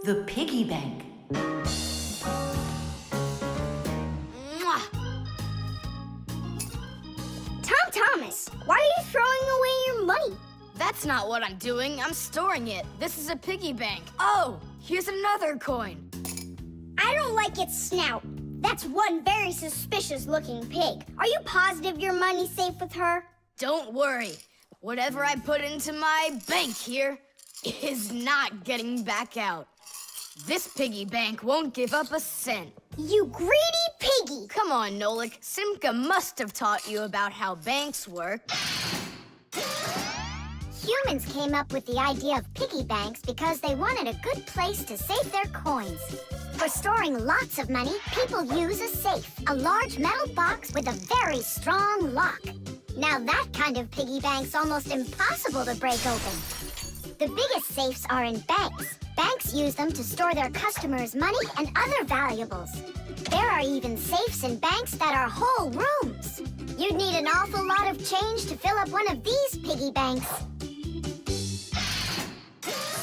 The Piggy Bank. Tom Thomas, why are you throwing away your money? That's not what I'm doing. I'm storing it. This is a piggy bank. Oh, here's another coin. I don't like its snout. That's one very suspicious-looking pig. Are you positive your money's safe with her? Don't worry. Whatever I put into my bank here is not getting back out. This piggy bank won't give up a cent. You greedy piggy! Come on, Nolik. Simka must have taught you about how banks work. Humans came up with the idea of piggy banks because they wanted a good place to save their coins. For storing lots of money, people use a safe, a large metal box with a very strong lock. Now that kind of piggy bank's almost impossible to break open. The biggest safes are in banks. Banks use them to store their customers' money and other valuables. There are even safes in banks that are whole rooms. You'd need an awful lot of change to fill up one of these piggy banks.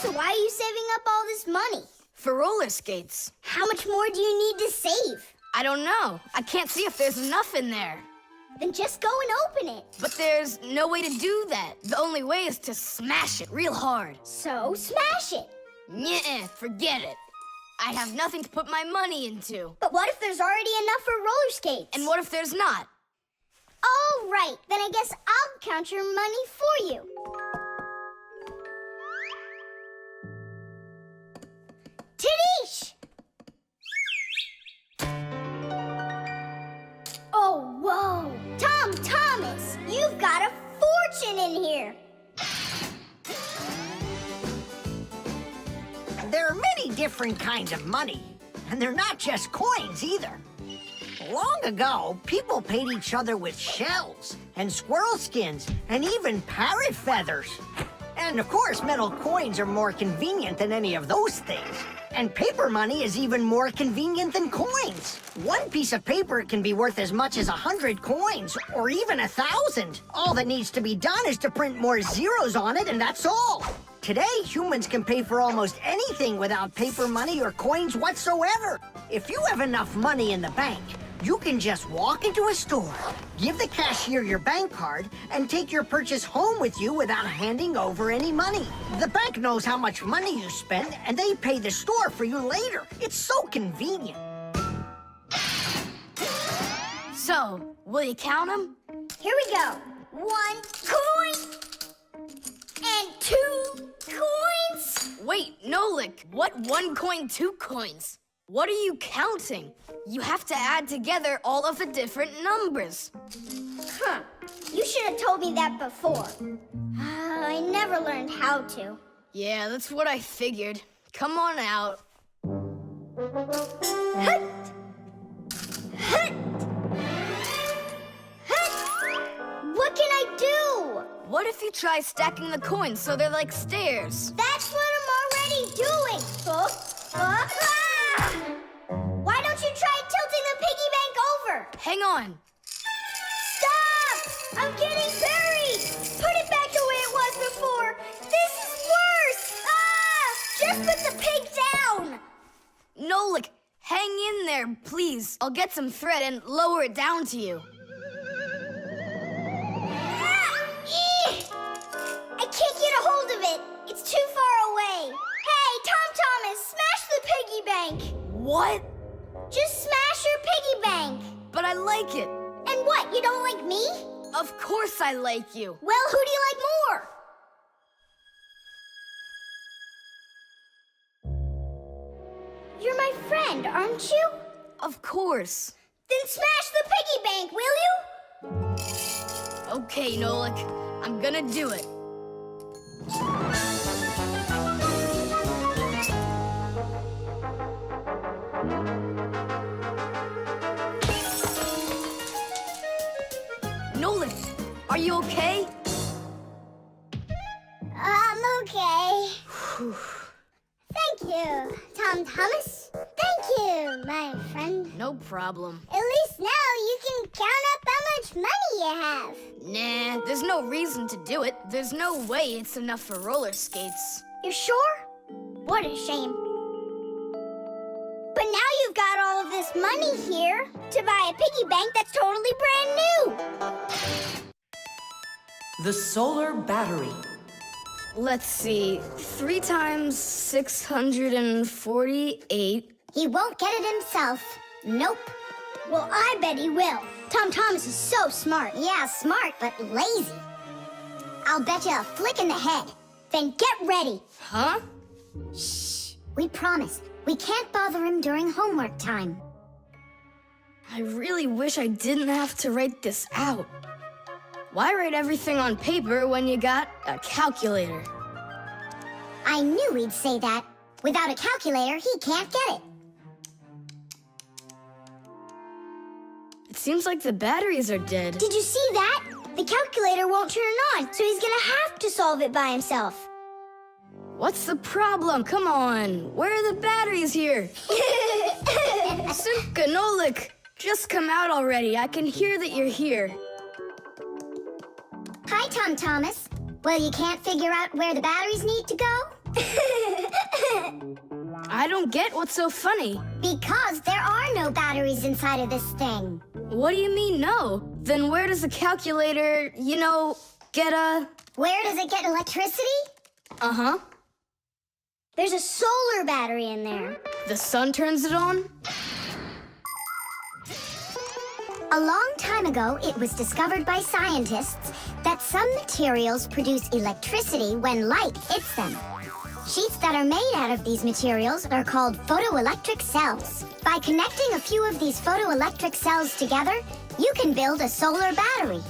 So why are you saving up all this money? For roller skates. How much more do you need to save? I don't know. I can't see if there's enough in there. Then just go and open it. But there's no way to do that. The only way is to smash it real hard. So smash it. Nuh-uh, forget it. I have nothing to put my money into. But what if there's already enough for roller skates? And what if there's not? All right, then I guess I'll count your money for you. Tadish! Oh, whoa! Tom Thomas, you've got a fortune in here! There are many different kinds of money, and they're not just coins either. Long ago, people paid each other with shells and squirrel skins and even parrot feathers. And of course, metal coins are more convenient than any of those things. And paper money is even more convenient than coins. One piece of paper can be worth as much as 100 coins, or even 1,000. All that needs to be done is to print more zeros on it, and that's all. Today, humans can pay for almost anything without paper money or coins whatsoever. If you have enough money in the bank, you can just walk into a store, give the cashier your bank card, and take your purchase home with you without handing over any money. The bank knows how much money you spend, and they pay the store for you later. It's so convenient. So, will you count them? Here we go. 1 coin and 2 coins. Wait, Nolik, what 1 coin, 2 coins? What are you counting? You have to add together all of the different numbers. Huh. You should have told me that before. I never learned how to. Yeah, that's what I figured. Come on out. Hut! Hut! Hut! What can I do? What if you try stacking the coins so they're like stairs? That's what I'm already doing. Ah! Why don't you try tilting the piggy bank over? Hang on. Stop! I'm getting buried! Put it back the way it was before! This is worse! Ah! Just put the pig down! Nolik, hang in there, please. I'll get some thread and lower it down to you. Ah! Eeh! I can't get a hold of it. It's too far away. Hey, Tom Thomas, smash the piggy bank. What? Just smash your piggy bank. But I like it. And what, you don't like me? Of course I like you. Well, who do you like more? You're my friend, aren't you? Of course. Then smash the piggy bank, will you? Okay, Nolik, I'm gonna do it. Nolik, are you okay? I'm okay. Thank you, Tom Thomas. Thank you, my friend. No problem. At least now you can count up how much money you have. Nah, there's no reason to do it. There's no way it's enough for roller skates. You're sure? What a shame. this money here to buy a piggy bank that's totally brand new. The solar battery. Let's see, 3 times 648. He won't get it himself. Nope. Well, I bet he will. Tom Thomas is so smart. Yeah, smart, but lazy. I'll bet you a flick in the head. Then get ready. Huh? Shh. We promise. We can't bother him during homework time. I really wish I didn't have to write this out. Why write everything on paper when you got a calculator? I knew he'd say that. Without a calculator, he can't get it. It seems like the batteries are dead. Did you see that? The calculator won't turn on, so he's gonna have to solve it by himself. What's the problem? Come on. Where are the batteries here? Simka and Nolik, just come out already. I can hear that you're here. Hi, Tom Thomas. Well, you can't figure out where the batteries need to go? I don't get what's so funny. Because there are no batteries inside of this thing. What do you mean, no? Then where does the calculator, get a... Where does it get electricity? Uh-huh. There's a solar battery in there. The sun turns it on? A long time ago, it was discovered by scientists that some materials produce electricity when light hits them. Sheets that are made out of these materials are called photoelectric cells. By connecting a few of these photoelectric cells together, you can build a solar battery.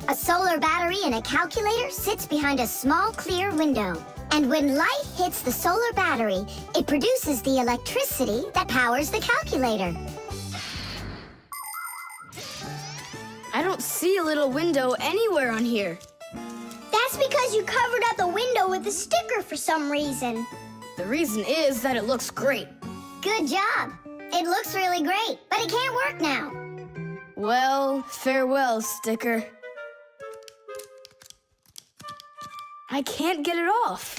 A solar battery in a calculator sits behind a small clear window. And when light hits the solar battery, it produces the electricity that powers the calculator. I don't see a little window anywhere on here. That's because you covered up the window with a sticker for some reason. The reason is that it looks great. Good job. It looks really great, but it can't work now. Well, farewell, sticker. I can't get it off.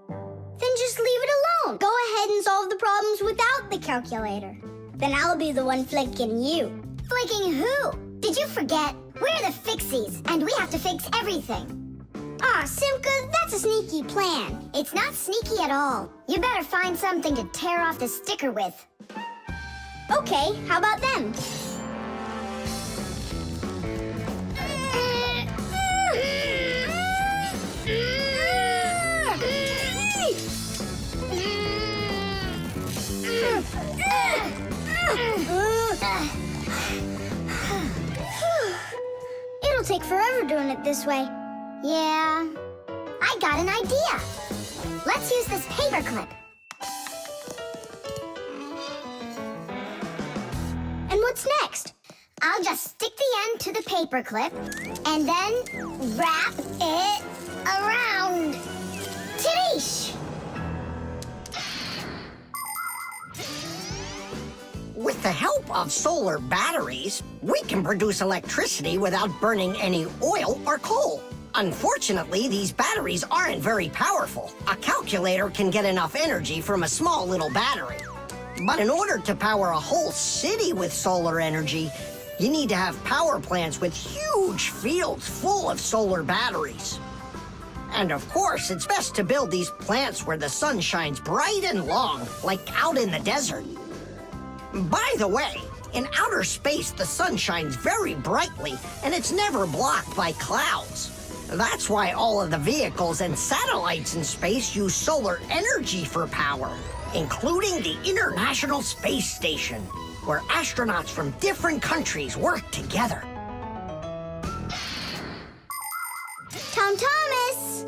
Then just leave it alone. Go ahead and solve the problems without the calculator. Then I'll be the one flicking you. Flicking who? Did you forget? We're the Fixies, and we have to fix everything. Ah, Simka, that's a sneaky plan. It's not sneaky at all. You better find something to tear off the sticker with. Okay, how about them? It'll take forever doing it this way. Yeah, I got an idea. Let's use this paper clip. And what's next? I'll just stick the end to the paper clip and then wrap it around. Tidish! With the help of solar batteries, we can produce electricity without burning any oil or coal. Unfortunately, these batteries aren't very powerful. A calculator can get enough energy from a small little battery. But in order to power a whole city with solar energy, you need to have power plants with huge fields full of solar batteries. And of course, it's best to build these plants where the sun shines bright and long, like out in the desert. By the way, in outer space, the sun shines very brightly, and it's never blocked by clouds. That's why all of the vehicles and satellites in space use solar energy for power, including the International Space Station, where astronauts from different countries work together. Tom Thomas!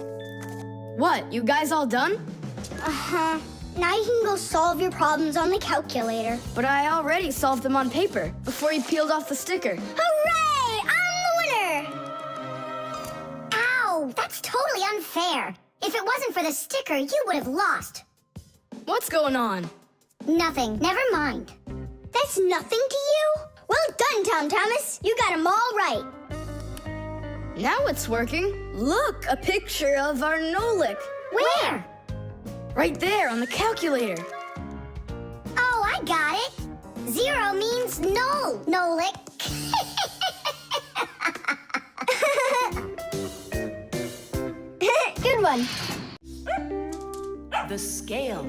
What, you guys all done? Uh-huh. Now you can go solve your problems on the calculator. But I already solved them on paper before you peeled off the sticker. Hooray! I'm the winner! Ow! That's totally unfair. If it wasn't for the sticker, you would have lost. What's going on? Nothing. Never mind. That's nothing to you? Well done, Tom Thomas. You got them all right. Now it's working. Look, a picture of our Nolik. Where? Right there on the calculator. Oh, I got it. 0 means null, Nolik. Good one. The scale.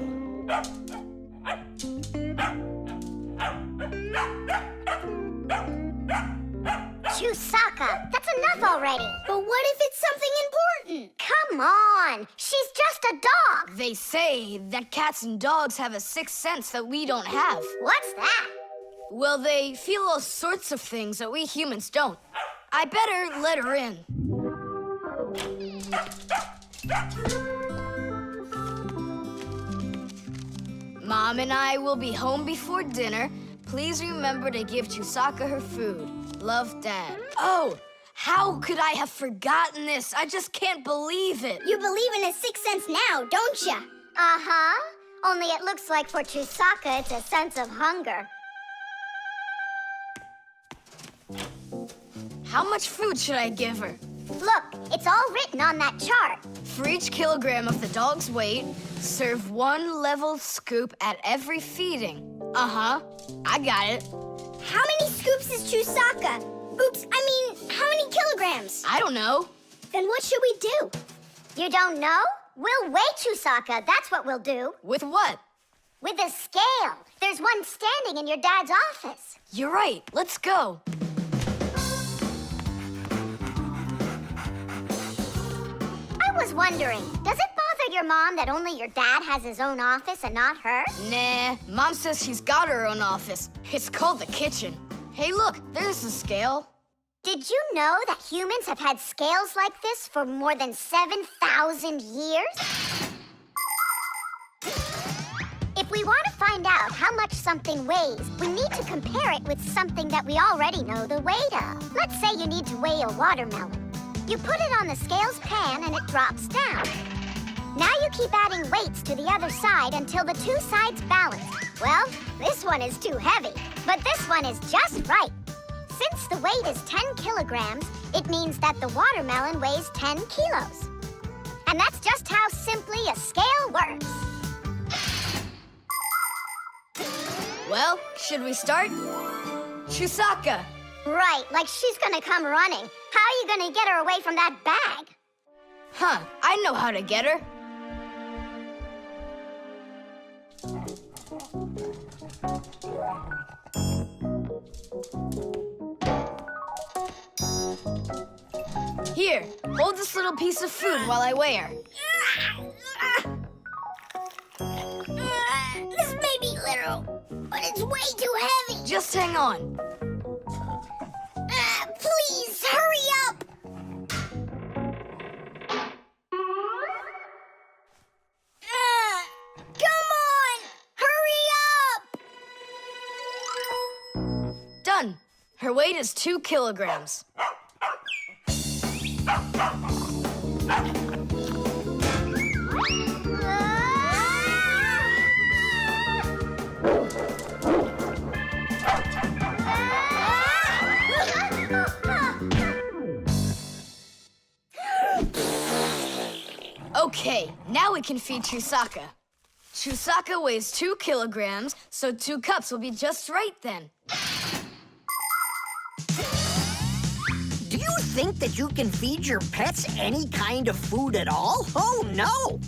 Chusaka, that's enough already. But what if it's something important? Come on, she's just a dog. They say that cats and dogs have a sixth sense that we don't have. What's that? Well, they feel all sorts of things that we humans don't. I better let her in. Mom and I will be home before dinner. Please remember to give Chusaka her food. Love, Dad. Oh, how could I have forgotten this? I just can't believe it. You believe in a sixth sense now, don't ya? Uh-huh. Only it looks like for Chusaka it's a sense of hunger. How much food should I give her? Look, it's all written on that chart. For each kilogram of the dog's weight, serve 1 level scoop at every feeding. Uh-huh, I got it. How many scoops is Chusaka? Oops, I mean, how many kilograms? I don't know. Then what should we do? You don't know? We'll weigh Chusaka, that's what we'll do. With what? With a scale. There's one standing in your dad's office. You're right, let's go. I was wondering, does it bother your mom that only your dad has his own office and not her? Nah, Mom says she's got her own office. It's called the kitchen. Hey, look, there's the scale. Did you know that humans have had scales like this for more than 7,000 years? If we want to find out how much something weighs, we need to compare it with something that we already know the weight of. Let's say you need to weigh a watermelon. You put it on the scales pan and it drops down. Now you keep adding weights to the other side until the two sides balance. Well, this one is too heavy, but this one is just right. Since the weight is 10 kilograms, it means that the watermelon weighs 10 kilos. And that's just how simply a scale works. Well, should we start? Chusaka! Right, like she's gonna come running. How are you gonna get her away from that bag? Huh, I know how to get her. Here, hold this little piece of food while I weigh her. This may be literal, but it's way too heavy. Just hang on. Please, hurry up! Come on! Hurry up! Done. Her weight is 2 kilograms. Okay, now we can feed Chusaka. Chusaka weighs 2 kilograms, so 2 cups will be just right then. Do you think that you can feed your pets any kind of food at all? Oh, no!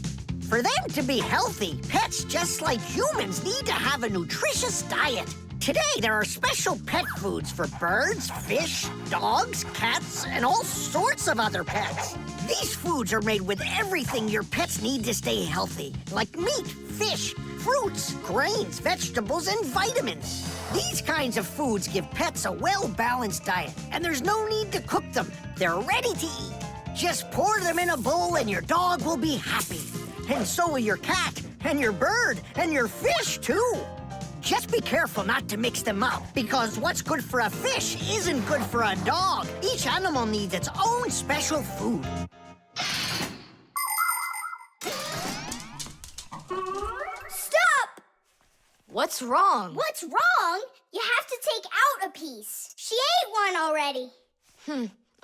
For them to be healthy, pets just like humans need to have a nutritious diet. Today, there are special pet foods for birds, fish, dogs, cats, and all sorts of other pets. These foods are made with everything your pets need to stay healthy, like meat, fish, fruits, grains, vegetables, and vitamins. These kinds of foods give pets a well-balanced diet, and there's no need to cook them. They're ready to eat. Just pour them in a bowl and your dog will be happy. And so will your cat, and your bird, and your fish, too. Just be careful not to mix them up, because what's good for a fish isn't good for a dog. Each animal needs its own special food. Stop! What's wrong? What's wrong? You have to take out a piece. She ate one already.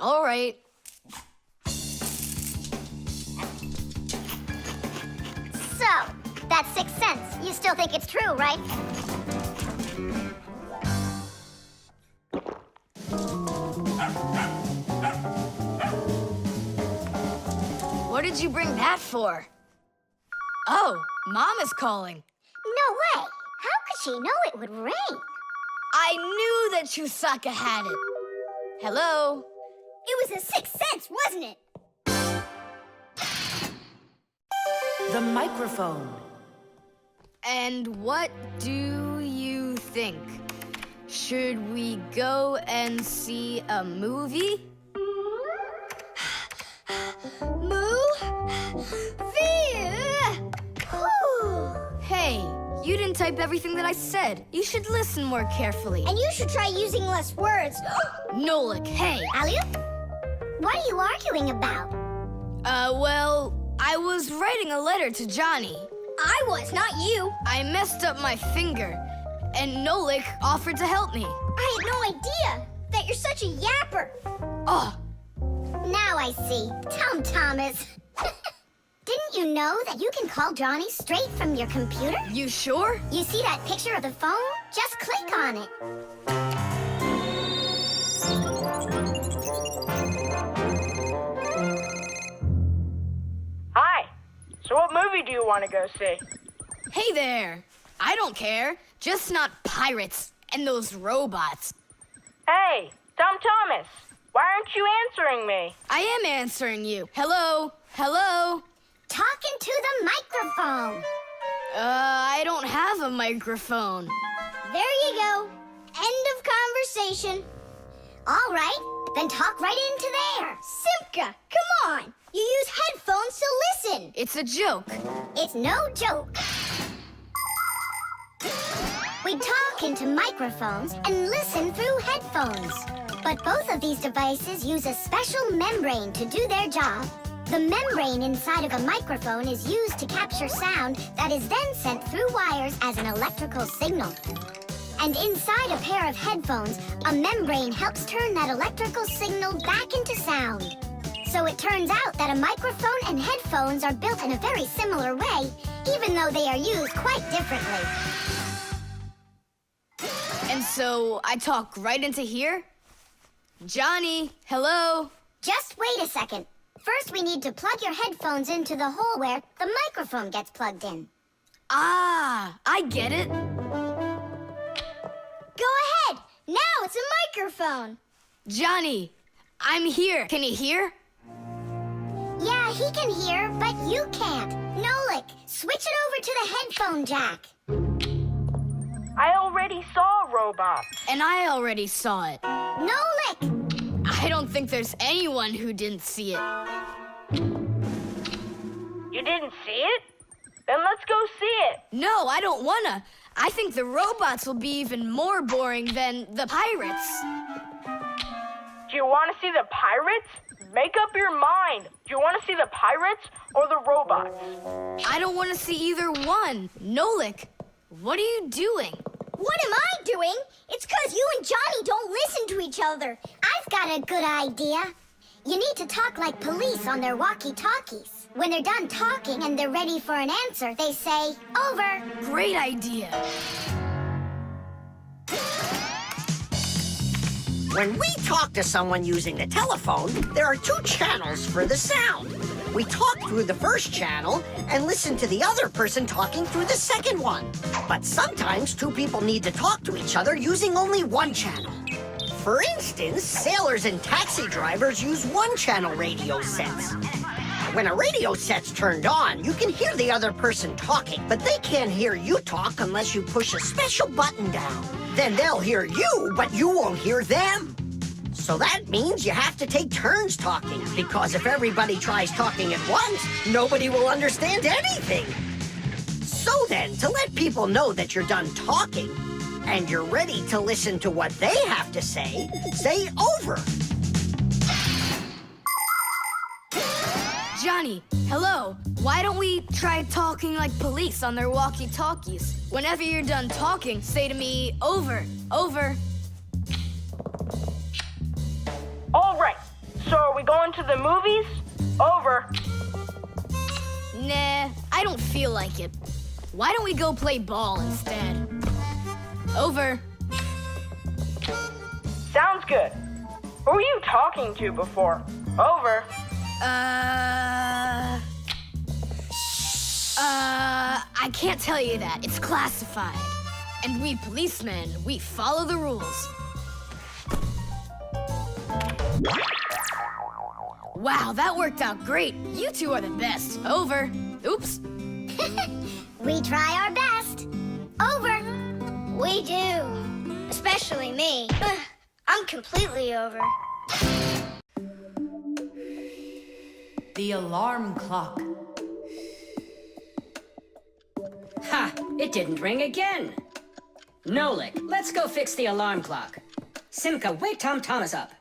All right. So, that's 6 cents. You still think it's true, right? did you bring that for? Oh, Mom is calling. No way! How could she know it would rain? I knew that Chusaka had it. Hello? It was a sixth sense, wasn't it? The microphone. And what do you think? Should we go and see a movie? Hey, you didn't type everything that I said. You should listen more carefully. And you should try using less words. Nolik, hey. Alley-oop? What are you arguing about? Well, I was writing a letter to Johnny. I was, not you. I messed up my finger, and Nolik offered to help me. I had no idea that you're such a yapper. Oh, Now I see. Tom Thomas. Didn't you know that you can call Johnny straight from your computer? you sure? You see that picture of the phone? Just click on it. Hi. So what movie do you want to go see? Hey there. I don't care. Just not pirates and those robots. Hey, Tom Thomas. Why aren't you answering me? I am answering you. Hello? Hello? Talking to the microphone. I don't have a microphone. There you go. End of conversation. All right, then talk right into there. Simka, come on. You use headphones to listen. It's a joke. It's no joke. We talk into microphones and listen through headphones. But both of these devices use a special membrane to do their job. The membrane inside of a microphone is used to capture sound that is then sent through wires as an electrical signal. And inside a pair of headphones, a membrane helps turn that electrical signal back into sound. So it turns out that a microphone and headphones are built in a very similar way, even though they are used quite differently. And so I talk right into here? Johnny, hello? Just wait a second. First, we need to plug your headphones into the hole where the microphone gets plugged in. Ah, I get it. Go ahead! Now it's a microphone! Johnny, I'm here. Can you hear? Yeah, he can hear, but you can't. Nolik, switch it over to the headphone jack. I already saw a robot. And I already saw it. Nolik! I don't think there's anyone who didn't see it. You didn't see it? Then let's go see it. No, I don't wanna. I think the robots will be even more boring than the pirates. Do you want to see the pirates? Make up your mind. Do you want to see the pirates or the robots? I don't want to see either one. Nolik, what are you doing? What am I doing? It's 'cause you and Johnny don't listen to each other. I've got a good idea. You need to talk like police on their walkie-talkies. When they're done talking and they're ready for an answer, they say, over. Great idea. When we talk to someone using the telephone, there are two channels for the sound. We talk through the first channel and listen to the other person talking through the second one. But sometimes two people need to talk to each other using only one channel. For instance, sailors and taxi drivers use one-channel radio sets. When a radio set's turned on, you can hear the other person talking, but they can't hear you talk unless you push a special button down. Then they'll hear you, but you won't hear them. So that means you have to take turns talking, because if everybody tries talking at once, nobody will understand anything. So then, to let people know that you're done talking, and you're ready to listen to what they have to say over. Johnny, hello. Why don't we try talking like police on their walkie-talkies? Whenever you're done talking, say to me, over, over. All right. So are we going to the movies? Over. Nah, I don't feel like it. Why don't we go play ball instead? Over. Sounds good. Who were you talking to before? Over. I can't tell you that. It's classified. And we policemen, we follow the rules. Wow, that worked out great. You two are the best. Over. Oops. We try our best. Over. We do. Especially me. I'm completely over. The alarm clock. Ha! It didn't ring again. Nolik, let's go fix the alarm clock. Simka, wake Tom Thomas up.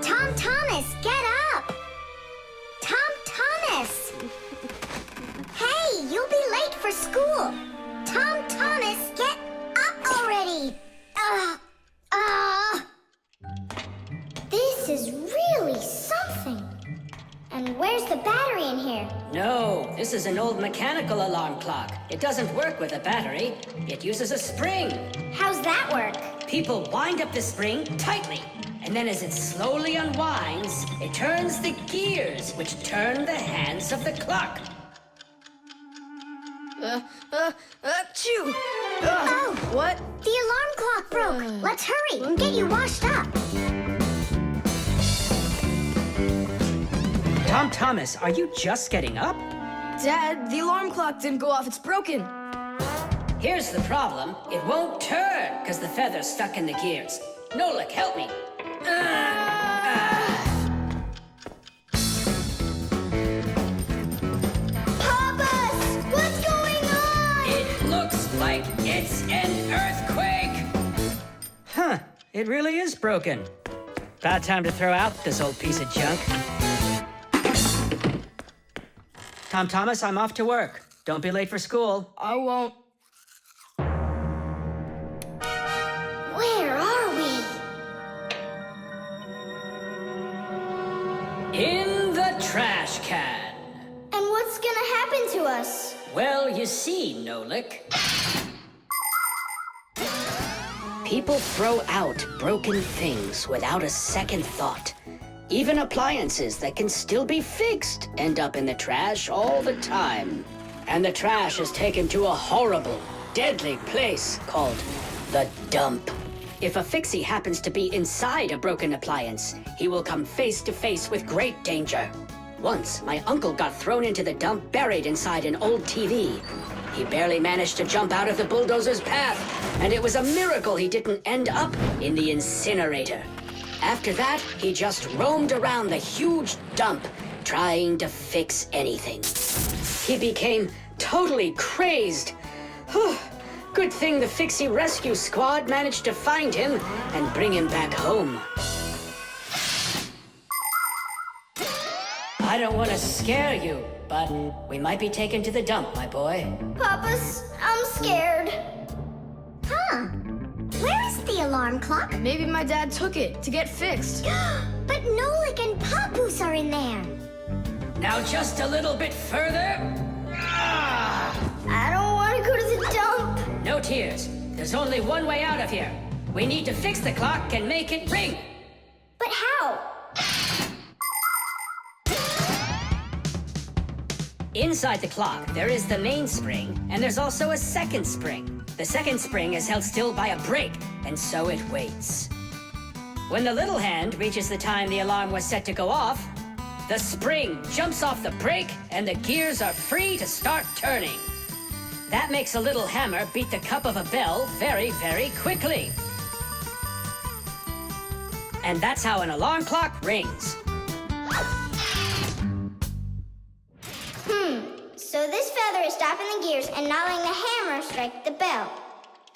Tom Thomas, get up! Tom Thomas! Hey, you'll be late for school. Tom Thomas, get up already! This is really something. And where's the battery in here? No, this is an old mechanical alarm clock. It doesn't work with a battery. It uses a spring. How's that work? People wind up the spring tightly, and then as it slowly unwinds, it turns the gears, which turn the hands of the clock. Achoo! Oh! What? The alarm clock broke. Let's hurry and get you washed up. Tom Thomas, are you just getting up? Dad, the alarm clock didn't go off. It's broken. Here's the problem. It won't turn, because the feather's stuck in the gears. Nolik, help me. Papas! What's going on? It looks like it's an earthquake! Huh, it really is broken. About time to throw out this old piece of junk. Tom Thomas, I'm off to work. Don't be late for school. I won't. Where are we? In the trash can. And what's gonna happen to us? Well, you see, Nolik. People throw out broken things without a second thought. Even appliances that can still be fixed end up in the trash all the time. And the trash is taken to a horrible, deadly place called the dump. If a fixie happens to be inside a broken appliance, he will come face to face with great danger. Once, my uncle got thrown into the dump buried inside an old TV. He barely managed to jump out of the bulldozer's path, and it was a miracle he didn't end up in the incinerator. After that, he just roamed around the huge dump, trying to fix anything. He became totally crazed. Good thing the Fixie Rescue Squad managed to find him and bring him back home. I don't want to scare you, but we might be taken to the dump, my boy. Papas, I'm scared. Huh? Where is the alarm clock? Maybe my dad took it to get fixed. But Nolik and Papoose are in there. Now just a little bit further. I don't want to go to the dump. No tears. There's only one way out of here. We need to fix the clock and make it ring. But how? Inside the clock, there is the main spring, and there's also a second spring. The second spring is held still by a brake, and so it waits. When the little hand reaches the time the alarm was set to go off, the spring jumps off the brake, and the gears are free to start turning. That makes a little hammer beat the cup of a bell very, very quickly. And that's how an alarm clock rings. So this feather is stopping the gears and not letting the hammer strike the bell.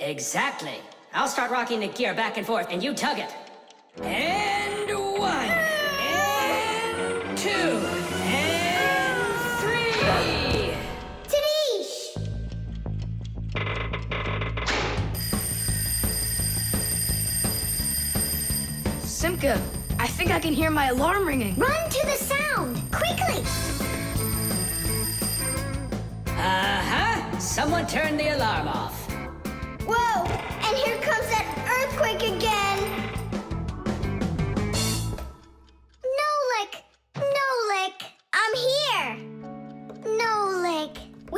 Exactly. I'll start rocking the gear back and forth, and you tug it. And 1, and 2, and 3. Tadish! Simka, I think I can hear my alarm ringing. Run to the sound, quickly! Uh-huh. Someone turn the alarm off. Whoa! And here comes that earthquake again!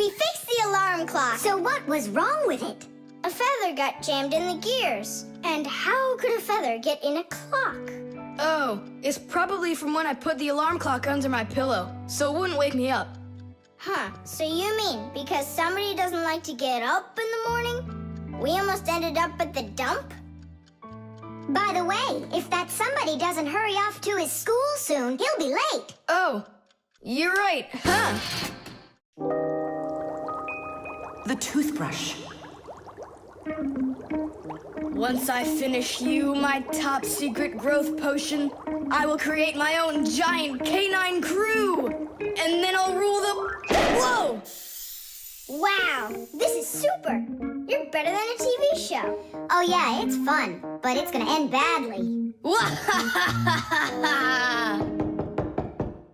We fixed the alarm clock. So what was wrong with it? A feather got jammed in the gears. And how could a feather get in a clock? Oh, it's probably from when I put the alarm clock under my pillow, so it wouldn't wake me up. Huh, so you mean because somebody doesn't like to get up in the morning? We almost ended up at the dump? By the way, if that somebody doesn't hurry off to his school soon, he'll be late. Oh, you're right, huh? The toothbrush. Once I finish you, my top secret growth potion, I will create my own giant canine crew! And then I'll rule the... Whoa! Wow, this is super. You're better than a TV show. Oh yeah, it's fun, but it's gonna end badly.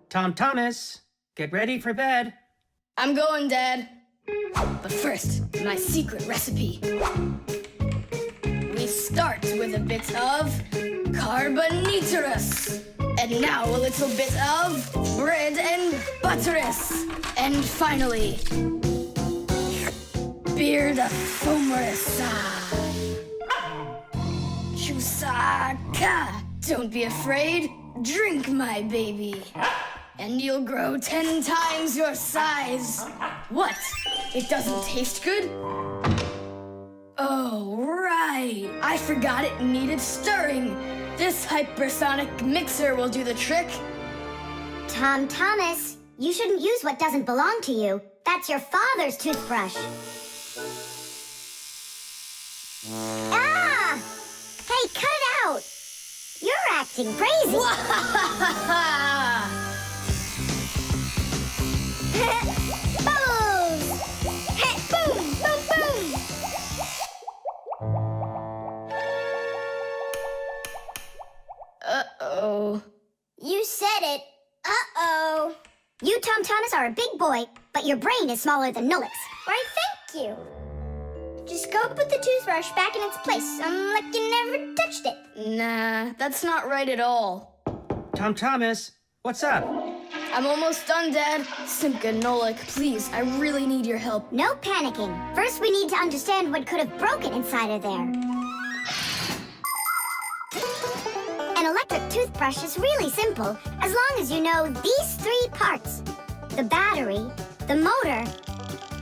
Tom Thomas, get ready for bed. I'm going, Dad. But first, my secret recipe. We start with a bit of carbonatorous. And now a little bit of bread and butterous. And finally, beard of foamerous. Chusaka. Don't be afraid. Drink, my baby. And you'll grow 10 times your size. What? It doesn't taste good? Oh, right. I forgot it needed stirring. This hypersonic mixer will do the trick. Tom Thomas, you shouldn't use what doesn't belong to you. That's your father's toothbrush. Ah! Hey, cut it out! You're acting crazy. Bubbles! Hey, boom, boom, boom! Uh-oh. You said it. Uh-oh. You, Tom Thomas, are a big boy, but your brain is smaller than Nolik's. Why, thank you. Just go put the toothbrush back in its place, like you never touched it. Nah, that's not right at all. Tom Thomas, what's up? I'm almost done, Dad. Simka and Nolik, please, I really need your help. No panicking. First, we need to understand what could have broken inside of there. An electric toothbrush is really simple, as long as you know these 3 parts. The battery, the motor,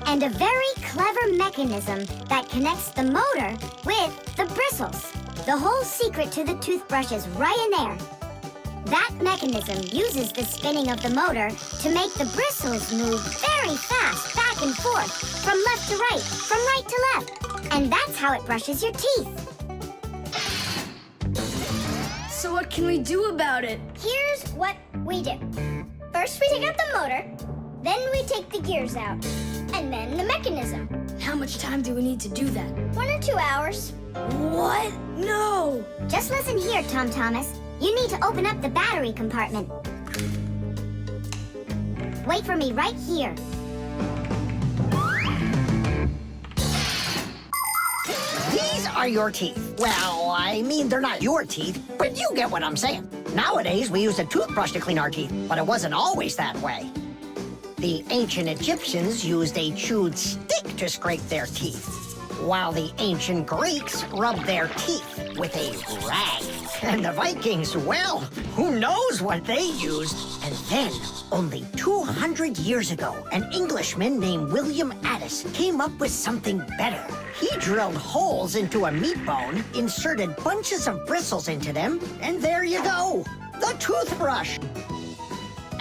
and a very clever mechanism that connects the motor with the bristles. The whole secret to the toothbrush is right in there. That mechanism uses the spinning of the motor to make the bristles move very fast back and forth, from left to right, from right to left. And that's how it brushes your teeth. So what can we do about it? Here's what we do. First, we take out the motor, then we take the gears out, and then the mechanism. How much time do we need to do that? 1 or 2 hours. What? No! Just listen here, Tom Thomas. You need to open up the battery compartment. Wait for me right here. These are your teeth. Well, I mean, they're not your teeth, but you get what I'm saying. Nowadays, we use a toothbrush to clean our teeth, but it wasn't always that way. The ancient Egyptians used a chewed stick to scrape their teeth, while the ancient Greeks rubbed their teeth with a rag. And the Vikings, well, who knows what they used? And then, only 200 years ago, an Englishman named William Addis came up with something better. He drilled holes into a meat bone, inserted bunches of bristles into them, and there you go, the toothbrush.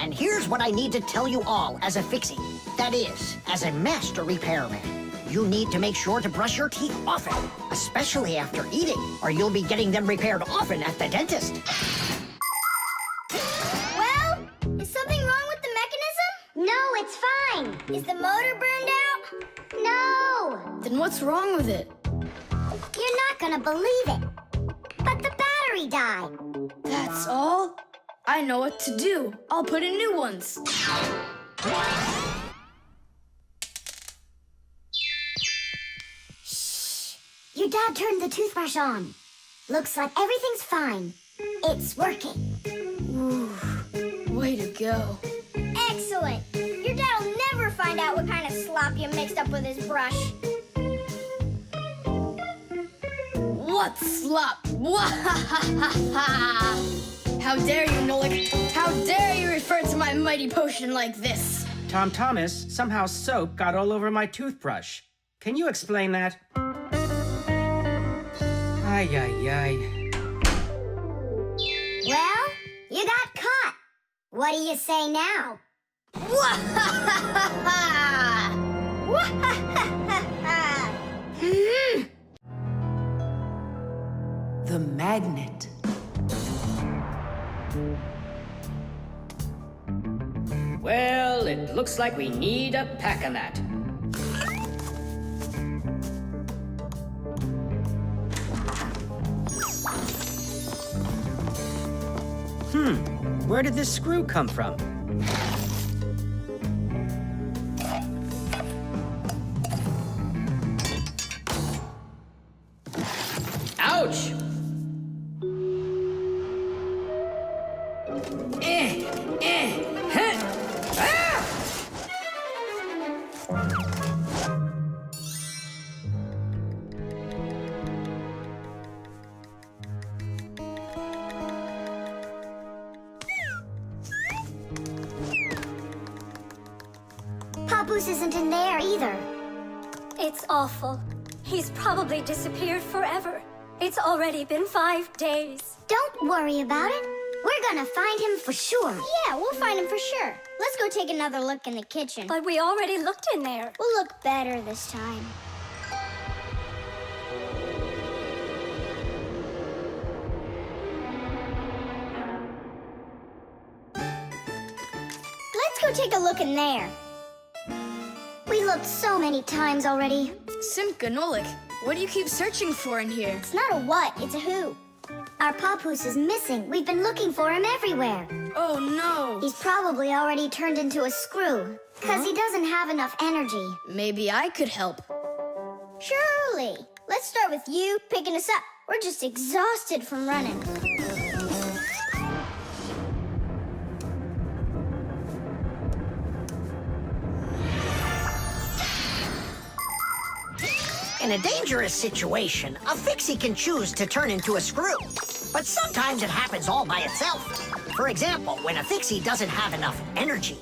And here's what I need to tell you all as a fixie. That is, as a master repairman. You need to make sure to brush your teeth often, especially after eating, or you'll be getting them repaired often at the dentist. Well, is something wrong with the mechanism? No, it's fine. Is the motor burned out? No! Then what's wrong with it? You're not gonna believe it. But the battery died. That's all? I know what to do. I'll put in new ones. Your dad turned the toothbrush on. Looks like everything's fine. It's working. Ooh, way to go. Excellent. Your dad'll never find out what kind of sloppy get mixed up with his brush. What slop? How dare you, Nolik? How dare you refer to my mighty potion like this? Tom Thomas, somehow soap got all over my toothbrush. Can you explain that? Ay, ay, ay. Well, you got caught. What do you say now? The magnet. Well, it looks like we need a pack-a-mat. Where did this screw come from? Ouch! Huh. Ah! Papoose isn't in there either. It's awful. He's probably disappeared forever. It's already been 5 days. Don't worry about it. We're gonna find him for sure. Yeah, we'll find him for sure. Let's go take another look in the kitchen. But we already looked in there. We'll look better this time. Let's go take a look in there. We looked so many times already. Simka, Nolik, what do you keep searching for in here? It's not a what, it's a who. Our Papoose is missing. We've been looking for him everywhere. Oh no! He's probably already turned into a screw, because he doesn't have enough energy. Maybe I could help. Surely. Let's start with you picking us up. We're just exhausted from running. In a dangerous situation, a Fixie can choose to turn into a screw. But sometimes it happens all by itself. For example, when a Fixie doesn't have enough energy.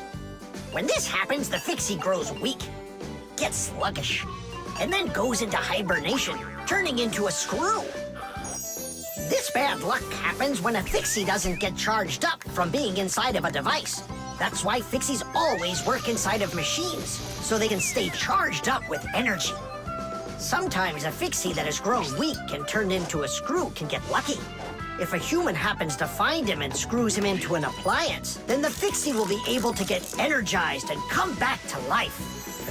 When this happens, the Fixie grows weak, gets sluggish, and then goes into hibernation, turning into a screw. This bad luck happens when a Fixie doesn't get charged up from being inside of a device. That's why Fixies always work inside of machines, so they can stay charged up with energy. Sometimes a Fixie that has grown weak and turned into a screw can get lucky. If a human happens to find him and screws him into an appliance, then the Fixie will be able to get energized and come back to life.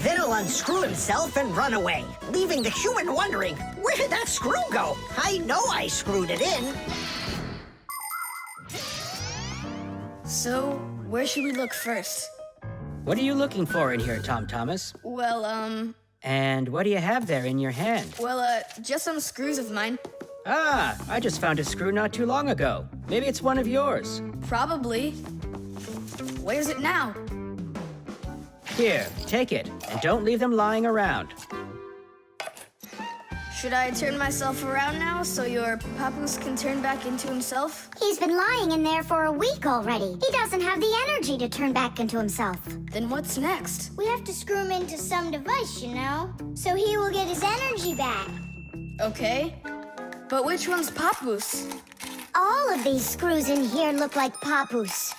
Then he'll unscrew himself and run away, leaving the human wondering, where did that screw go? I know I screwed it in. So, where should we look first? What are you looking for in here, Tom Thomas? Well, And what do you have there in your hand? just some screws of mine. Ah, I just found a screw not too long ago. Maybe it's one of yours. Probably. Where's it now? Here, take it, and don't leave them lying around. Should I turn myself around now so your Papoose can turn back into himself? He's been lying in there for a week already. He doesn't have the energy to turn back into himself. Then what's next? We have to screw him into some device, you know? So he will get his energy back. Okay. But which one's Papoose? All of these screws in here look like Papoose.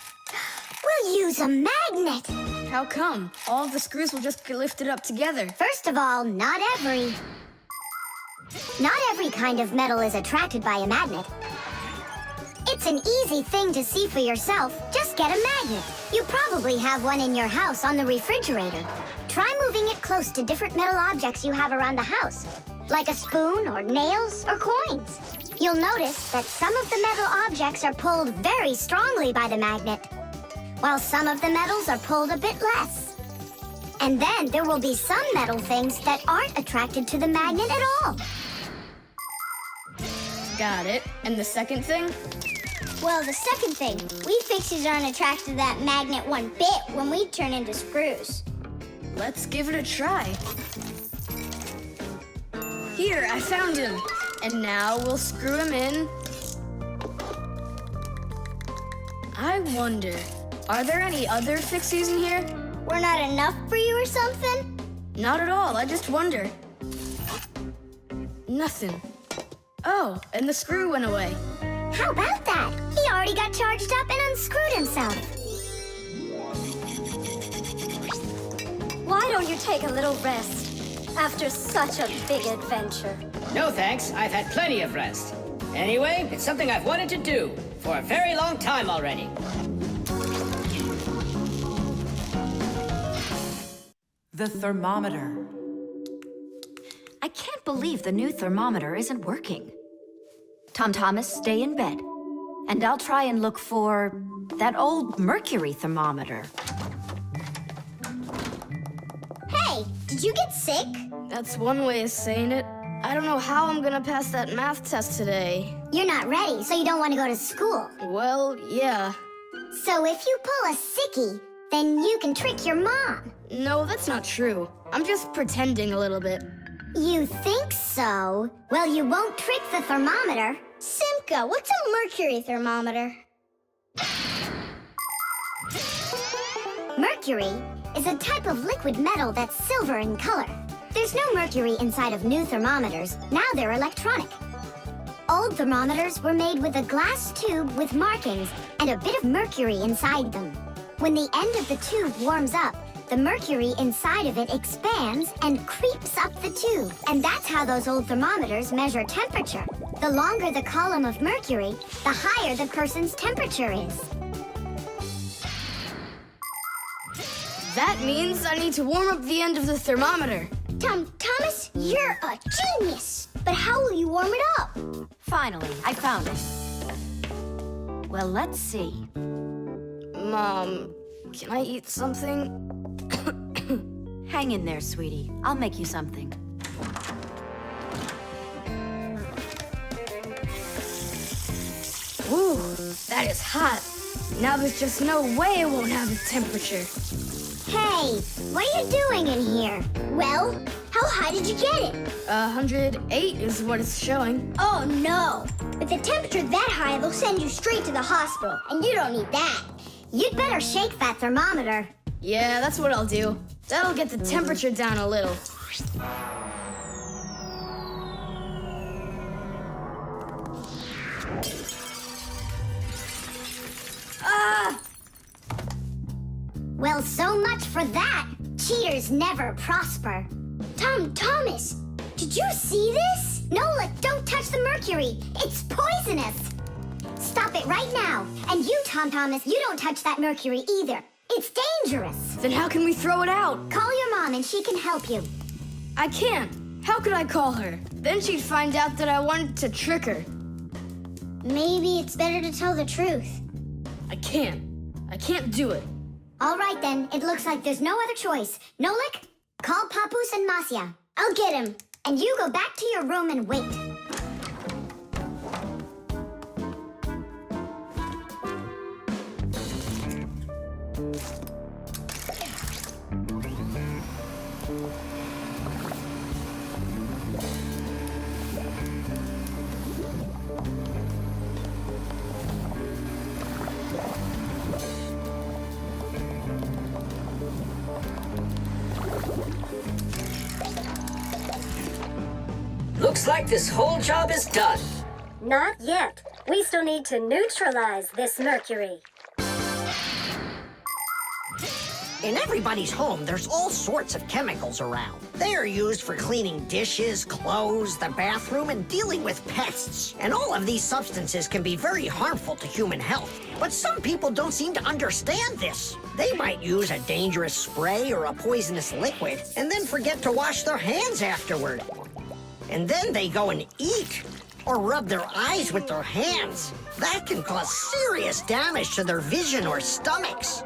We'll use a magnet. How come? All of the screws will just get lifted up together. First of all, not every kind of metal is attracted by a magnet. It's an easy thing to see for yourself. Just get a magnet. You probably have one in your house on the refrigerator. Try moving it close to different metal objects you have around the house, like a spoon or nails or coins. You'll notice that some of the metal objects are pulled very strongly by the magnet, while some of the metals are pulled a bit less. And then there will be some metal things that aren't attracted to the magnet at all. Got it. And the second thing? Well, the second thing, we Fixies aren't attracted to that magnet one bit when we turn into screws. Let's give it a try. Here, I found him. And now we'll screw him in. I wonder, are there any other Fixies in here? We're not enough for you or something? Not at all, I just wonder. Nothing. Oh, and the screw went away. How about that? He already got charged up and unscrewed himself. Why don't you take a little rest after such a big adventure? No thanks, I've had plenty of rest. Anyway, it's something I've wanted to do for a very long time already. The thermometer. I can't believe the new thermometer isn't working. Tom Thomas, stay in bed. And I'll try and look for that old mercury thermometer. Hey, did you get sick? That's one way of saying it. I don't know how I'm gonna pass that math test today. You're not ready, so you don't want to go to school. Well, yeah. So if you pull a sickie, then you can trick your mom. No, that's not true. I'm just pretending a little bit. You think so? Well, you won't trick the thermometer. Simka, what's a mercury thermometer? Mercury is a type of liquid metal that's silver in color. There's no mercury inside of new thermometers. Now they're electronic. Old thermometers were made with a glass tube with markings and a bit of mercury inside them. When the end of the tube warms up, the mercury inside of it expands and creeps up the tube. And that's how those old thermometers measure temperature. The longer the column of mercury, the higher the person's temperature is. That means I need to warm up the end of the thermometer. Thomas, you're a genius. But how will you warm it up? Finally, I found it. Well, let's see. Mom, can I eat something? Hang in there, sweetie. I'll make you something. Ooh, that is hot. Now there's just no way it won't have a temperature. Hey, what are you doing in here? Well, how high did you get it? 108 is what it's showing. Oh no! With the temperature that high, they'll send you straight to the hospital, and you don't need that. You'd better shake that thermometer. Yeah, that's what I'll do. That'll get the temperature down a little. Ah! Well, so much for that. Cheaters never prosper. Thomas, did you see this? Nolik, don't touch the mercury. It's poisonous. Stop it right now. And you, Thomas, you don't touch that mercury either. It's dangerous. Then how can we throw it out? Call your mom and she can help you. I can't. How could I call her? Then she'd find out that I wanted to trick her. Maybe it's better to tell the truth. I can't. I can't do it. All right, then. It looks like there's no other choice. Nolik, call Papoose and Masya. I'll get him. And you go back to your room and wait. Looks like this whole job is done. Not yet. We still need to neutralize this mercury. In everybody's home, there's all sorts of chemicals around. They are used for cleaning dishes, clothes, the bathroom, and dealing with pests. And all of these substances can be very harmful to human health. But some people don't seem to understand this. They might use a dangerous spray or a poisonous liquid and then forget to wash their hands afterward. And then they go and eat or rub their eyes with their hands. That can cause serious damage to their vision or stomachs.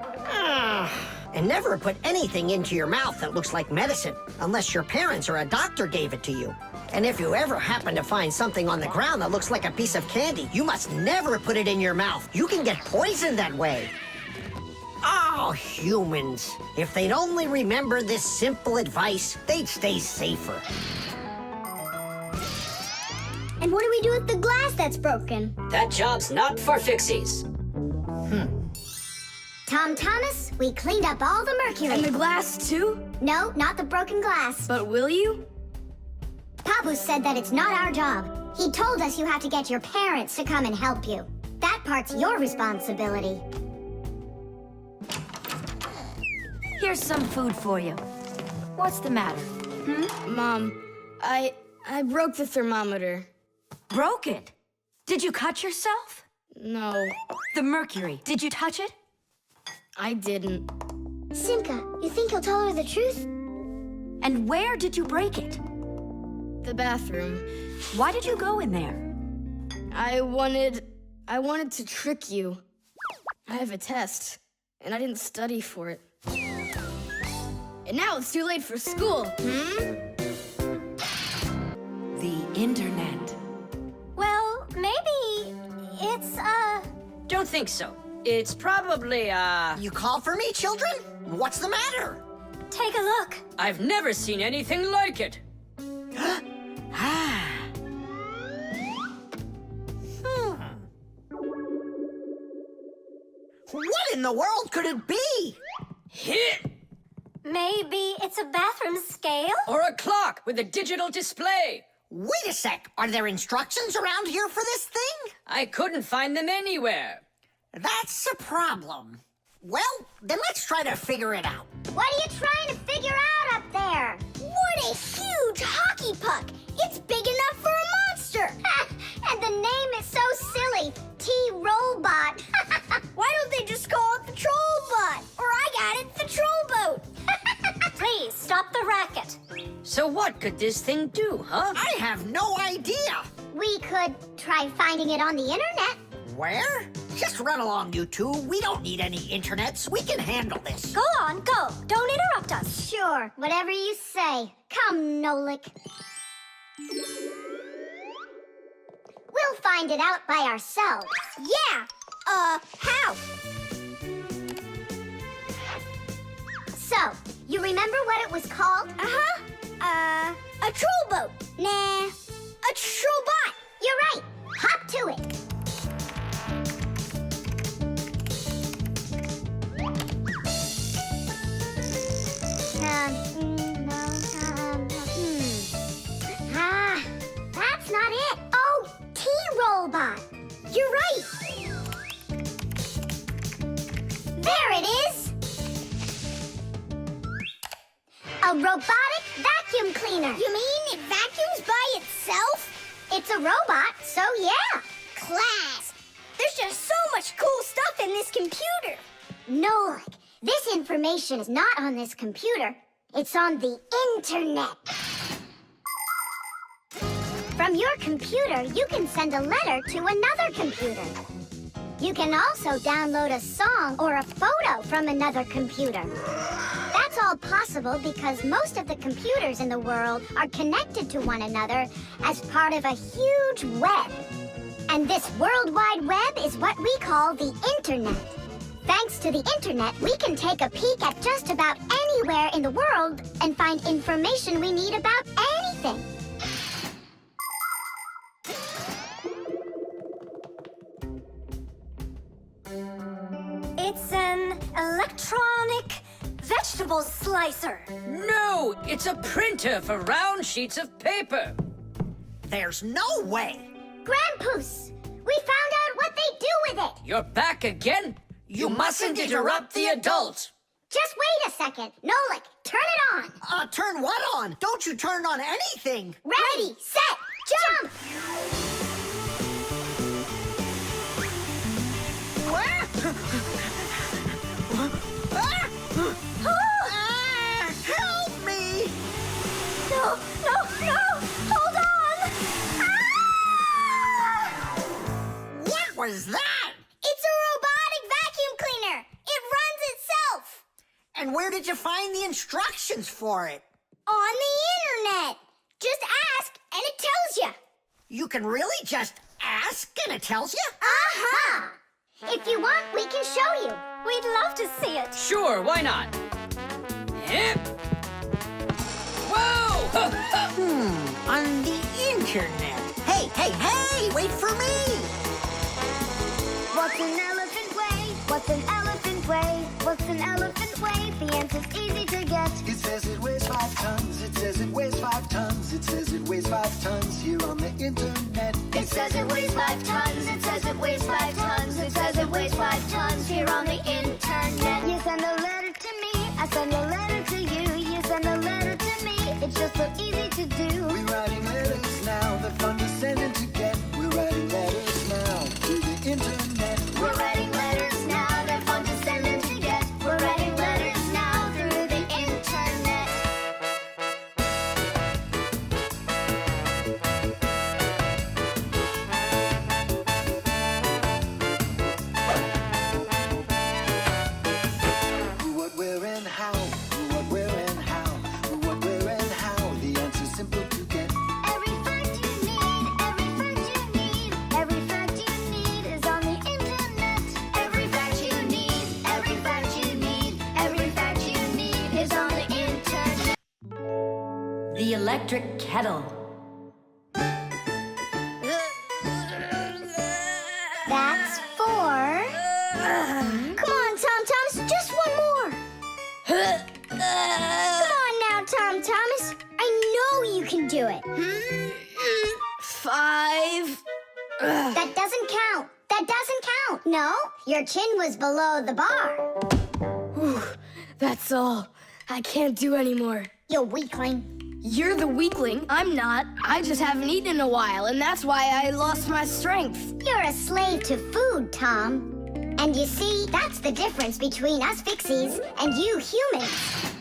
And never put anything into your mouth that looks like medicine, unless your parents or a doctor gave it to you. And if you ever happen to find something on the ground that looks like a piece of candy, you must never put it in your mouth. You can get poisoned that way. Oh! Oh, humans. If they'd only remember this simple advice, they'd stay safer. And what do we do with the glass that's broken? That job's not for Fixies. Tom Thomas, we cleaned up all the mercury. And the glass, too? No, not the broken glass. But will you? Pabu said that it's not our job. He told us you have to get your parents to come and help you. That part's your responsibility. Here's some food for you. What's the matter? Mom, I broke the thermometer. Broke it? Did you cut yourself? No, The mercury, did you touch it? I didn't. Simka, you think he'll tell her the truth? And where did you break it? The bathroom. Why did you go in there? I wanted to trick you. I have a test, and I didn't study for it. And now it's too late for school, The internet. Well, maybe it's, Don't think so. It's probably, You call for me, children? What's the matter? Take a look. I've never seen anything like it. What in the world could it be? Hit! Maybe it's a bathroom scale? Or a clock with a digital display. Wait a sec. Are there instructions around here for this thing? I couldn't find them anywhere. That's a problem. Well, then let's try to figure it out. What are you trying to figure out up there? what a huge hockey puck! It's big enough for a monster! And the name is so silly. T-Robot. Why don't they just call it the Trollbot? Or I got it, the Trollboat! Please, stop the racket. So what could this thing do, huh? I have no idea. We could try finding it on the internet. Where? Just run along, you two. We don't need any internets. We can handle this. Go on, go. Don't interrupt us. Sure, whatever you say. Come, Nolik. We'll find it out by ourselves. Yeah! How? So, you remember what it was called? A Trollboat. Nah, a Trollbot. You're right. Hop to it. That's not it. Oh, T-Robot. You're right. There it is. A robotic vacuum cleaner. You mean it vacuums by itself? It's a robot, so yeah. Class! There's just so much cool stuff in this computer. Nolik, this information is not on this computer. It's on the internet. From your computer, you can send a letter to another computer. You can also download a song or a photo from another computer. That's all possible because most of the computers in the world are connected to one another as part of a huge web. And this World Wide Web is what we call the Internet. Thanks to the Internet, we can take a peek at just about anywhere in the world and find information we need about anything. It's an electronic vegetable slicer. No, it's a printer for round sheets of paper. There's no way. Grandpoos, we found out what they do with it. You're back again? You mustn't interrupt the adult. Just wait a second. Nolik, turn it on. Turn what on? Don't you turn on anything. Ready, set, jump! Help me! No, hold on! What was that? It's a robotic vacuum cleaner. It runs itself. And where did you find the instructions for it? On the internet. Just ask and it tells you. You can really just ask and it tells you? Aha! If you want, we can show you. We'd love to see it. Sure, why not? Hip. Whoa! On the internet. Hey, wait for me! What's an elephant weigh? What's an elephant weigh? What's an elephant weigh? The answer's easy to get. It says it weighs 5 tons. It says it weighs 5 tons. It says it weighs 5 tons here on the internet. It says it weighs 5 tons. It says it weighs 5 tons. It says it weighs 5 tons here on the internet. You send a letter to me. I send a letter to you. You send a letter to me. It's just so easy to do. We're writing letters now. They're fun to send and to get. We're writing letters now through the internet. We're writing letters now. They're fun to send and to get. We're writing letters now through the internet. Who, what, where, and how. Who, what, where, and how. Who, what, where, and how. The answer's simple to get. Every fact you need, every fact you need, every fact you need is on the internet. Every fact you need, every fact you need, every fact you need is on the internet. The electric kettle. That's 4. Come on, Tom Thomas, just one more. Come on now, Tom Thomas. I know you can do it. 5. That doesn't count. That doesn't count. No, your chin was below the bar. Whew, that's all. I can't do anymore. You weakling. You're the weakling. I'm not. I just haven't eaten in a while, and that's why I lost my strength. You're a slave to food, Tom. And you see, that's the difference between us Fixies and you humans.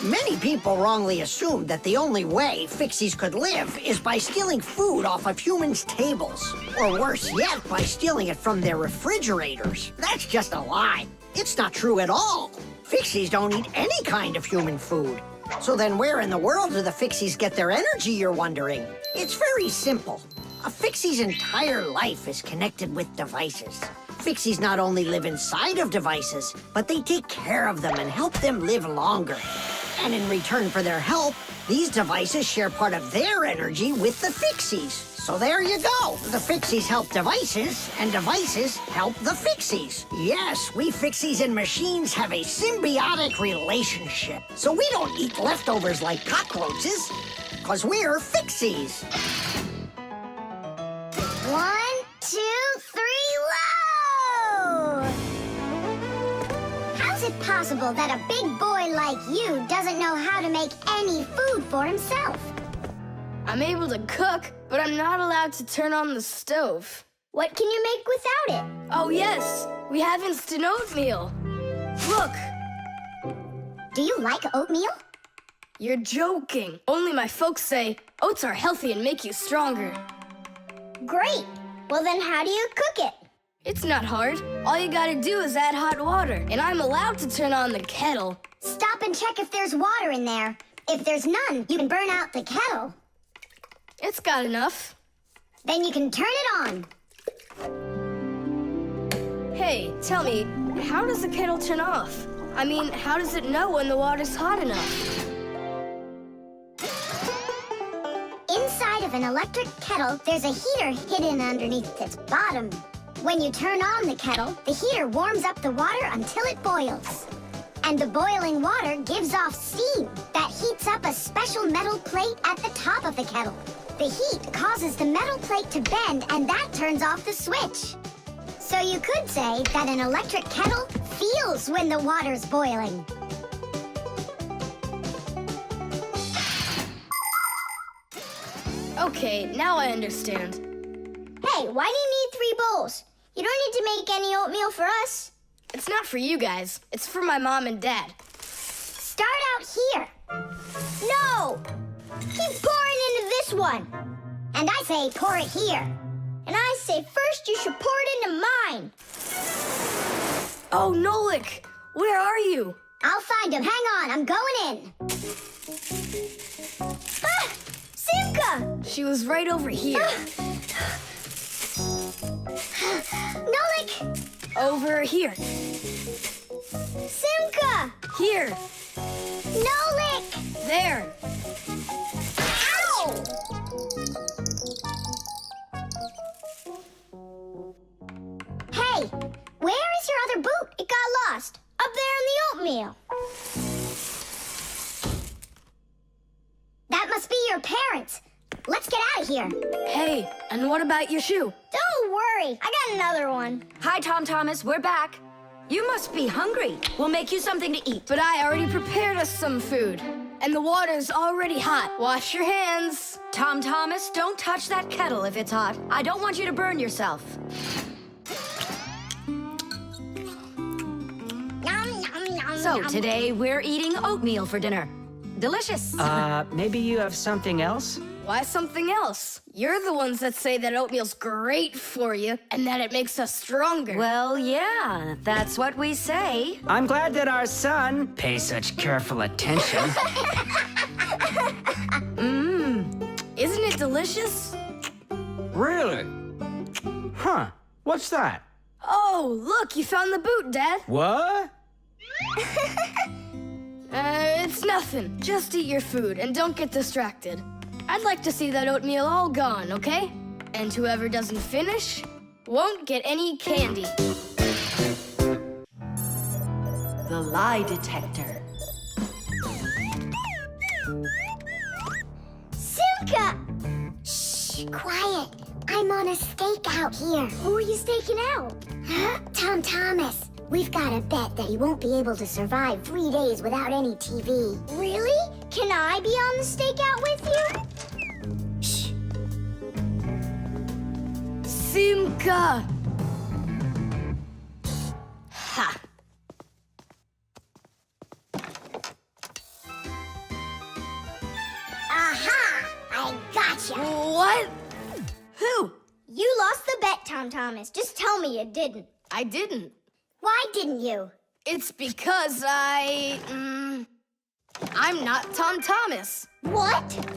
Many people wrongly assume that the only way Fixies could live is by stealing food off of humans' tables. Or worse yet, by stealing it from their refrigerators. That's just a lie. It's not true at all. Fixies don't eat any kind of human food. So then where in the world do the Fixies get their energy, you're wondering? It's very simple. A Fixie's entire life is connected with devices. Fixies not only live inside of devices, but they take care of them and help them live longer. And in return for their help, these devices share part of their energy with the Fixies. So there you go. The Fixies help devices, and devices help the Fixies. Yes, we Fixies and machines have a symbiotic relationship. So we don't eat leftovers like cockroaches, because we're Fixies. 1, 2, 3, whoa! How's it possible that a big boy like you doesn't know how to make any food for himself? I'm able to cook, but I'm not allowed to turn on the stove. What can you make without it? Oh, yes. We have instant oatmeal. Look, Do you like oatmeal? you're joking. Only my folks say oats are healthy and make you stronger. Great. Well, then how do you cook it? It's not hard. All you gotta do is add hot water, and I'm allowed to turn on the kettle. Stop and check if there's water in there. If there's none, you can burn out the kettle. It's got enough. Then you can turn it on. Hey, tell me, how does the kettle turn off? I mean, how does it know when the water's hot enough? Inside of an electric kettle, there's a heater hidden underneath its bottom. When you turn on the kettle, the heater warms up the water until it boils. And the boiling water gives off steam that heats up a special metal plate at the top of the kettle. The heat causes the metal plate to bend, and that turns off the switch. So you could say that an electric kettle feels when the water's boiling. Okay, now I understand. Hey, why do you need 3 bowls? You don't need to make any oatmeal for us. It's not for you guys. It's for my mom and dad. Start out here. No! Keep pouring into this one. And I say pour it here. And I say first you should pour it into mine. Oh, Nolik, where are you? I'll find him. Hang on, I'm going in. Ah! Simka! She was right over here. Nolik! Over here. Simka! Here. Nolik! There. Ow! Hey, where is your other boot? It got lost. Up there in the oatmeal. That must be your parents. Let's get out of here. Hey, and what about your shoe? Don't worry, I got another one. Hi, Tom Thomas, we're back. You must be hungry. We'll make you something to eat. But I already prepared us some food. And the water's already hot. Wash your hands. Tom Thomas, don't touch that kettle if it's hot. I don't want you to burn yourself. So today we're eating oatmeal for dinner. Delicious. Maybe you have something else? Why something else? You're the ones that say that oatmeal's great for you and that it makes us stronger. Well, yeah, that's what we say. I'm glad that our son pays such careful attention. Isn't it delicious? Really? Huh. What's that? Oh, look, you found the boot, Dad. What? It's nothing. Just eat your food and don't get distracted. I'd like to see that oatmeal all gone, okay? And whoever doesn't finish won't get any candy. The Lie Detector. Simka! Shh, quiet. I'm on a stakeout here. Who are you staking out? Tom Thomas. We've got a bet that he won't be able to survive 3 days without any TV. Really? Can I be on the stakeout with you? Shh. Simka! Ha! Aha! I gotcha. What? Who? You lost the bet, Tom Thomas. Just tell me you didn't. I didn't. Why didn't you? It's because I'm not Tom Thomas. What?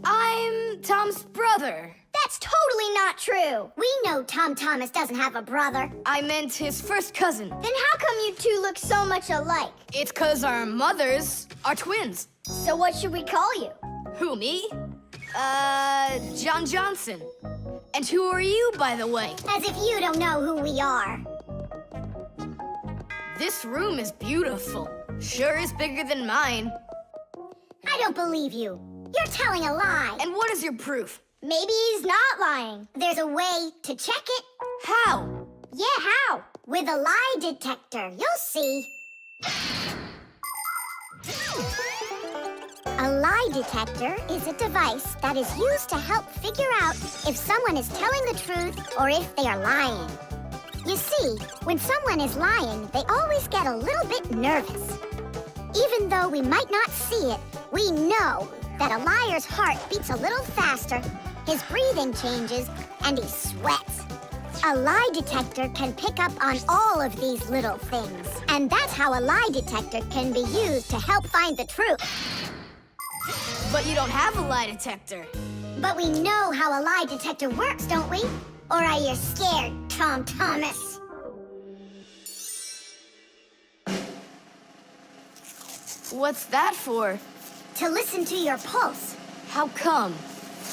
I'm Tom's brother. That's totally not true. We know Tom Thomas doesn't have a brother. I meant his first cousin. Then how come you two look so much alike? It's 'cause our mothers are twins. So what should we call you? Who, me? John Johnson. And who are you, by the way? As if you don't know who we are. This room is beautiful. Sure is bigger than mine. I don't believe you. You're telling a lie. And what is your proof? Maybe he's not lying. There's a way to check it. How? Yeah, how? With a lie detector. You'll see. A lie detector is a device that is used to help figure out if someone is telling the truth or if they are lying. You see, when someone is lying, they always get a little bit nervous. Even though we might not see it, we know that a liar's heart beats a little faster, his breathing changes, and he sweats. A lie detector can pick up on all of these little things. And that's how a lie detector can be used to help find the truth. But you don't have a lie detector. But we know how a lie detector works, don't we? Or are you scared, Tom Thomas? What's that for? To listen to your pulse, How come?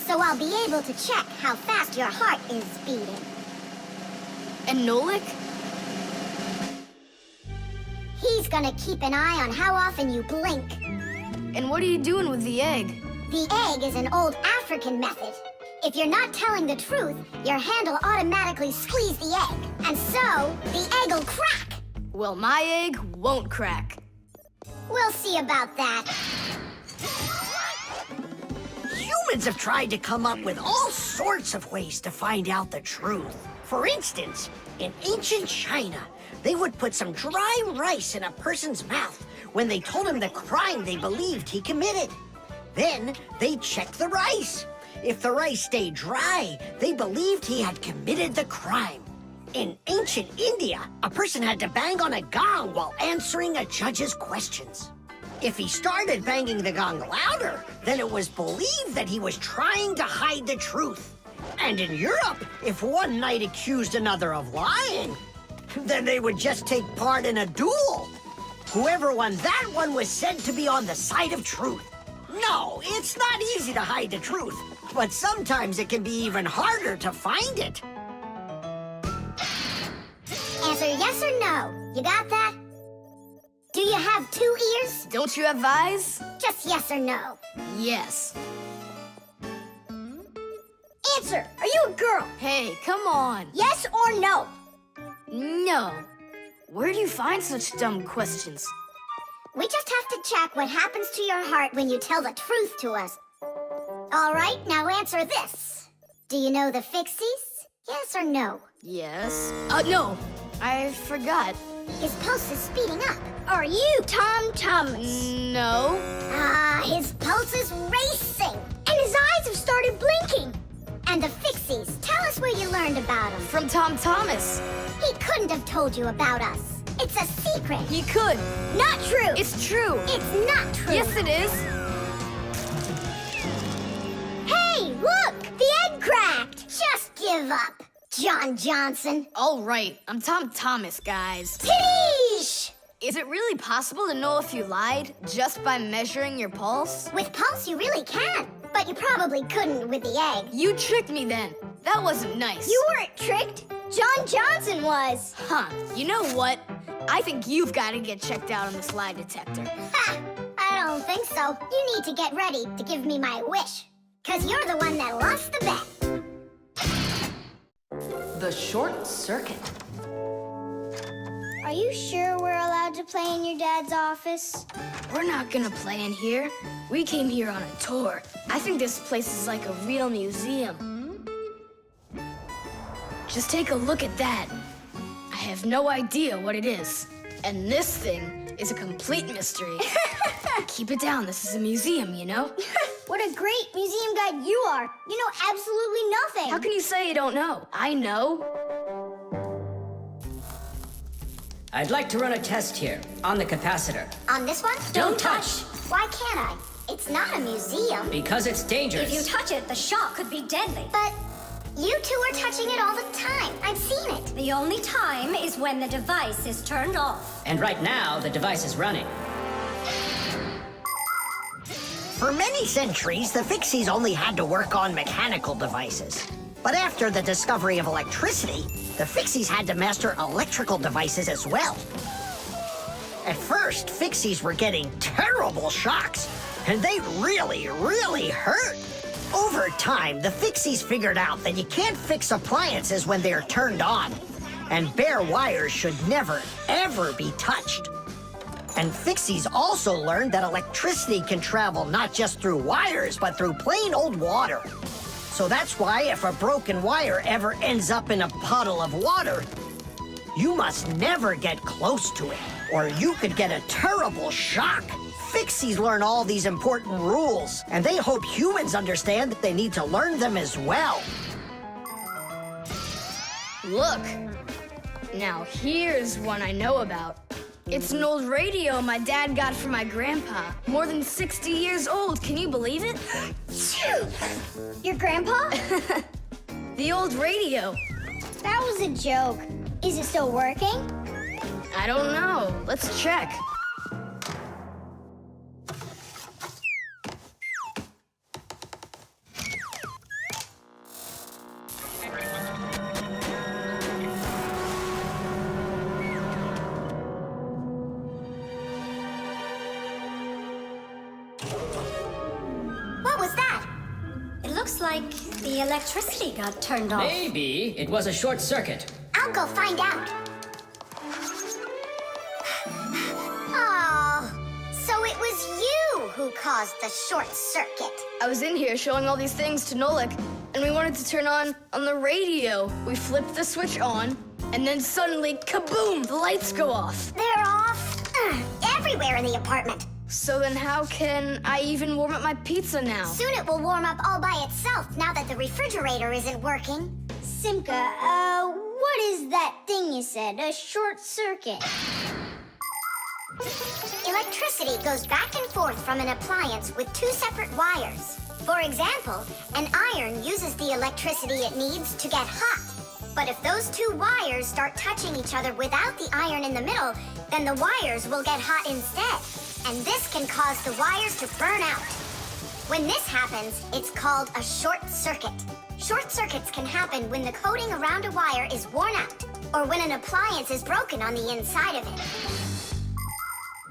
so I'll be able to check how fast your heart is beating. And Nolik? He's gonna keep an eye on how often you blink. And what are you doing with the egg? The egg is an old African method. If you're not telling the truth, your hand will automatically squeeze the egg. And so, the egg will crack. Well, my egg won't crack. We'll see about that. Humans have tried to come up with all sorts of ways to find out the truth. For instance, in ancient China, they would put some dry rice in a person's mouth when they told him the crime they believed he committed. Then they'd check the rice. If the rice stayed dry, they believed he had committed the crime. In ancient India, a person had to bang on a gong while answering a judge's questions. If he started banging the gong louder, then it was believed that he was trying to hide the truth. And in Europe, if one knight accused another of lying, Then they would just take part in a duel. Whoever won that one was said to be on the side of truth. No, it's not easy to hide the truth, but sometimes it can be even harder to find it. Answer yes or no. You got that? Do you have 2 ears? Don't you have eyes? Just yes or no. Yes. Answer. Are you a girl? Hey, come on. Yes or no? No. Where do you find such dumb questions? We just have to check what happens to your heart when you tell the truth to us. All right, now answer this. Do you know the Fixies? Yes or no? Yes. No. I forgot. His pulse is speeding up. Are you Tom Thomas? No. His pulse is racing. And his eyes have started blinking. And the Fixies, tell us where you learned about them. From Tom Thomas. He couldn't have told you about us. It's a secret. He could. Not true. It's true. It's not true. Yes, it is. Hey, look! The egg cracked. Just give up, John Johnson. All right. I'm Tom Thomas, guys. Tidish! Is it really possible to know if you lied just by measuring your pulse? With pulse, you really can. But you probably couldn't with the egg. You tricked me then. That wasn't nice. You weren't tricked. John Johnson was. Huh. You know what? I think you've got to get checked out on this lie detector. Ha! I don't think so. You need to get ready to give me my wish. 'Cause you're the one that lost the bet. The short circuit. Are you sure we're allowed to play in your dad's office? We're not gonna play in here. We came here on a tour. I think this place is like a real museum. Just take a look at that. I have no idea what it is. And this thing is a complete mystery. Keep it down. This is a museum, you know? What a great museum guide you are. You know absolutely nothing. How can you say you don't know? I know. I'd like to run a test here on the capacitor. On this one? Don't touch! Why can't I? It's not a museum. Because it's dangerous. If you touch it, the shock could be deadly. But you two are touching it all the time. I've seen it. The only time is when the device is turned off. And right now, the device is running. For many centuries, the Fixies only had to work on mechanical devices. But after the discovery of electricity, the Fixies had to master electrical devices as well. At first, Fixies were getting terrible shocks, and they really, really hurt. Over time, the Fixies figured out that you can't fix appliances when they're turned on, and bare wires should never, ever be touched. And Fixies also learned that electricity can travel not just through wires, but through plain old water. So that's why if a broken wire ever ends up in a puddle of water, you must never get close to it, or you could get a terrible shock. Fixies learn all these important rules, and they hope humans understand that they need to learn them as well. Look. Now here's one I know about. It's an old radio my dad got from my grandpa. More than 60 years old. Can you believe it? Your grandpa? The old radio. That was a joke. Is it still working? I don't know. Let's check. What was that? It looks like the electricity got turned off. Maybe it was a short circuit. I'll go find out. Oh, so it was you who caused the short circuit. I was in here showing all these things to Nolik, and we wanted to turn on the radio. We flipped the switch on, and then suddenly, kaboom, the lights go off. They're off everywhere in the apartment. So then how can I even warm up my pizza now? Soon it will warm up all by itself now that the refrigerator isn't working. Simka, what is that thing you said? A short circuit. Electricity goes back and forth from an appliance with two separate wires. For example, an iron uses the electricity it needs to get hot. But if those two wires start touching each other without the iron in the middle, then the wires will get hot instead. And this can cause the wires to burn out. When this happens, it's called a short circuit. Short circuits can happen when the coating around a wire is worn out, or when an appliance is broken on the inside of it.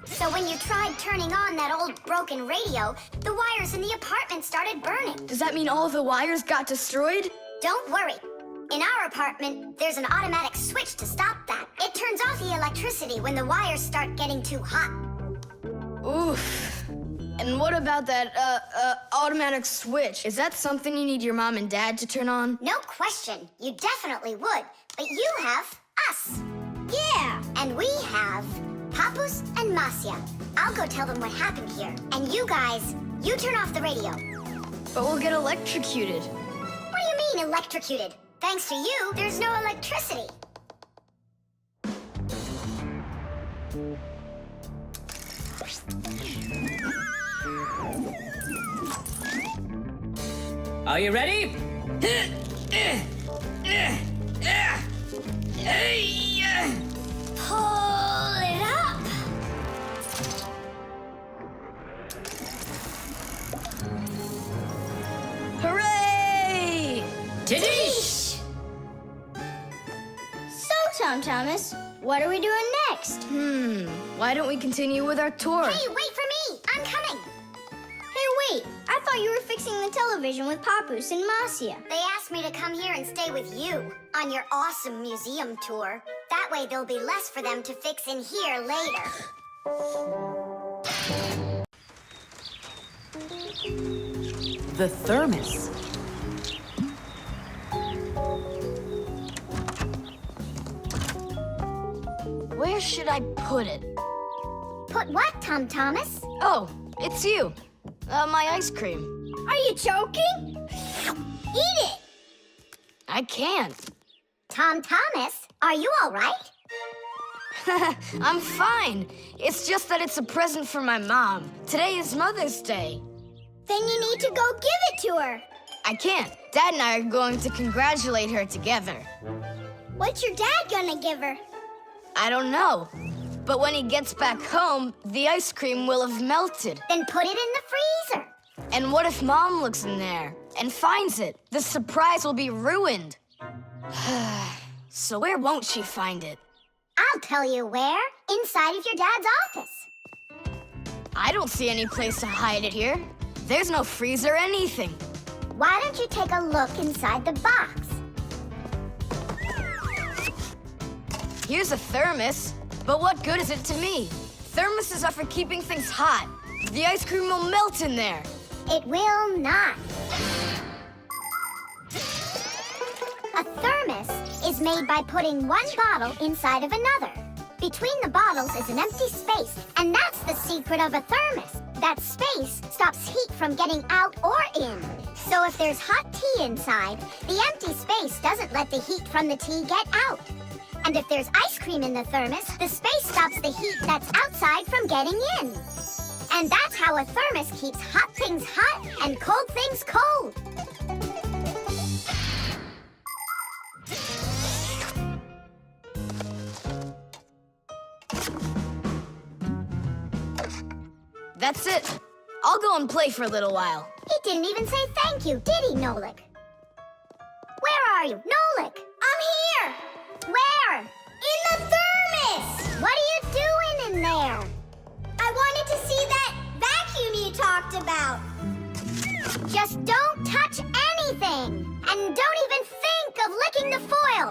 So when you tried turning on that old broken radio, the wires in the apartment started burning. Does that mean all the wires got destroyed? Don't worry. In our apartment, there's an automatic switch to stop that. It turns off the electricity when the wires start getting too hot. Oof. And what about that, automatic switch? Is that something you need your mom and dad to turn on? No question. You definitely would. But you have us. Yeah. And we have Papus and Masya. I'll go tell them what happened here. And you guys, you turn off the radio. But we'll get electrocuted. What do you mean electrocuted? Thanks to you, there's no electricity. Are you ready? Pull it up. Hooray! Tidish! So, Tom Thomas, what are we doing next? Why don't we continue with our tour? Hey, wait for me. I'm coming. Hey, wait, I thought you were fixing the television with Papus and Masya. They asked me to come here and stay with you on your awesome museum tour. That way there'll be less for them to fix in here later. The thermos. Where should I put it? Put what, Tom Thomas? Oh, it's you. My ice cream. Are you choking? Eat it! I can't. Tom Thomas, are you all right? I'm fine. It's just that it's a present for my mom. Today is Mother's Day. Then you need to go give it to her. I can't. Dad and I are going to congratulate her together. What's your dad gonna give her? I don't know. But when he gets back home, the ice cream will have melted. Then put it in the freezer. And what if Mom looks in there and finds it? The surprise will be ruined. So where won't she find it? I'll tell you where. Inside of your dad's office. I don't see any place to hide it here. There's no freezer or anything. Why don't you take a look inside the box? Here's a thermos, but what good is it to me? Thermoses are for keeping things hot. The ice cream will melt in there. It will not. A thermos is made by putting one bottle inside of another. Between the bottles is an empty space, and that's the secret of a thermos. That space stops heat from getting out or in. So if there's hot tea inside, the empty space doesn't let the heat from the tea get out. And if there's ice cream in the thermos, the space stops the heat that's outside from getting in. And that's how a thermos keeps hot things hot and cold things cold. That's it. I'll go and play for a little while. He didn't even say thank you, did he, Nolik? Where are you? Nolik! I'm here! Where? In the thermos! What are you doing in there? I wanted to see that vacuum you talked about. Just don't touch anything. And don't even think of licking the foil.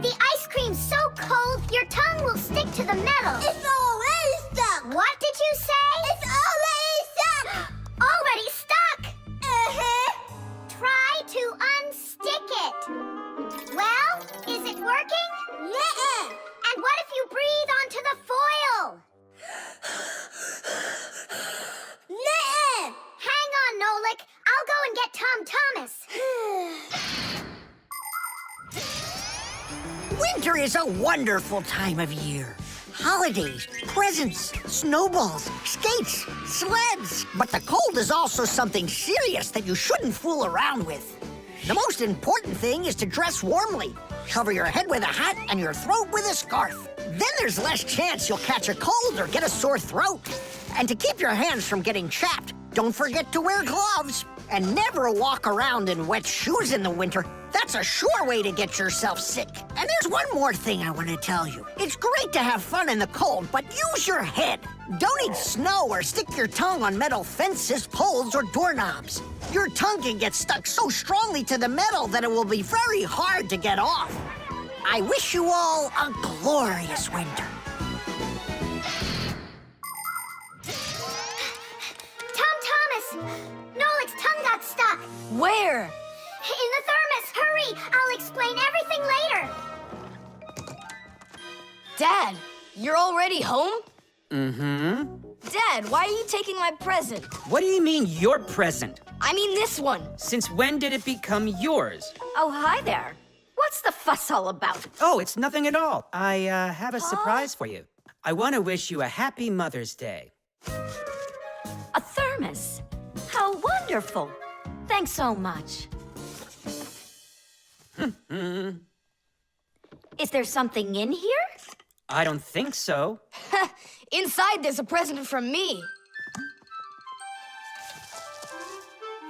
The ice cream's so cold, your tongue will stick to the metal. It's already stuck. What did you say? It's already stuck. Already stuck. Try to unstick it. Well, is it working? Nuh-uh. And what if you breathe onto the foil? Nuh-uh. Hang on, Nolik. I'll go and get Tom Thomas. Winter is a wonderful time of year. Holidays, presents, snowballs, skates, sleds. But the cold is also something serious that you shouldn't fool around with. The most important thing is to dress warmly. Cover your head with a hat and your throat with a scarf. Then there's less chance you'll catch a cold or get a sore throat. And to keep your hands from getting chapped, don't forget to wear gloves. And never walk around in wet shoes in the winter. That's a sure way to get yourself sick. And there's one more thing I want to tell you. It's great to have fun in the cold, but use your head. Don't eat snow or stick your tongue on metal fences, poles, or doorknobs. Your tongue can get stuck so strongly to the metal that it will be very hard to get off. I wish you all a glorious winter. Tom Thomas! Nolik's tongue got stuck. Where? In the thermos. Hurry! I'll explain everything later. Dad, you're already home? Mm-hmm. Dad, why are you taking my present? What do you mean, your present? I mean this one. Since when did it become yours? Oh, hi there. What's the fuss all about? Oh, it's nothing at all. I have a surprise for you. I want to wish you a happy Mother's Day. A thermos. How wonderful. Thanks so much. Is there something in here? I don't think so. Inside there's a present from me.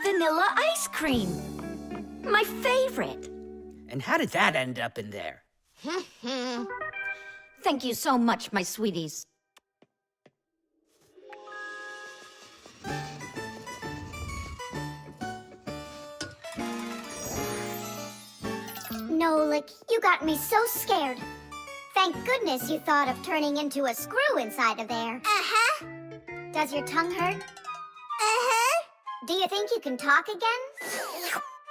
Vanilla ice cream. My favorite. And how did that end up in there? Thank you so much, my sweeties. Nolik, you got me so scared. Thank goodness you thought of turning into a screw inside of there. Uh-huh. Does your tongue hurt? Uh-huh. Do you think you can talk again?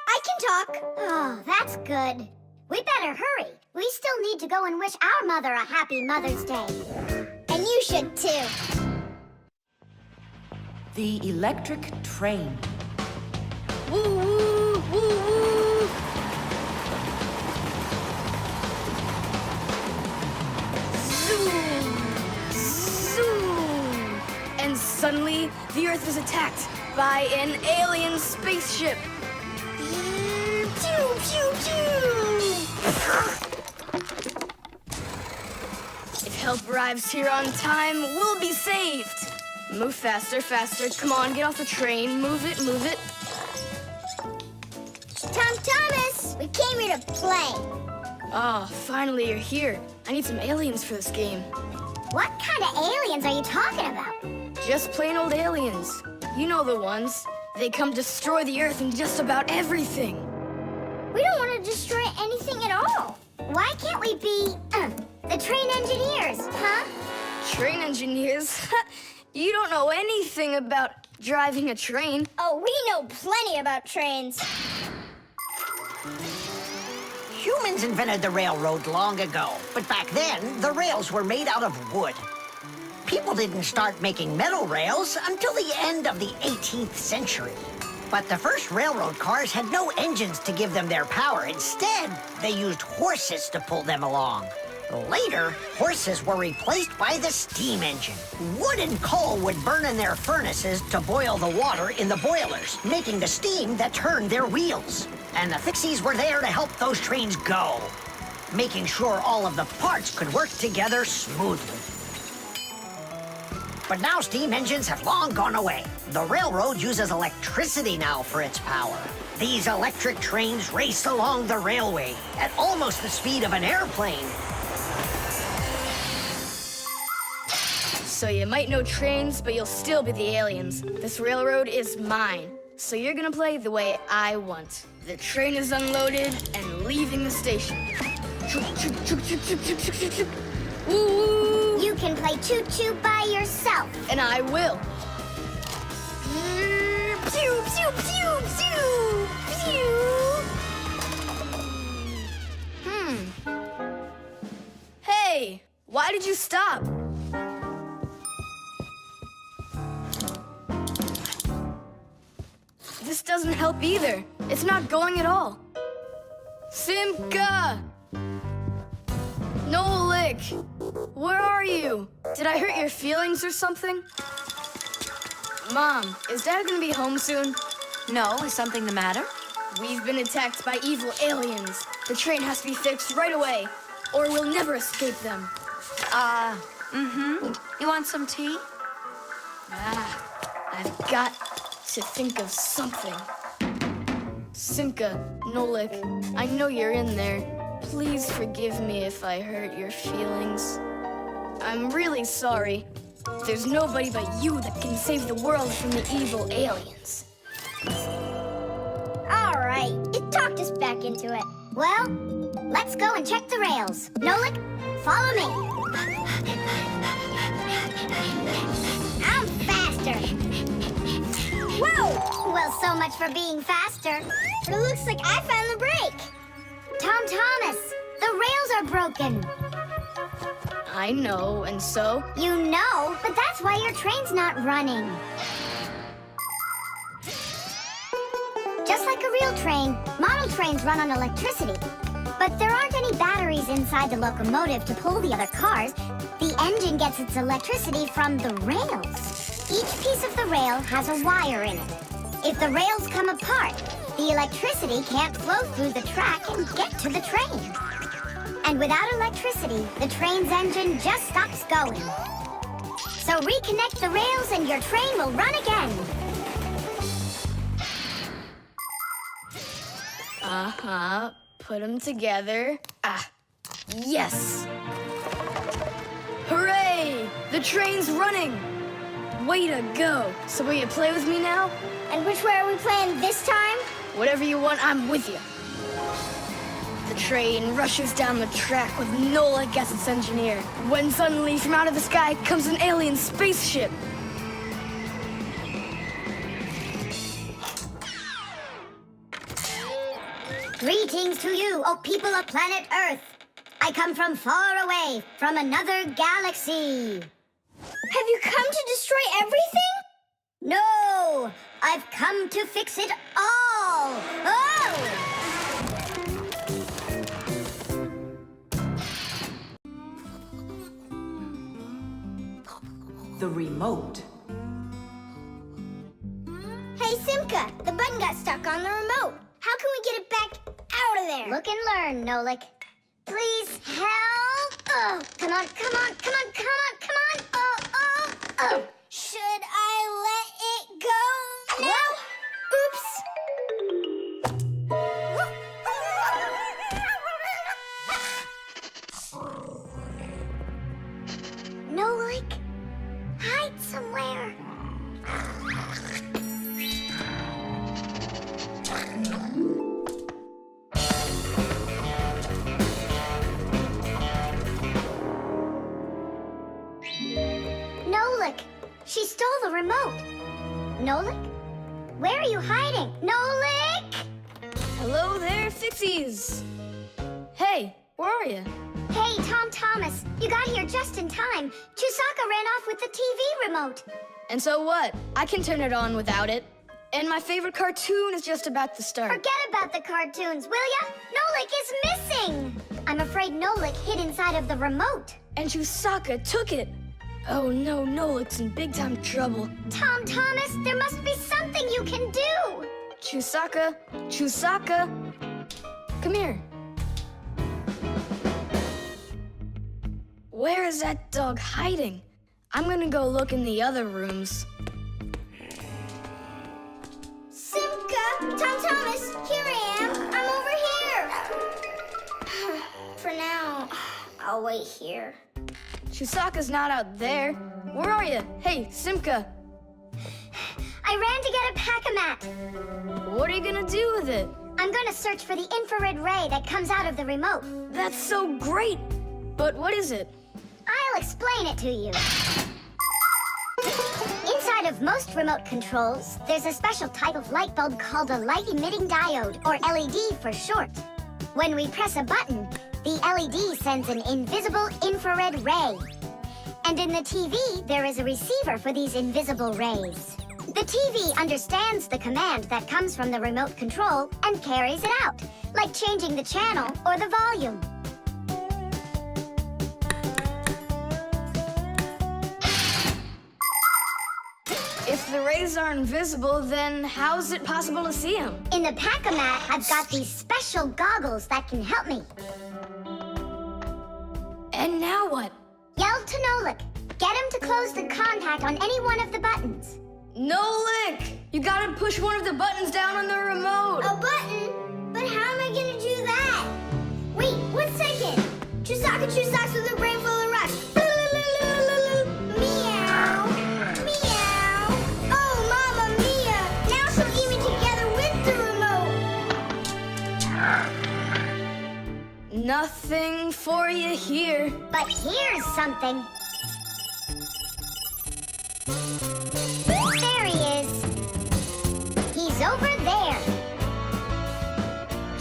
I can talk. Oh, that's good. We better hurry. We still need to go and wish our mother a happy Mother's Day. And you should too. The electric train. Woo woo woo woo. Zoom, zoom. And suddenly the Earth is attacked by an alien spaceship. Pew pew pew. If help arrives here on time, we'll be saved. Move faster, faster. Come on, get off the train. Move it, move it. Tom Thomas, we came here to play. Oh, finally you're here. I need some aliens for this game. What kind of aliens are you talking about? Just plain old aliens. You know the ones. They come destroy the Earth and just about everything. We don't want to destroy anything at all. Why can't we be, the train engineers, huh? Train engineers? You don't know anything about driving a train. Oh, we know plenty about trains. Humans invented the railroad long ago, but back then, the rails were made out of wood. People didn't start making metal rails until the end of the 18th century. But the first railroad cars had no engines to give them their power. Instead, they used horses to pull them along. Later, horses were replaced by the steam engine. Wood and coal would burn in their furnaces to boil the water in the boilers, making the steam that turned their wheels. And the Fixies were there to help those trains go, making sure all of the parts could work together smoothly. But now steam engines have long gone away. The railroad uses electricity now for its power. These electric trains race along the railway at almost the speed of an airplane. So you might know trains, but you'll still be the aliens. This railroad is mine. So you're gonna play the way I want. The train is unloaded and leaving the station. Woo! You can play choo-choo by yourself. And I will. Pew, pew, pew, pew, pew. Hey, why did you stop? This doesn't help either. It's not going at all. Simka! Nolik! Where are you? Did I hurt your feelings or something? Mom, is Dad gonna be home soon? No, is something the matter? We've been attacked by evil aliens. The train has to be fixed right away, or we'll never escape them. You want some tea? I've got to think of something. Simka, Nolik, I know you're in there. Please forgive me if I hurt your feelings. I'm really sorry. There's nobody but you that can save the world from the evil aliens. All right, you talked us back into it. Well, let's go and check the rails. Nolik, follow me. I'm faster. Whoa! Well, so much for being faster. It looks like I found the brake. Tom Thomas, the rails are broken. I know, and so? You know, but that's why your train's not running. Just like a real train, model trains run on electricity. But there aren't any batteries inside the locomotive to pull the other cars. The engine gets its electricity from the rails. Each piece of the rail has a wire in it. If the rails come apart, the electricity can't flow through the track and get to the train. And without electricity, the train's engine just stops going. So reconnect the rails and your train will run again. Put them together. Yes! Hooray! The train's running! Way to go! So will you play with me now? And which way are we playing this time? Whatever you want, I'm with you. The train rushes down the track with Nolik as its engineer, when suddenly from out of the sky comes an alien spaceship. Greetings to you, O people of planet Earth. I come from far away, from another galaxy. Have you come to destroy everything? No, I've come to fix it all. Oh! The remote. Hey, Simka, the button got stuck on the remote. How can we get it back out of there? Look and learn, Nolik. Please help. Oh, come on, come on, come on, come on, come on. Oh, oh, oh. Should I let it go now? Oops. Nolik, hide somewhere. Nolik, she stole the remote. Nolik? Where are you hiding? Nolik! Hello there, Fixies! Hey, where are you? Hey, Tom Thomas, you got here just in time. Chusaka ran off with the TV remote. And so what? I can turn it on without it. And my favorite cartoon is just about to start. Forget about the cartoons, will ya? Nolik is missing! I'm afraid Nolik hid inside of the remote. And Chusaka took it. Oh no, Nolik's in big time trouble. Tom Thomas, there must be something you can do! Chusaka, Chusaka, come here. Where is that dog hiding? I'm gonna go look in the other rooms. Simka! Tom Thomas, here I am. I'm over here. For now, I'll wait here. Chusaka's not out there. Where are you? Hey, Simka. I ran to get a pack-a-mat. What are you gonna do with it? I'm gonna search for the infrared ray that comes out of the remote. That's so great! But what is it? I'll explain it to you. Inside of most remote controls, there's a special type of light bulb called a light-emitting diode, or LED for short. When we press a button, the LED sends an invisible infrared ray. And in the TV, there is a receiver for these invisible rays. The TV understands the command that comes from the remote control and carries it out, like changing the channel or the volume. If the ray rays are invisible, then how is it possible to see them? In the pack-a-mat, I've got these special goggles that can help me. And now what? Yell to Nolik. Get him to close the contact on any one of the buttons. Nolik! You gotta push one of the buttons down on the remote. A button? But how am I gonna do that? Wait, 1 second. Chewsaka chew socks with a brain full of rocks. Meow. Meow. Oh, Mamma Mia. Now she'll eat me together with the remote. Nothing for you here. But here's something. There he is. He's over there.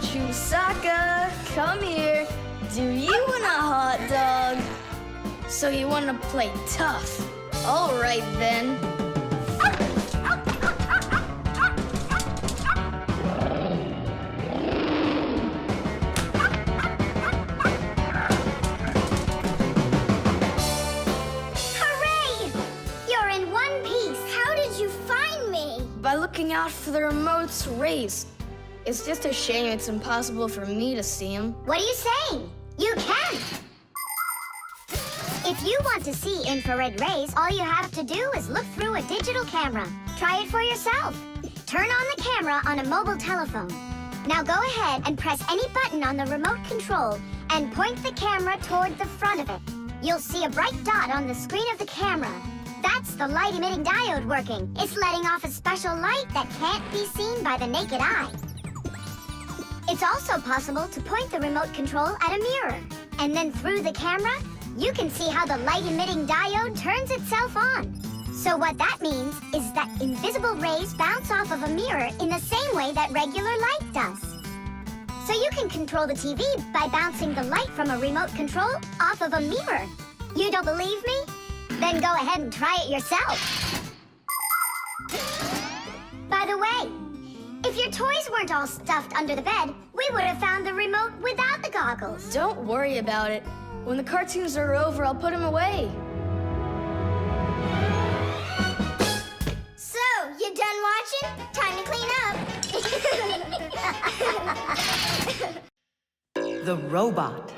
Chewsaka, come here. Do you want a hot dog? So you want to play tough? All right then. Hooray! You're in one piece. How did you find me? By looking out for the remote's rays. It's just a shame it's impossible for me to see him. What are you saying? You can. If you want to see infrared rays, all you have to do is look through a digital camera. Try it for yourself. Turn on the camera on a mobile telephone. Now go ahead and press any button on the remote control and point the camera toward the front of it. You'll see a bright dot on the screen of the camera. That's the light-emitting diode working. It's letting off a special light that can't be seen by the naked eye. It's also possible to point the remote control at a mirror. And then through the camera, you can see how the light-emitting diode turns itself on. So what that means is that invisible rays bounce off of a mirror in the same way that regular light does. So you can control the TV by bouncing the light from a remote control off of a mirror. You don't believe me? Then go ahead and try it yourself. By the way, if your toys weren't all stuffed under the bed, we would have found the remote without the goggles. Don't worry about it. When the cartoons are over, I'll put them away. So, you done watching? Time to clean up. The robot.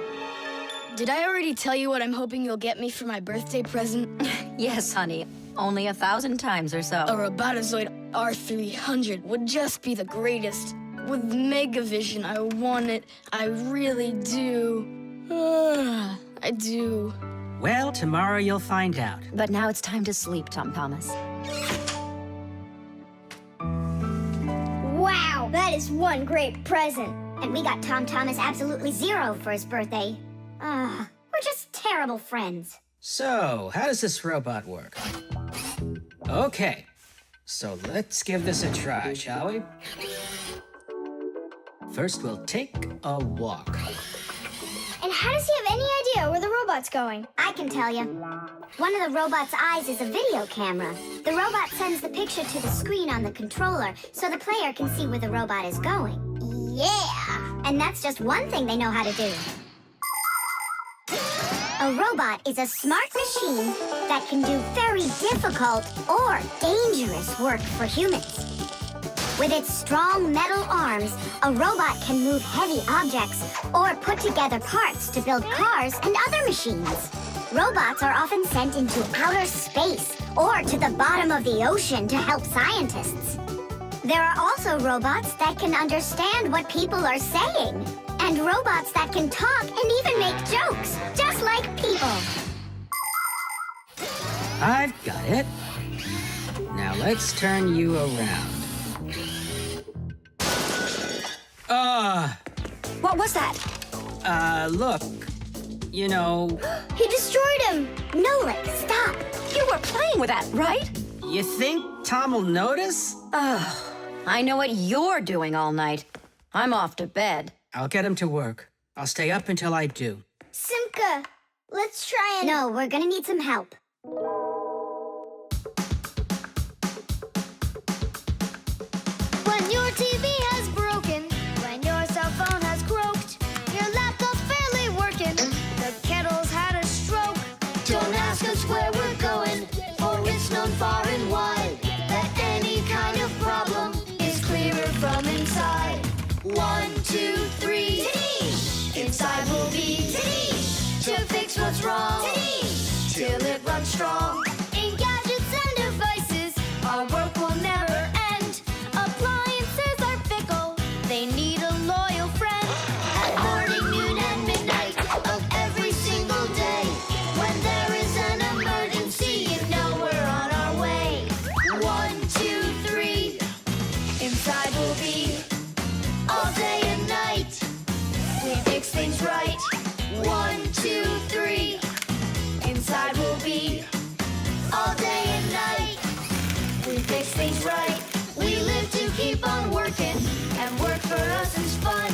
Did I already tell you what I'm hoping you'll get me for my birthday present? Yes, honey. Only 1,000 times or so. A Robotazoid R300 would just be the greatest. With Megavision, I want it. I really do. I do. Well, tomorrow you'll find out. But now it's time to sleep, Tom Thomas. Wow, that is one great present. And we got Tom Thomas absolutely zero for his birthday. We're just terrible friends. So, how does this robot work? Okay, so let's give this a try, shall we? First, we'll take a walk. And how does he have any idea where the robot's going? I can tell you. One of the robot's eyes is a video camera. The robot sends the picture to the screen on the controller so the player can see where the robot is going. Yeah! And that's just one thing they know how to do. A robot is a smart machine that can do very difficult or dangerous work for humans. With its strong metal arms, a robot can move heavy objects or put together parts to build cars and other machines. Robots are often sent into outer space or to the bottom of the ocean to help scientists. There are also robots that can understand what people are saying, and robots that can talk and even make jokes, just like people. I've got it. Now let's turn you around. What was that? Look. You know, He destroyed him! Nolik, stop! You were playing with that, right? you think Tom will notice? I know what you're doing all night. I'm off to bed. I'll get him to work. I'll stay up until I do. Simka, let's try and... No, we're gonna need some help. When your TV has broken, when your cell phone has croaked, your laptop's barely working, the kettle's had a stroke. Don't ask us where we're going, for it's known far and wide that run strong. In gadgets and devices, our work will never end. Appliances are fickle, they need a loyal friend. At morning, noon, and midnight of every single day, when there is an emergency, you know we're on our way. 1, 2, 3, inside we'll be all day and night. We fix things right. 1, 2, 3, inside we'll be all day and night. We fix things right. We live to keep on working, and work for us is fun.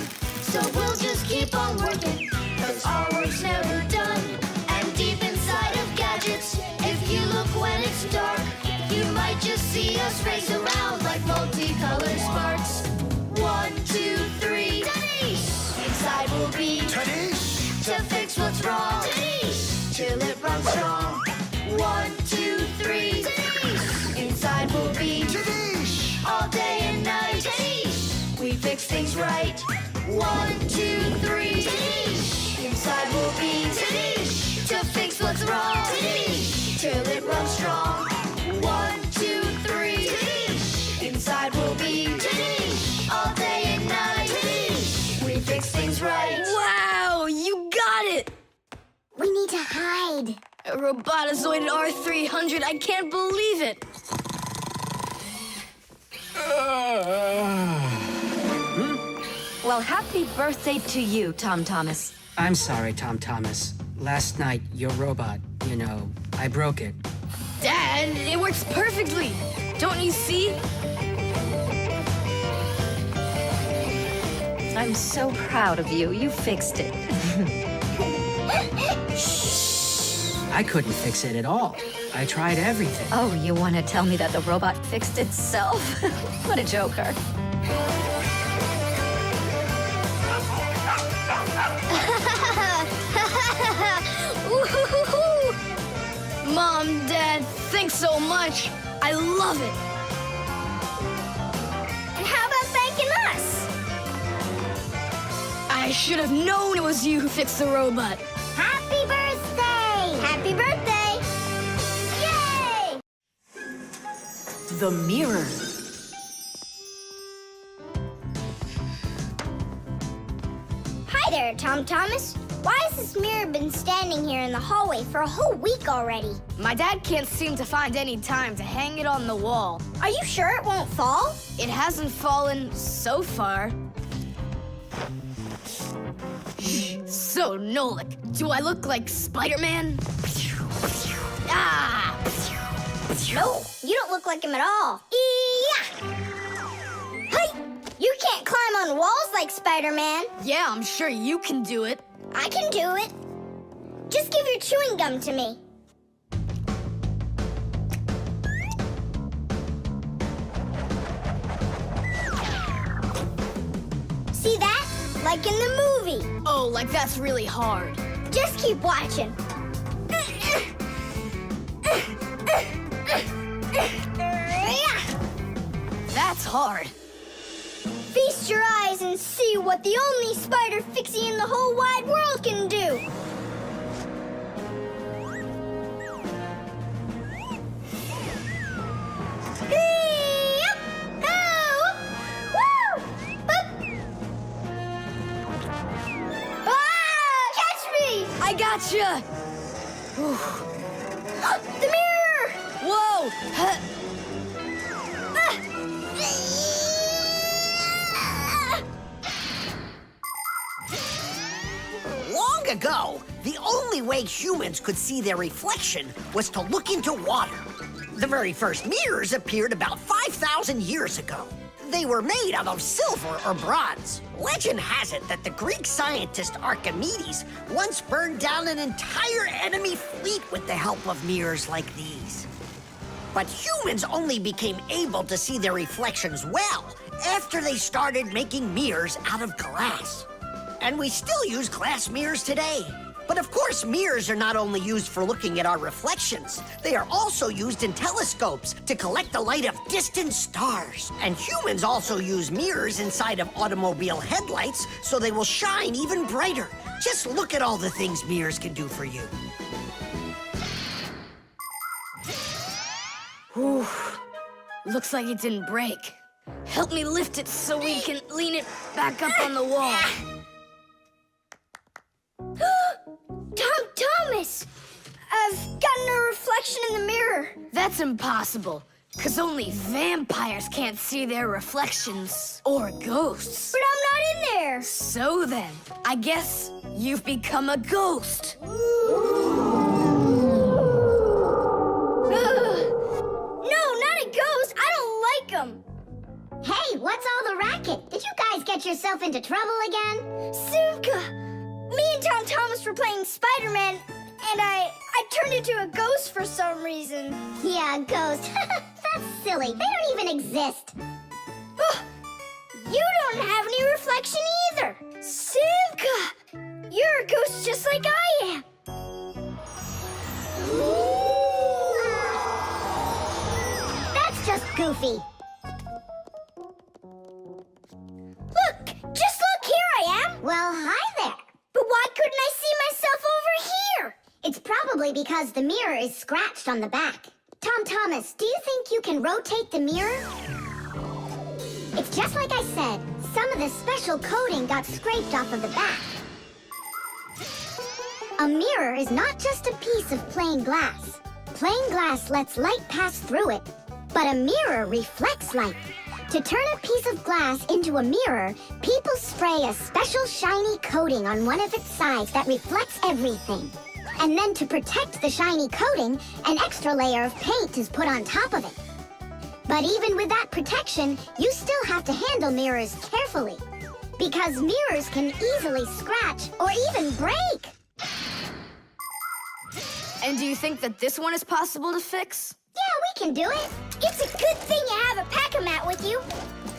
So we'll just keep on working, 'cause our work's never done. And deep inside of gadgets, if you look when it's dark, you might just see us race around like multicolored sparks. 1, 2, 3, inside we'll be to fix what's wrong, till it runs strong. 1, 2, 3, inside we'll be all day and night. We fix things right. 1, 2, 3, inside we'll be to fix what's wrong, till it runs strong. 1, 2, 3, inside we'll be all day and night. We fix things right. Wow, you got it! We need to hide. A robotizoided R300, I can't believe it! Well, happy birthday to you, Tom Thomas. I'm sorry, Tom Thomas. Last night, your robot, I broke it. Dad, it works perfectly! Don't you see? I'm so proud of you. You fixed it. I couldn't fix it at all. I tried everything. Oh, you want to tell me that the robot fixed itself? What a joker. Mom, Dad, thanks so much. I love it. And how about thanking us? I should have known it was you who fixed the robot. Happy birthday! Happy birthday! Yay! The mirror. Hi there, Tom Thomas. Why has this mirror been standing here in the hallway for a whole week already? My dad can't seem to find any time to hang it on the wall. Are you sure it won't fall? It hasn't fallen so far. So, Nolik, do I look like Spider-Man? Ah! No, you don't look like him at all. Yeah! Hey! You can't climb on walls like Spider-Man. Yeah, I'm sure you can do it. I can do it. Just give your chewing gum to me. See that? Like in the movie. Oh, like that's really hard. Just keep watching. That's hard. Feast your eyes and see what the only spider fixie in the whole wide world can do. Catch me! I gotcha! The mirror! Whoa! Long ago, the only way humans could see their reflection was to look into water. The very first mirrors appeared about 5,000 years ago. They were made out of silver or bronze. Legend has it that the Greek scientist Archimedes once burned down an entire enemy fleet with the help of mirrors like these. But humans only became able to see their reflections well after they started making mirrors out of glass. And we still use glass mirrors today. But of course, mirrors are not only used for looking at our reflections, they are also used in telescopes to collect the light of distant stars. And humans also use mirrors inside of automobile headlights so they will shine even brighter. Just look at all the things mirrors can do for you. Whew. Looks like it didn't break. Help me lift it so we can lean it back up on the wall. Tom Thomas! I've gotten a reflection in the mirror. That's impossible, because only vampires can't see their reflections. Or ghosts. But I'm not in there. So then, I guess you've become a ghost. No, not a ghost. I don't like them. Hey, what's all the racket? Did you guys get yourself into trouble again? Simka! Me and Tom Thomas were playing Spider-Man, and I turned into a ghost for some reason. Yeah, a ghost. That's silly. They don't even exist. Oh, you don't have any reflection either. Simka! You're a ghost just like I am. That's just goofy. Look! Just look, here I am! Well, hi there. But why couldn't I see myself over here? It's probably because the mirror is scratched on the back. Tom Thomas, do you think you can rotate the mirror? It's just like I said. Some of the special coating got scraped off of the back. A mirror is not just a piece of plain glass. Plain glass lets light pass through it, but a mirror reflects light. To turn a piece of glass into a mirror, people spray a special shiny coating on one of its sides that reflects everything. And then to protect the shiny coating, an extra layer of paint is put on top of it. But even with that protection, you still have to handle mirrors carefully. Because mirrors can easily scratch or even break. And do you think that this one is possible to fix? Yeah, we can do it. It's a good thing you have a pack-a-mat with you.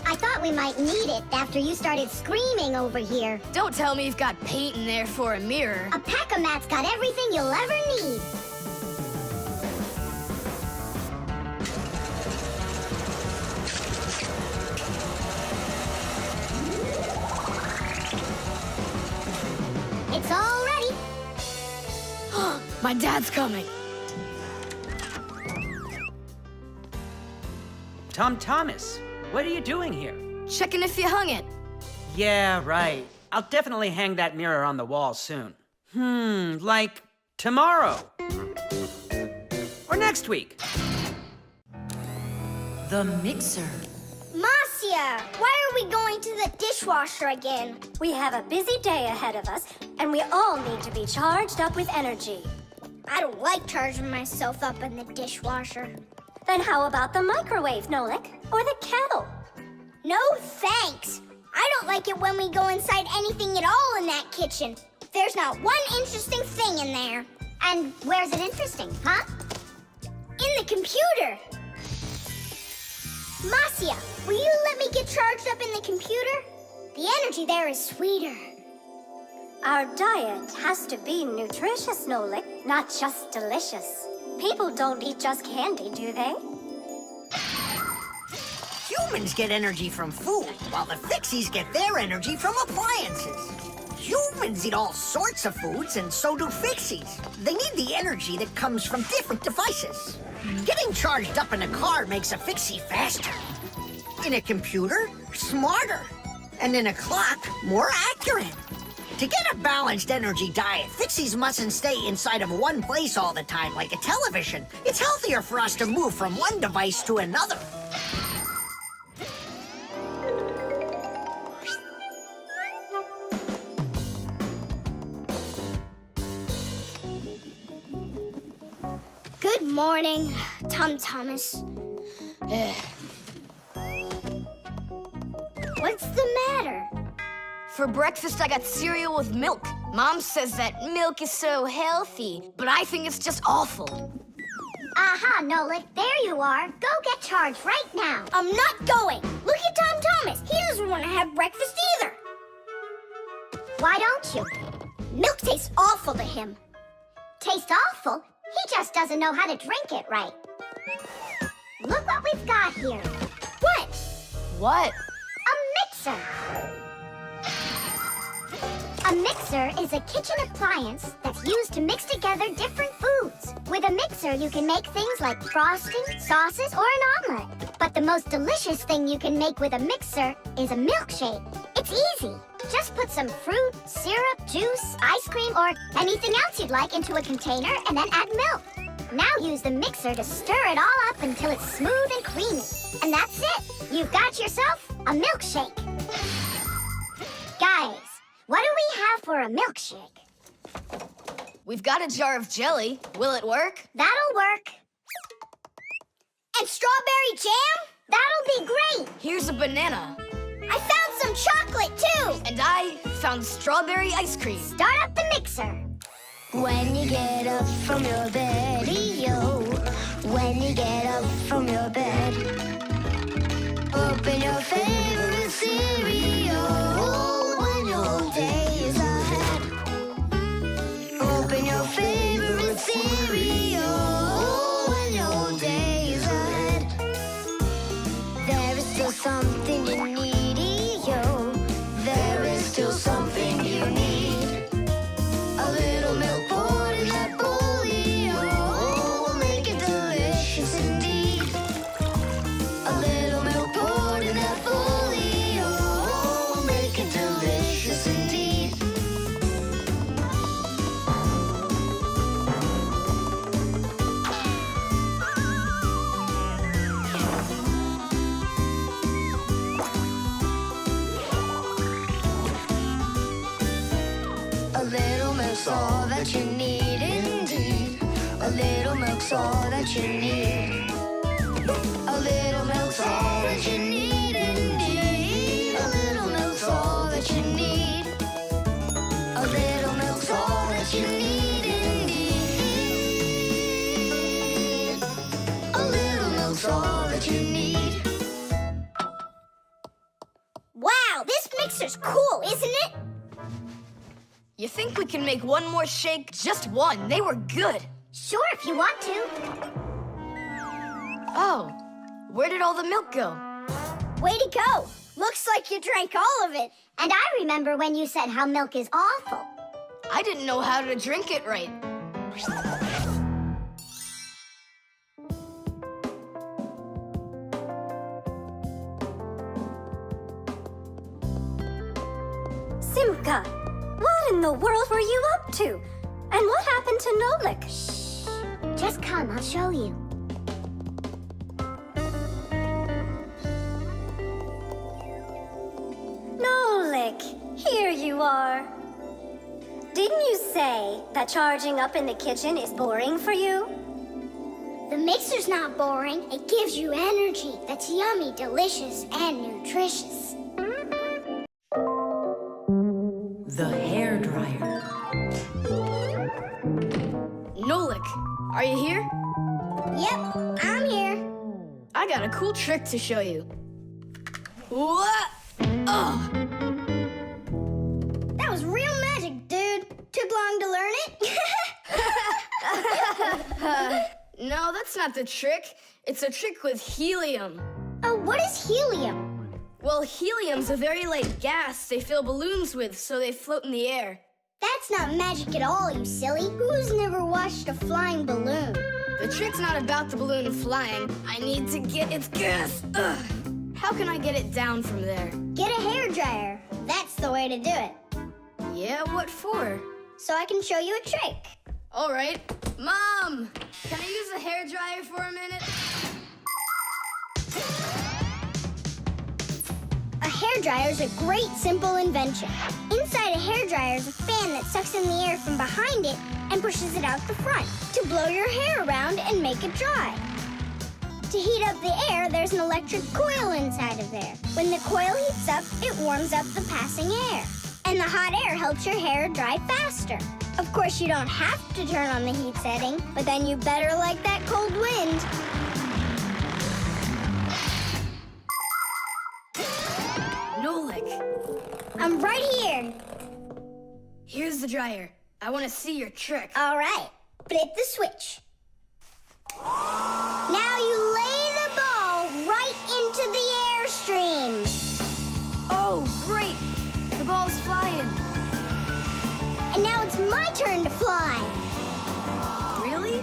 I thought we might need it after you started screaming over here. Don't tell me you've got paint in there for a mirror. A pack-a-mat's got everything you'll ever need. It's all ready. My dad's coming. Tom Thomas, what are you doing here? Checking if you hung it. Yeah, right. I'll definitely hang that mirror on the wall soon. Like tomorrow. Or next week. The mixer. Marcia, why are we going to the dishwasher again? We have a busy day ahead of us, and we all need to be charged up with energy. I don't like charging myself up in the dishwasher. Then how about the microwave, Nolik? Or the kettle? No thanks. I don't like it when we go inside anything at all in that kitchen. There's not one interesting thing in there. And where's it interesting, huh? In the computer. Marcia, will you let me get charged up in the computer? The energy there is sweeter. Our diet has to be nutritious, Nolik, not just delicious. People don't eat just candy, do they? Humans get energy from food, while the Fixies get their energy from appliances. Humans eat all sorts of foods, and so do Fixies. They need the energy that comes from different devices. Getting charged up in a car makes a Fixie faster. In a computer, smarter. And in a clock, more accurate. To get a balanced energy diet, Fixies mustn't stay inside of one place all the time like a television. It's healthier for us to move from one device to another. Good morning, Tom Thomas. What's the matter? For breakfast, I got cereal with milk. Mom says that milk is so healthy, but I think it's just awful. Aha, Nolik, there you are. Go get charged right now. I'm not going. Look at Tom Thomas. He doesn't want to have breakfast either. Why don't you? Milk tastes awful to him. Taste awful? He just doesn't know how to drink it right. Look what we've got here. What? What? A mixer. A A mixer is a kitchen appliance that's used to mix together different foods. With a mixer, you can make things like frosting, sauces, or an omelet. But the most delicious thing you can make with a mixer is a milkshake. It's easy. Just put some fruit, syrup, juice, ice cream, or anything else you'd like into a container and then add milk. Now use the mixer to stir it all up until it's smooth and creamy. And that's it. You've got yourself a milkshake. Guys, what do we have for a milkshake? We've got a jar of jelly. Will it work? That'll work. And strawberry jam? That'll be great. Here's a banana. I found some chocolate, too. And I found strawberry ice cream. Start up the mixer. When you get up from your bed, yo. When you get up from your bed, open your favorite cereal. When your whole day is ahead, open your favorite cereal. When your whole day is ahead, there is still something you need, yo. There is still something you need. A little milk poured in that bowl, yo, will make it delicious indeed. A little milk poured in that bowl, yo, will make it delicious indeed. A little milk's all that you need indeed. A little milk's all that you need. A little milk's all that you need indeed. A little milk's all that you need. A little milk's all that you need indeed. A little milk's all that you need. Wow, this mixer's cool, isn't it? You think we can make one more shake? Just one. They were good. Sure, if you want to. Oh, where did all the milk go? Way to go. Looks like you drank all of it. And I remember when you said how milk is awful. I didn't know how to drink it right. Simka, what in the world were you up to? And what happened to Nolik? Shh. Just come, I'll show you. Nolik, here you are. Didn't you say that charging up in the kitchen is boring for you? The mixer's not boring. It gives you energy that's yummy, delicious, and nutritious. The hairdryer. Nolik, are you here? Yep, I'm here. I got a cool trick to show you. What? Oh, That was real magic, dude. Took long to learn it? no, that's not the trick. It's a trick with helium. Oh, what is helium? Well, helium's a very light gas they fill balloons with so they float in the air. That's not magic at all, you silly. Who's never watched a flying balloon? The trick's not about the balloon flying. I need to get its gas. Ugh. How can I get it down from there? Get a hairdryer. That's the way to do it. Yeah, what for? So I can show you a trick. All right. Mom, can I use a hairdryer for a minute? A hairdryer is a great, simple invention. Inside a hairdryer is a fan that sucks in the air from behind it and pushes it out the front to blow your hair around and make it dry. To heat up the air, there's an electric coil inside of there. When the coil heats up, it warms up the passing air. And the hot air helps your hair dry faster. Of course, you don't have to turn on the heat setting, but then you better like that cold wind. Nolik, I'm right here. here's the dryer. I want to see your trick. All right, flip the switch. Now you lay the ball right into the airstream. Oh, great! The ball's flying. And now it's my turn to fly. Really?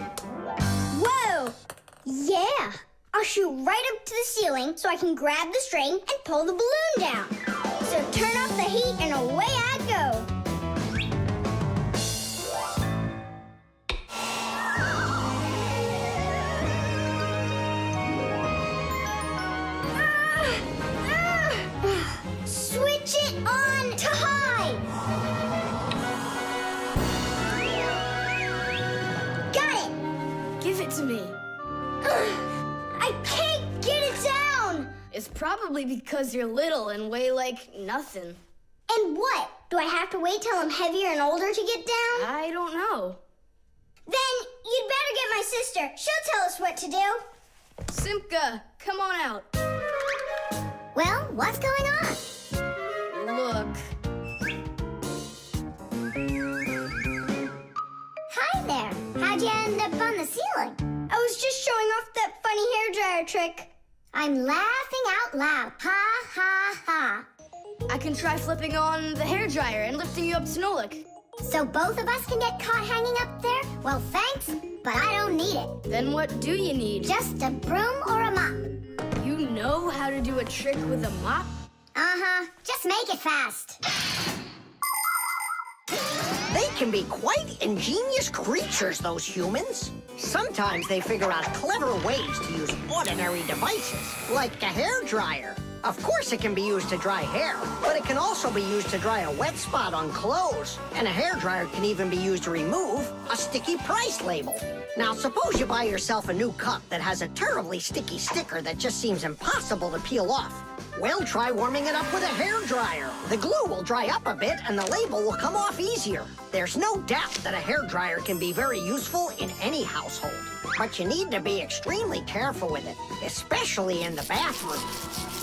Whoa! Yeah! I'll shoot right up to the ceiling so I can grab the string and pull the balloon down. So turn off the heat and away I go. Switch it on to high. Got it. Give it to me. I can't get it down. It's probably because you're little and weigh like nothing. And what? Do I have to wait till I'm heavier and older to get down? I don't know. Then you'd better get my sister. She'll tell us what to do. Simka, come on out. Well, what's going on? Look. Hi there. How'd you end up on the ceiling? I was just showing off that funny hairdryer trick. I'm laughing out loud. Ha, ha, ha. I can try flipping on the hairdryer and lifting you up to Nolik. So both of us can get caught hanging up there? Well, thanks, but I don't need it. Then what do you need? Just a broom or a mop. You know how to do a trick with a mop? Uh-huh. Just make it fast. They can be quite ingenious creatures, those humans. Sometimes they figure out clever ways to use ordinary devices, like a hairdryer. Of course it can be used to dry hair, but it can also be used to dry a wet spot on clothes. And a hairdryer can even be used to remove a sticky price label. Now, suppose you buy yourself a new cup that has a terribly sticky sticker that just seems impossible to peel off. Well, try warming it up with a hairdryer. The glue will dry up a bit and the label will come off easier. There's no doubt that a hairdryer can be very useful in any household. But you need to be extremely careful with it, especially in the bathroom.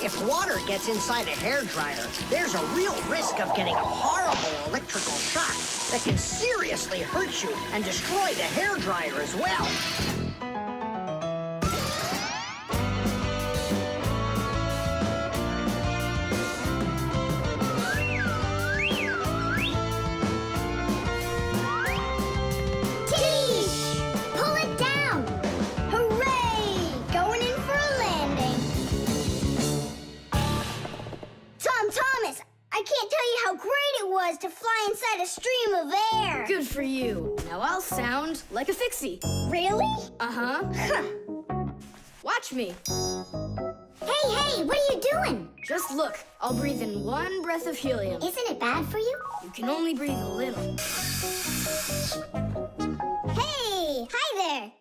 If water gets inside a hairdryer, there's a real risk of getting a horrible electrical shock that can seriously hurt you and destroy the hairdryer as well. To fly inside a stream of air. Good for you. Now I'll sound like a Fixie. Really? Uh-huh. Huh. Watch me. Hey, what are you doing? Just look. I'll breathe in one breath of helium. Isn't it bad for you? You can only breathe a little. Hey, hi there.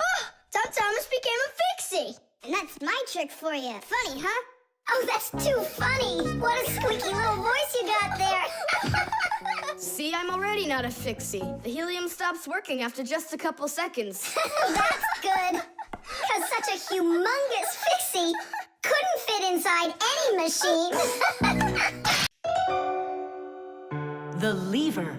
Oh, Tom Thomas became a Fixie. And that's my trick for you. Funny, huh? Oh, that's too funny. What a squeaky little voice you got there. See, I'm already not a Fixie. The helium stops working after just a couple seconds. That's good. Because such a humongous Fixie couldn't fit inside any machine. The lever.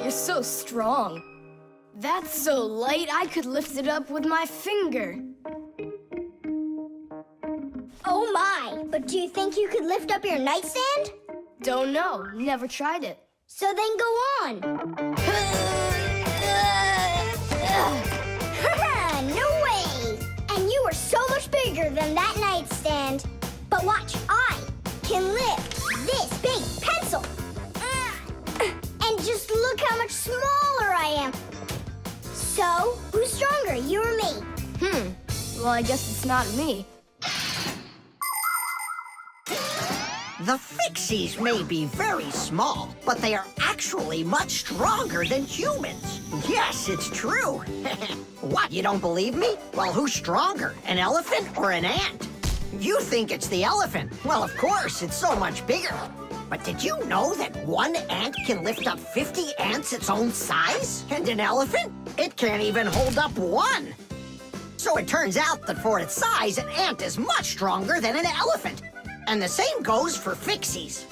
You're so strong. That's so light, I could lift it up with my finger. Oh my, but do you think you could lift up your nightstand? Don't know, never tried it. So then go on. No way! And you are so much bigger than that nightstand. But watch, I can lift this big pencil. And just look how much smaller I am. So, who's stronger, you or me? Well, I guess it's not me. The Fixies may be very small, but they are actually much stronger than humans. Yes, it's true. What, you don't believe me? Well, who's stronger, an elephant or an ant? You think it's the elephant. Well, of course, it's so much bigger. But did you know that one ant can lift up 50 ants its own size? And an elephant? It can't even hold up one. So it turns out that for its size, an ant is much stronger than an elephant. And the same goes for Fixies.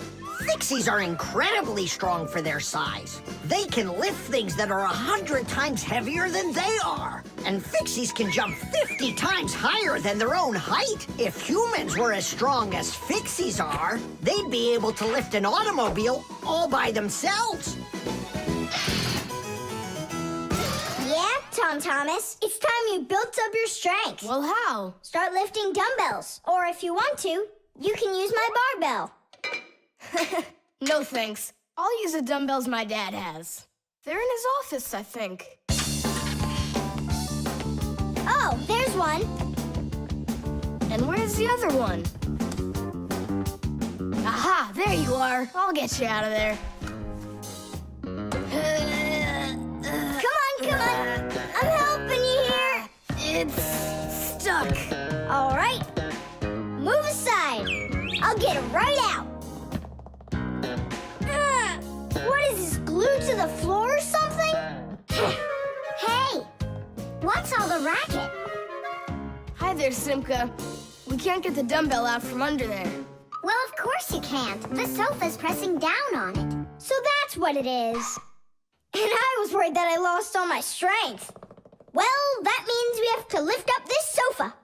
Fixies are incredibly strong for their size. They can lift things that are 100 times heavier than they are. And Fixies can jump 50 times higher than their own height. If humans were as strong as Fixies are, they'd be able to lift an automobile all by themselves. Yeah, Tom Thomas. It's time you built up your strength. Well, how? Start lifting dumbbells. Or if you want to, you can use my barbell. No thanks. I'll use the dumbbells my dad has. They're in his office, I think. Oh, there's one. And where's the other one? Aha, there you are. I'll get you out of there. Come on. I'm helping you here. It's stuck. All right. Move aside. I'll get it right out. What is this, glued to the floor or something? Hey, what's all the racket? Hi there, Simka. We can't get the dumbbell out from under there. Well, of course you can't. The sofa's pressing down on it. So that's what it is. And I was worried that I lost all my strength. Well, that means we have to lift up this sofa.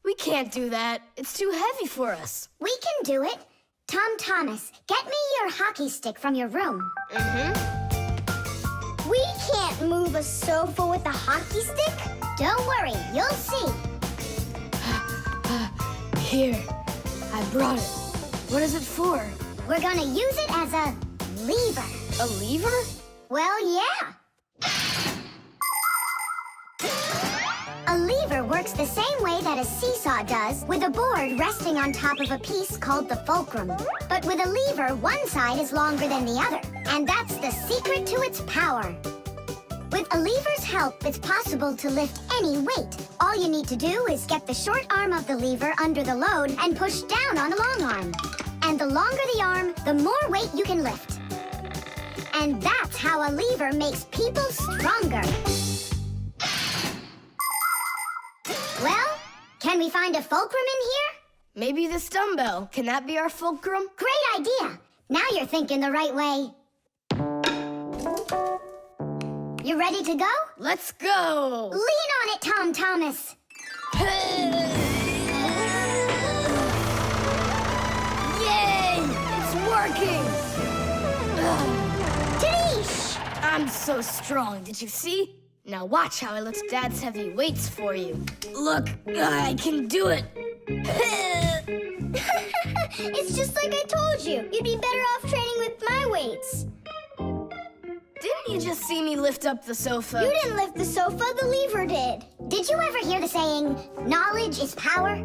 We can't do that. It's too heavy for us. We can do it. Tom Thomas, get me your hockey stick from your room. We can't move a sofa with a hockey stick. Don't worry, you'll see. Here, I brought it. What is it for? We're gonna use it as a lever. A lever? Well, yeah. A lever works the same way that a seesaw does, with a board resting on top of a piece called the fulcrum. But with a lever, one side is longer than the other, and that's the secret to its power. With a lever's help, it's possible to lift any weight. All you need to do is get the short arm of the lever under the load and push down on the long arm. And the longer the arm, the more weight you can lift. And that's how a lever makes people stronger. Well, can we find a fulcrum in here? Maybe this dumbbell. Can that be our fulcrum? Great idea. Now you're thinking the right way. You ready to go? Let's go! Lean on it, Tom Thomas. Yay! It's working! Tadeish! I'm so strong, did you see? Now watch how I lift Dad's heavy weights for you. Look, I can do it. It's just like I told you. You'd be better off training with my weights. Didn't you just see me lift up the sofa? You didn't lift the sofa, the lever did. Did you ever hear the saying, knowledge is power?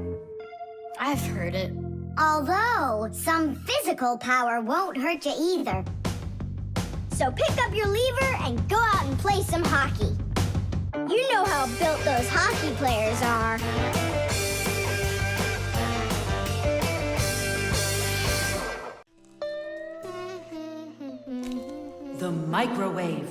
I've heard it. Although, some physical power won't hurt you either. So pick up your lever and go out and play some hockey. You know how built those hockey players are. The microwave.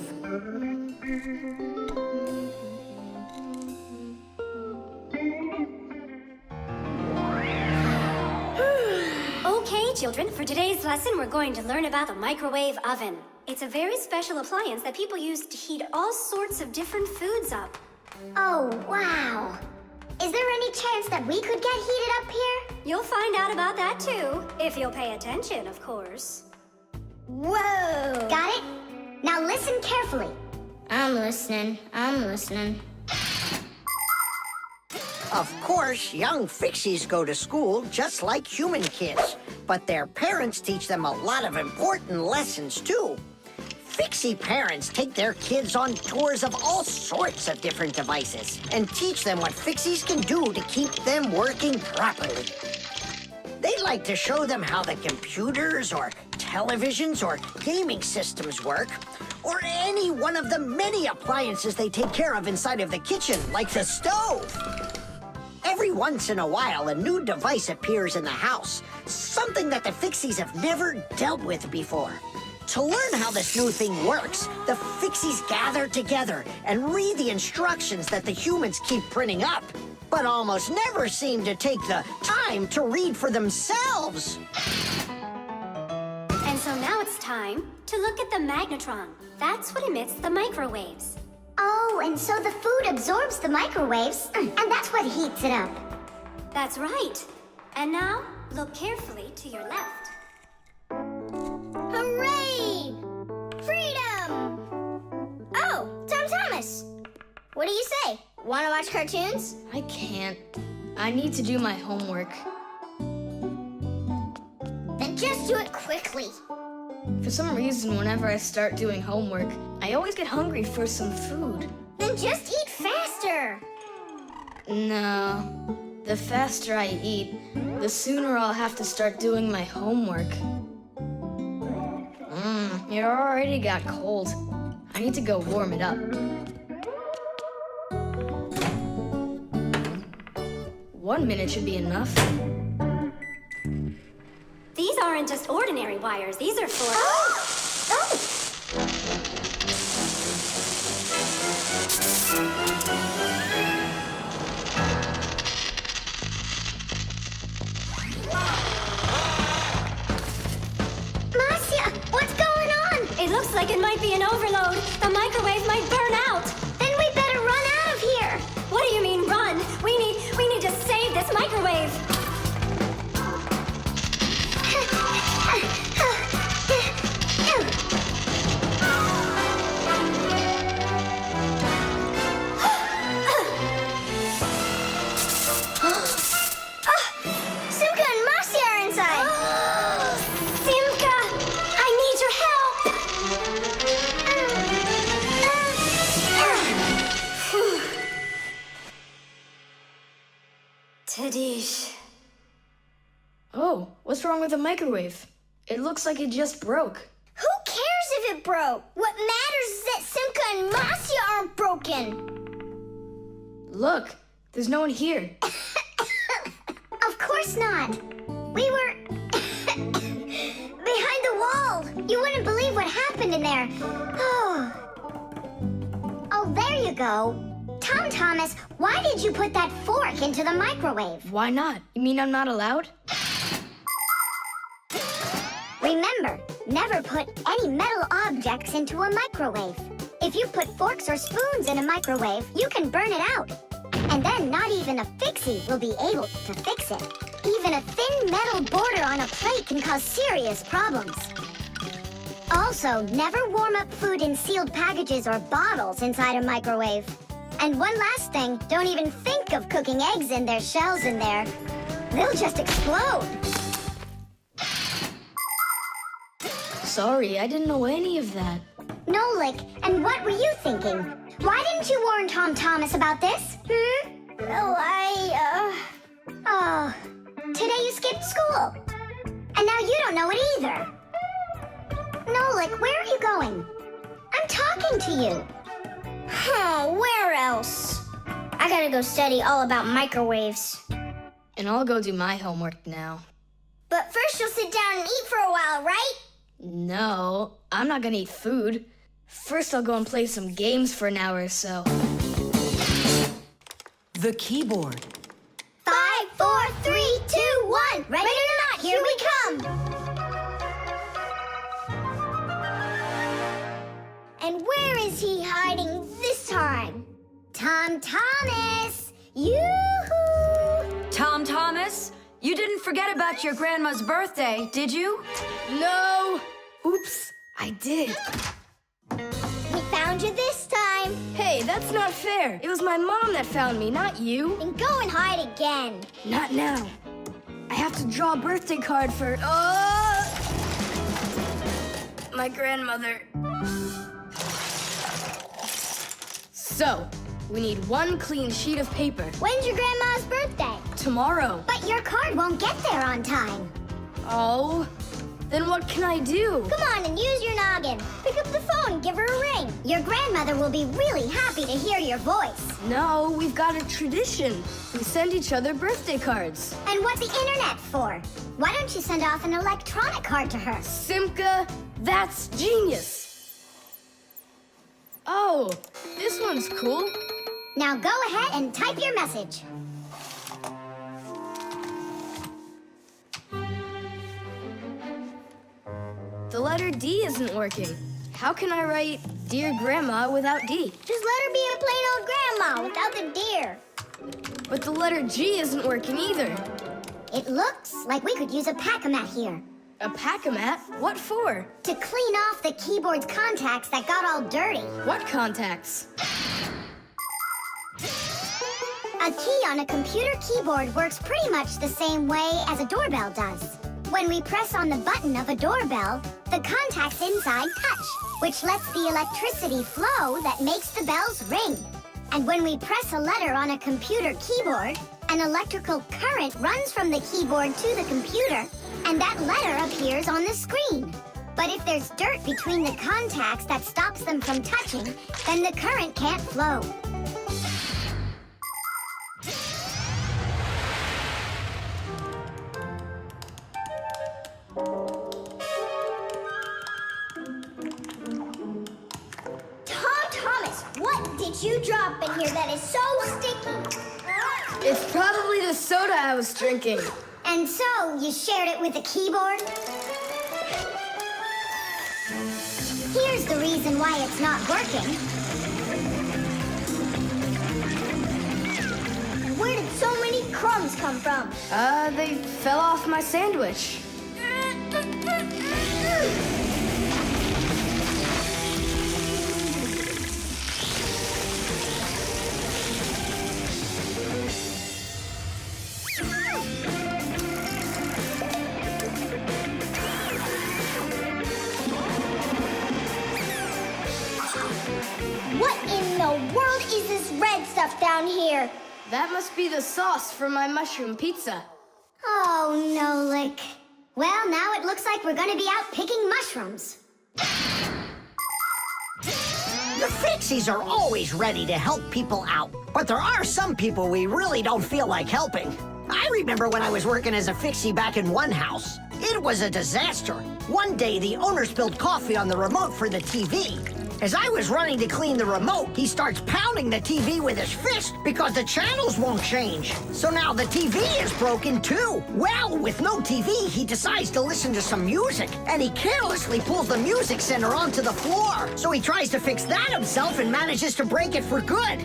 Okay, children, for today's lesson, we're going to learn about the microwave oven. It's a very special appliance that people use to heat all sorts of different foods up. Oh, wow. Is there any chance that we could get heated up here? You'll find out about that too, if you'll pay attention, of course. Whoa! Got it? Now listen carefully. I'm listening. Of course, young Fixies go to school just like human kids, but their parents teach them a lot of important lessons, too. Fixie parents take their kids on tours of all sorts of different devices and teach them what Fixies can do to keep them working properly. They like to show them how the computers or televisions or gaming systems work, or any one of the many appliances they take care of inside of the kitchen, like the stove. Every once in a while, a new device appears in the house, something that the Fixies have never dealt with before. To learn how this new thing works, the Fixies gather together and read the instructions that the humans keep printing up, but almost never seem to take the time to read for themselves. And so now it's time to look at the magnetron. That's what emits the microwaves. Oh, and so the food absorbs the microwaves, and that's what heats it up. That's right. And now, look carefully to your left. Hooray! Freedom! Oh, Tom Thomas. What do you say? Want to watch cartoons? I can't. I need to do my homework. Then just do it quickly. For some reason, whenever I start doing homework, I always get hungry for some food. Then just eat faster. No. The faster I eat, the sooner I'll have to start doing my homework. It already got cold. I need to go warm it up. 1 minute should be enough. These aren't just ordinary wires. These are for... Marcia, what's going on? It looks like it might be an overload. The microwave might burn out. Then we better run out of here. What do you mean, run? We need to save this microwave. Simka and Marcia are inside. Simka, I need your help. Tadish. Oh, what's wrong with the microwave? It looks like it just broke. Who cares if it broke? What matters is that Simka and Marcia aren't broken. Look, there's no one here. Of course not. We were behind the wall. You wouldn't believe what happened in there. Oh, there you go. Tom Thomas, why did you put that fork into the microwave? Why not? You mean I'm not allowed? Remember, never put any metal objects into a microwave. If you put forks or spoons in a microwave, you can burn it out. And then not even a fixie will be able to fix it. Even a thin metal border on a plate can cause serious problems. Also, never warm up food in sealed packages or bottles inside a microwave. And one last thing, don't even think of cooking eggs in their shells in there. They'll just explode. Sorry, I didn't know any of that. Nolik, and what were you thinking? Why didn't you warn Tom Thomas about this? Well, Oh, today you skipped school. And now you don't know it either. Nolik, where are you going? I'm talking to you. Where else? I gotta go study all about microwaves. And I'll go do my homework now. But first you'll sit down and eat for a while, right? No, I'm not gonna eat food. First I'll go and play some games for an hour or so. The keyboard. 5, 4, 3, 2, 1. Ready or not, here we come. And where is he hiding this time? Tom Thomas! Yoo-hoo! Tom Thomas, you didn't forget about your grandma's birthday, did you? No! Oops, I did. We found you this time. Hey, that's not fair. It was my mom that found me, not you. Then go and hide again. Not now. I have to draw a birthday card for... my grandmother. So, we need one clean sheet of paper. When's your grandma's birthday? Tomorrow. But your card won't get there on time. Oh, then what can I do? Come on and use your noggin. Pick up the phone and give her a ring. Your grandmother will be really happy to hear your voice. No, we've got a tradition. We send each other birthday cards. And what's the internet for? Why don't you send off an electronic card to her? Simka, that's genius. Oh, this one's cool. Now go ahead and type your message. The letter D isn't working. How can I write Dear Grandma without D? Just let her be a plain old grandma without the dear. But the letter G isn't working either. It looks like we could use a pack-a-mat here. A pack-a-mat? What for? To clean off the keyboard's contacts that got all dirty. What contacts? A key on a computer keyboard works pretty much the same way as a doorbell does. When we press on the button of a doorbell, the contacts inside touch, which lets the electricity flow that makes the bells ring. And when we press a letter on a computer keyboard, an electrical current runs from the keyboard to the computer, and that letter appears on the screen. But if there's dirt between the contacts that stops them from touching, then the current can't flow. What did you drop in here that is so sticky? It's probably the soda I was drinking. And so, you shared it with the keyboard? Here's the reason why it's not working. Where did so many crumbs come from? They fell off my sandwich. What in the world is this red stuff down here? That must be the sauce for my mushroom pizza. Oh, Nolik. Well, now it looks like we're gonna be out picking mushrooms. The Fixies are always ready to help people out. But there are some people we really don't feel like helping. I remember when I was working as a Fixie back in one house. It was a disaster. One day, the owner spilled coffee on the remote for the TV. As I was running to clean the remote, he starts pounding the TV with his fist because the channels won't change. So now the TV is broken too. Well, with no TV, he decides to listen to some music, and he carelessly pulls the music center onto the floor. So he tries to fix that himself and manages to break it for good.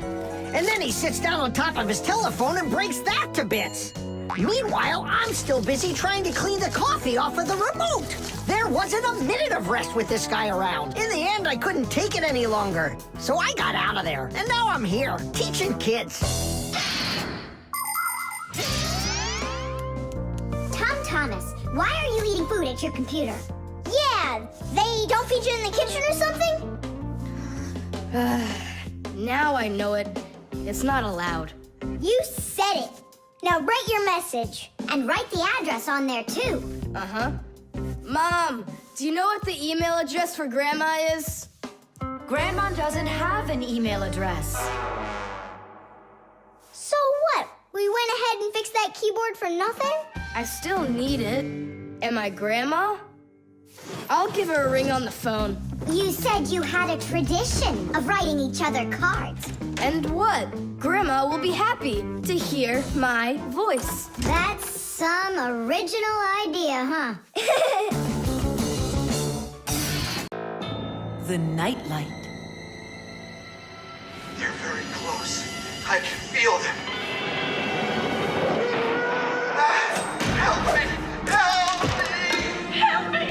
And then he sits down on top of his telephone and breaks that to bits. Meanwhile, I'm still busy trying to clean the coffee off of the remote. There wasn't a minute of rest with this guy around. In the end, I couldn't take it any longer. So I got out of there, and now I'm here, teaching kids. Tom Thomas, why are you eating food at your computer? Yeah, they don't feed you in the kitchen or something? Now I know it. It's not allowed. You said it. Now write your message. And write the address on there, too. Uh-huh. Mom, do you know what the email address for Grandma is? Grandma doesn't have an email address. So what? We went ahead and fixed that keyboard for nothing? I still need it. Am I Grandma? I'll give her a ring on the phone. You said you had a tradition of writing each other cards. And what? Grandma will be happy to hear my voice. That's some original idea, huh? The nightlight. They're very close. I can feel them. Help me! Help me!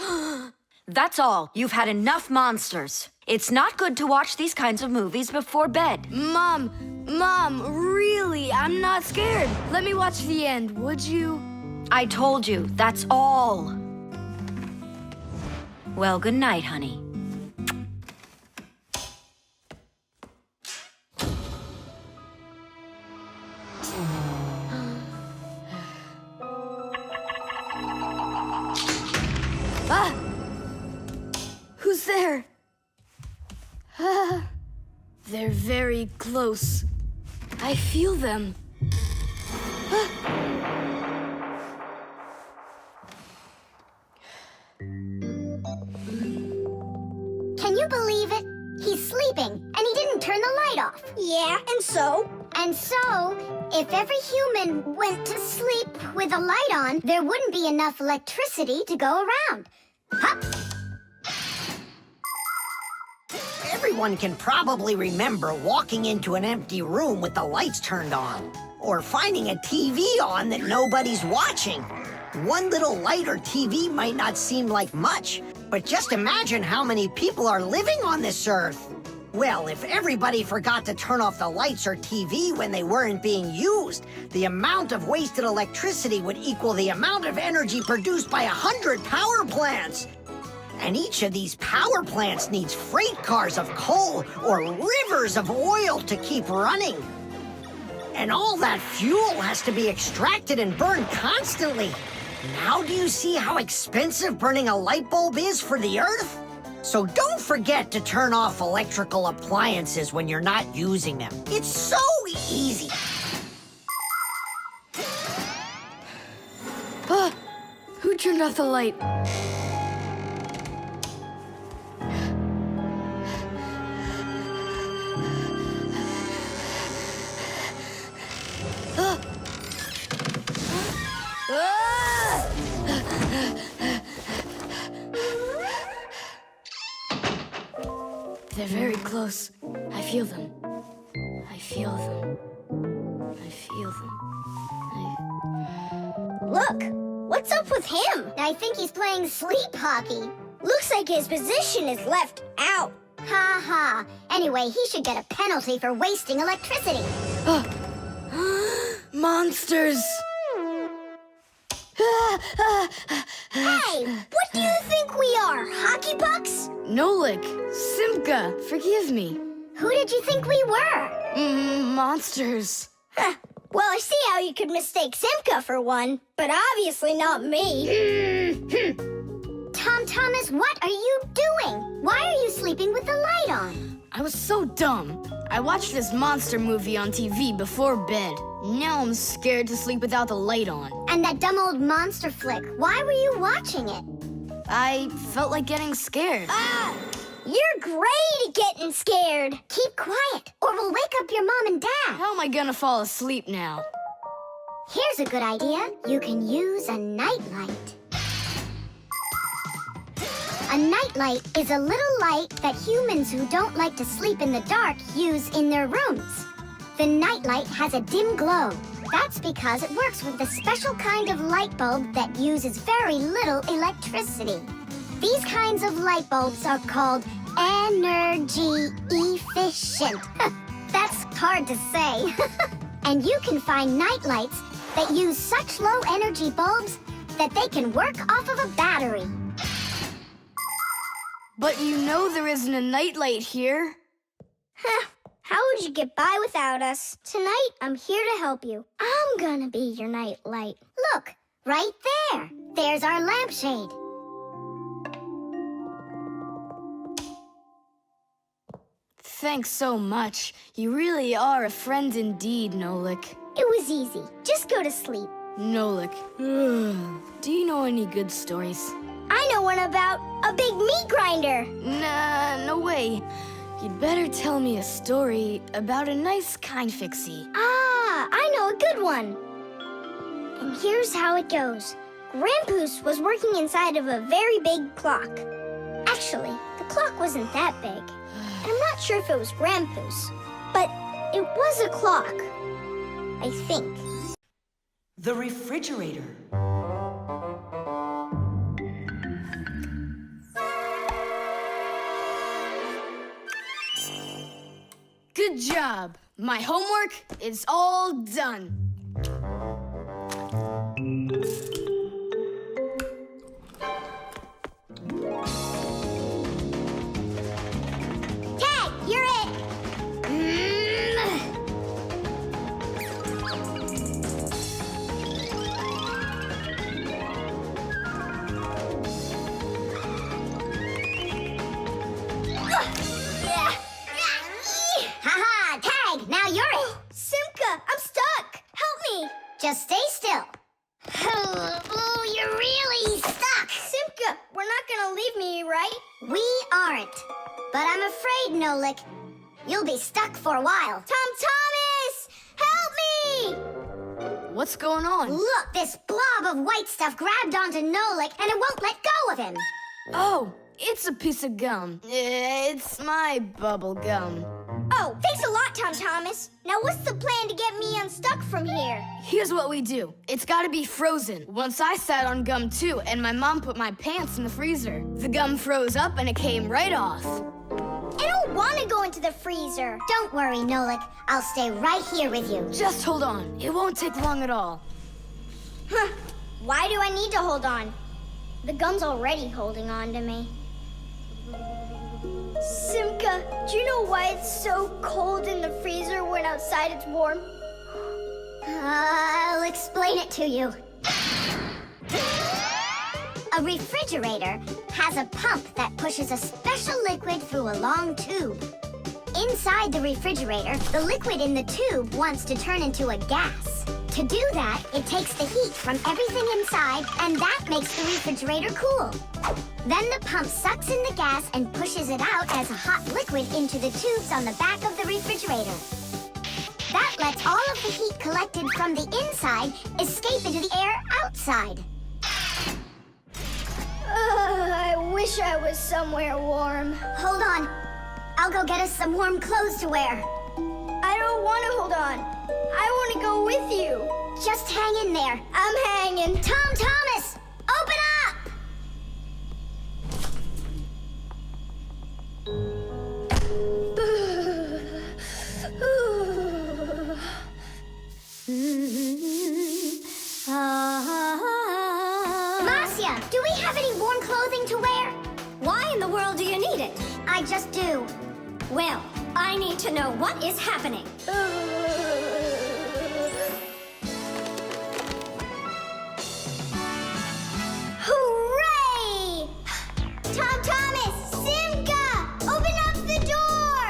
Help me! That's all. You've had enough monsters. It's not good to watch these kinds of movies before bed. Mom, really, I'm not scared. Let me watch the end, would you? I told you, that's all. Well, good night, honey. Who's there? They're very close. I feel them. Can you believe it? He's sleeping, and he didn't turn the light off. Yeah, and so? And so, if every human went to sleep with a light on, there wouldn't be enough electricity to go around. Hup! Everyone can probably remember walking into an empty room with the lights turned on, or finding a TV on that nobody's watching. One little light or TV might not seem like much, but just imagine how many people are living on this earth. Well, if everybody forgot to turn off the lights or TV when they weren't being used, the amount of wasted electricity would equal the amount of energy produced by 100 power plants. And each of these power plants needs freight cars of coal or rivers of oil to keep running. And all that fuel has to be extracted and burned constantly. Now do you see how expensive burning a light bulb is for the Earth? So don't forget to turn off electrical appliances when you're not using them. It's so easy. Who turned off the light? They're very close. I feel them. I feel them. I feel them. Look, what's up with him? I think he's playing sleep hockey. Looks like his position is left out. Ha ha. Anyway, he should get a penalty for wasting electricity. Monsters! Hey, what do you think we are, hockey pucks? Nolik, Simka, forgive me. Who did you think we were? Monsters. Huh. Well, I see how you could mistake Simka for one, but obviously not me. Tom Thomas, what are you doing? Why are you sleeping with the light on? I was so dumb. I watched this monster movie on TV before bed. Now I'm scared to sleep without the light on. And that dumb old monster flick, why were you watching it? I felt like getting scared. Ah! You're great at getting scared. Keep quiet, or we'll wake up your mom and dad. How am I gonna fall asleep now? Here's a good idea. You can use a nightlight. A nightlight is a little light that humans who don't like to sleep in the dark use in their rooms. The nightlight has a dim glow. That's because it works with a special kind of light bulb that uses very little electricity. These kinds of light bulbs are called energy efficient. That's hard to say. And you can find nightlights that use such low energy bulbs that they can work off of a battery. But you know there isn't a nightlight here. How would you get by without us? Tonight, I'm here to help you. I'm gonna be your nightlight. Look, right there. There's our lampshade. Thanks so much. You really are a friend indeed, Nolik. It was easy. Just go to sleep. Nolik, do you know any good stories? I know one about a big meat grinder. Nah, no way. You'd better tell me a story about a nice, kind Fixie. Ah, I know a good one. And here's how it goes. Grandpoos was working inside of a very big clock. Actually, the clock wasn't that big. And I'm not sure if it was Grandpoos, but it was a clock, I think. The refrigerator. Good job. My homework is all done. Tag, you're it. Haha, tag! Now you're it! Simka, I'm stuck. Help me. Just stay still. Oh, you're really stuck! Simka, we're not gonna leave me, right? We aren't. But I'm afraid, Nolik, you'll be stuck for a while. Thomas! Help me! What's going on? Look, this blob of white stuff grabbed onto Nolik and it won't let go of him. Oh, it's a piece of gum. It's my bubble gum. Oh, thanks a lot, Thomas. Now what's the plan to get me unstuck from here? Here's what we do. It's gotta be frozen. Once I sat on gum too, and my mom put my pants in the freezer. The gum froze up and it came right off. I don't want to go into the freezer. Don't worry, Nolik. I'll stay right here with you. Just hold on. It won't take long at all. Huh. Why do I need to hold on? The gum's already holding on to me. Simka, do you know why it's so cold in the freezer when outside it's warm? I'll explain it to you. A refrigerator has a pump that pushes a special liquid through a long tube. Inside the refrigerator, the liquid in the tube wants to turn into a gas. To do that, it takes the heat from everything inside, and that makes the refrigerator cool. Then the pump sucks in the gas and pushes it out as a hot liquid into the tubes on the back of the refrigerator. That lets all of the heat collected from the inside escape into the air outside. I wish I was somewhere warm. Hold on. I'll go get us some warm clothes to wear. I don't want to hold on. I want to go with you. Just hang in there. I'm hanging. Thomas! Open up! Marcia, do we have any warm clothing to wear? Why in the world do you need it? I just do. Well, I need to know what is happening. Hooray! Thomas! Simka! Open up the door!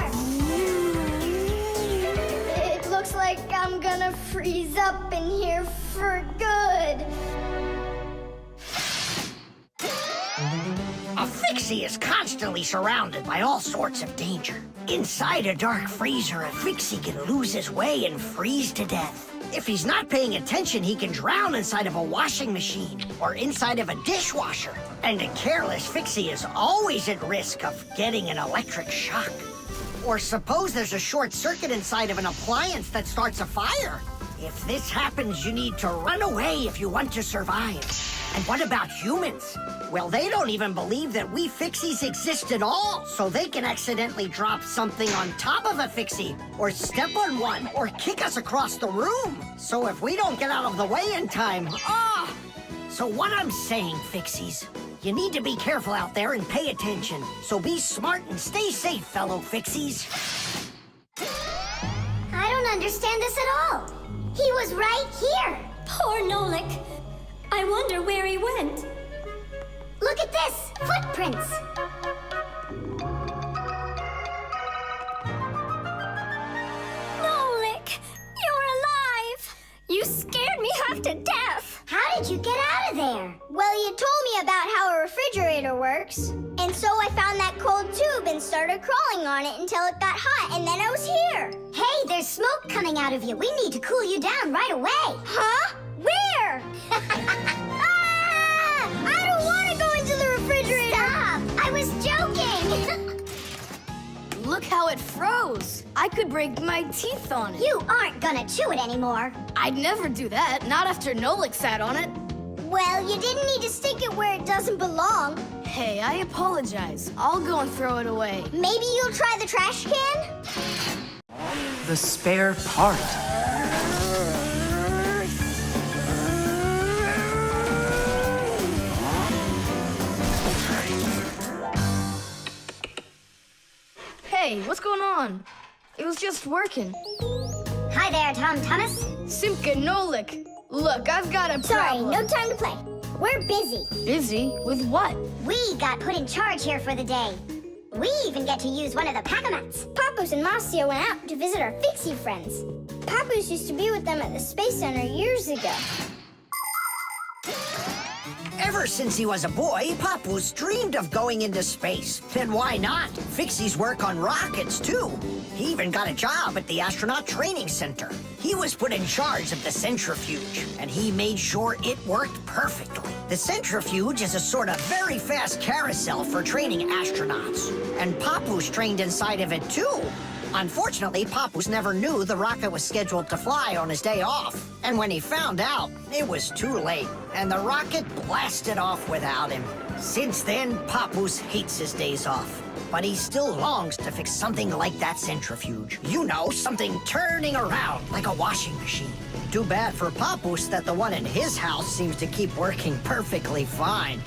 It looks like I'm gonna freeze up in here for good. A Fixie is constantly surrounded by all sorts of danger. Inside a dark freezer, a Fixie can lose his way and freeze to death. If he's not paying attention, he can drown inside of a washing machine or inside of a dishwasher. And a careless Fixie is always at risk of getting an electric shock. Or suppose there's a short circuit inside of an appliance that starts a fire. If this happens, you need to run away if you want to survive. And what about humans? Well, they don't even believe that we Fixies exist at all, so they can accidentally drop something on top of a Fixie, or step on one, or kick us across the room. So if we don't get out of the way in time, So what I'm saying, Fixies, you need to be careful out there and pay attention. So be smart and stay safe, fellow Fixies. I don't understand this at all. He was right here. Poor Nolik. I wonder where he went. Look at this! Footprints! Nolik, you're alive. You scared me half to death. How did you get out of there? Well, you told me about how a refrigerator works. And so I found that cold tube and started crawling on it until it got hot, and then I was here. Hey, there's smoke coming out of you. We need to cool you down right away. Huh? Where? I don't want to go into the refrigerator. Stop! I was joking. Look how it froze. I could break my teeth on it. You aren't gonna chew it anymore. I'd never do that, not after Nolik sat on it. Well, you didn't need to stick it where it doesn't belong. Hey, I apologize. I'll go and throw it away. Maybe you'll try the trash can? The spare part. Hey, what's going on? It was just working. Hi there, Thomas. Simka and Nolik. Look, I've got a Sorry, problem. no time to play. We're busy. Busy? With what? We got put in charge here for the day. We even get to use one of the pack-a-mats. Papoose and Marcia went out to visit our Fixie friends. Papoose used to be with them at the Space Center years ago. Ever since he was a boy, Papoose dreamed of going into space. And why not? Fixies work on rockets, too. He even got a job at the Astronaut Training Center. He was put in charge of the centrifuge, and he made sure it worked perfectly. The centrifuge is a sort of very fast carousel for training astronauts. And Papoose trained inside of it, too. Unfortunately, Papoose never knew the rocket was scheduled to fly on his day off. And when he found out, it was too late, and the rocket blasted off without him. Since then, Papoose hates his days off. But he still longs to fix something like that centrifuge. You know, something turning around like a washing machine. Too bad for Papoose that the one in his house seems to keep working perfectly fine.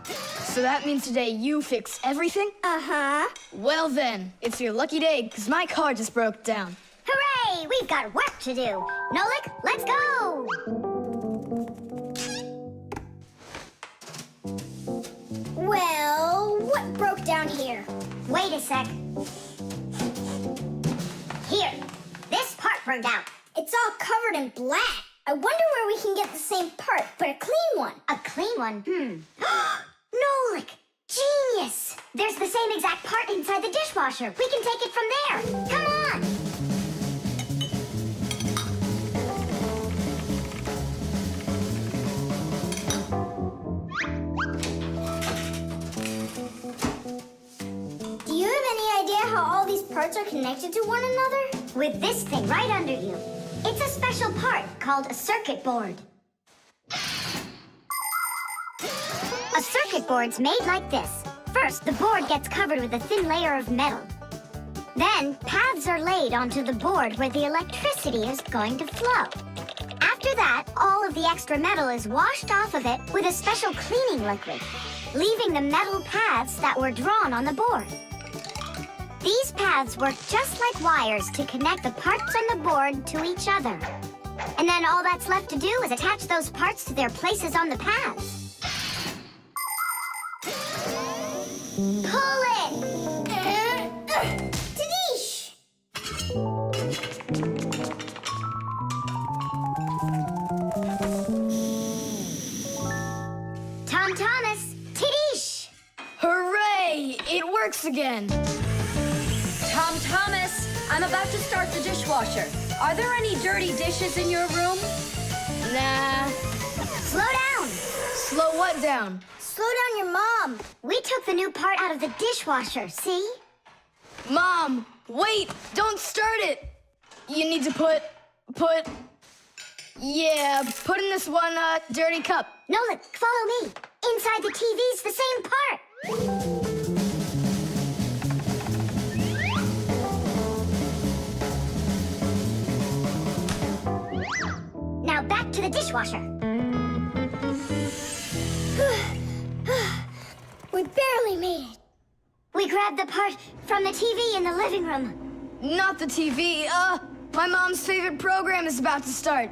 So that means today you fix everything? Uh-huh. Well then, it's your lucky day, because my car just broke down. Hooray! We've got work to do. Nolik, let's go! Well, what broke down here? Wait a sec. Here, this part burned out. It's all covered in black. I wonder where we can get the same part, but a clean one. A clean one? Nolik! Genius! There's the same exact part inside the dishwasher. We can take it from there. Come on! Do you have any idea how all these parts are connected to one another? With this thing right under you. It's a special part called a circuit board. A circuit board's made like this. First, the board gets covered with a thin layer of metal. Then, paths are laid onto the board where the electricity is going to flow. After that, all of the extra metal is washed off of it with a special cleaning liquid, leaving the metal paths that were drawn on the board. These paths work just like wires to connect the parts on the board to each other. And then all that's left to do is attach those parts to their places on the paths. Pull it! Tadish! Tom Thomas, Tadish! Hooray! It works again. Tom Thomas, I'm about to start the dishwasher. Are there any dirty dishes in your room? Nah. Slow down! Slow what down? Slow down your mom. We took the new part out of the dishwasher, see? Mom, wait! Don't start it! You need to put in this one, dirty cup. Nolik, follow me. Inside the TV's the same part. Now back to the dishwasher. We barely made it. We grabbed the part from the TV in the living room. Not the TV, my mom's favorite program is about to start.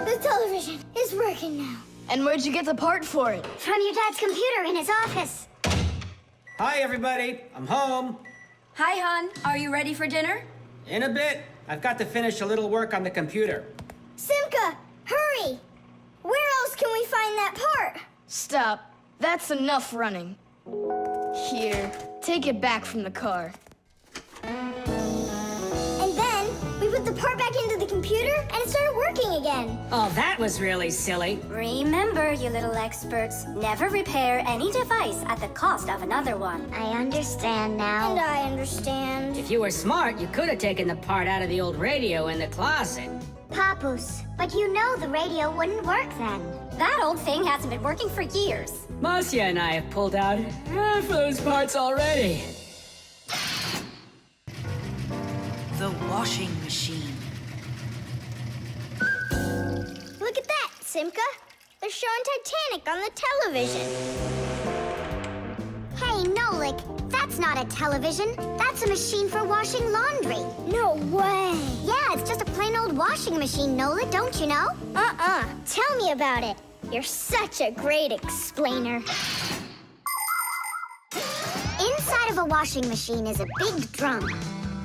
The television is working now. And where'd you get the part for it? From your dad's computer in his office. Hi, everybody. I'm home. Hi, hon. Are you ready for dinner? In a bit. I've got to finish a little work on the computer. Simka, hurry! Where else can we find that part? Stop. That's enough running. Here, take it back from the car. And then we put the part back into the computer and it started working again. Oh, that was really silly. Remember, you little experts, never repair any device at the cost of another one. I understand now. And I understand. If you were smart, you could have taken the part out of the old radio in the closet. Papoose, but you know the radio wouldn't work then. That old thing hasn't been working for years. Marcia and I have pulled out half those parts already. The washing machine. Look at that, Simka. They're showing Titanic on the television. Hey, Nolik, that's not a television. That's a machine for washing laundry. No way. Yeah, it's just a plain old washing machine, Nolik, don't you know? Tell me about it. You're such a great explainer. Inside of a washing machine is a big drum.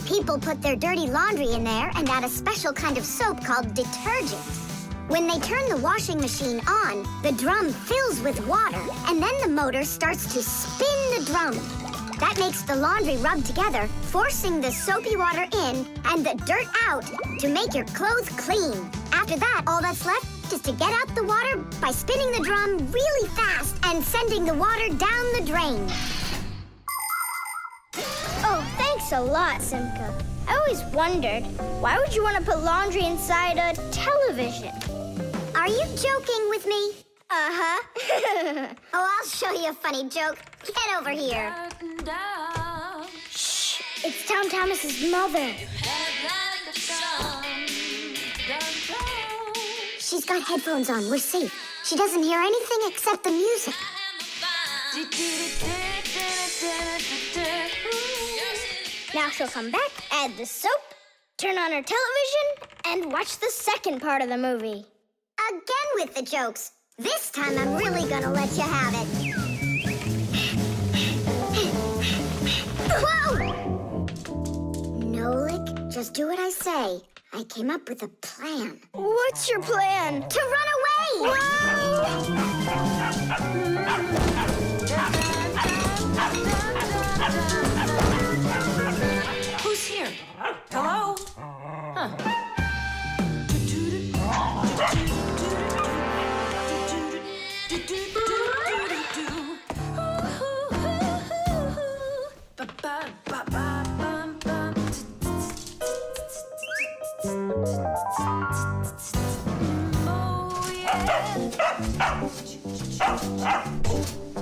People put their dirty laundry in there and add a special kind of soap called detergent. When they turn the washing machine on, the drum fills with water, and then the motor starts to spin the drum. That makes the laundry rub together, forcing the soapy water in and the dirt out to make your clothes clean. After that, all that's left is to get out the water by spinning the drum really fast and sending the water down the drain. Oh, thanks a lot, Simka. I always wondered, why would you want to put laundry inside a television? Are you joking with me? Uh-huh. Oh, I'll show you a funny joke. Get over here. Shh, it's Tom Thomas's mother. She's got headphones on. We're safe. She doesn't hear anything except the music. Now she'll come back, add the soap, turn on her television, and watch the second part of the movie. Again with the jokes. This time I'm really gonna let you have it. Whoa! Nolik, just do what I say. I came up with a plan. What's your plan? To run away! Who's here? Hello? Huh.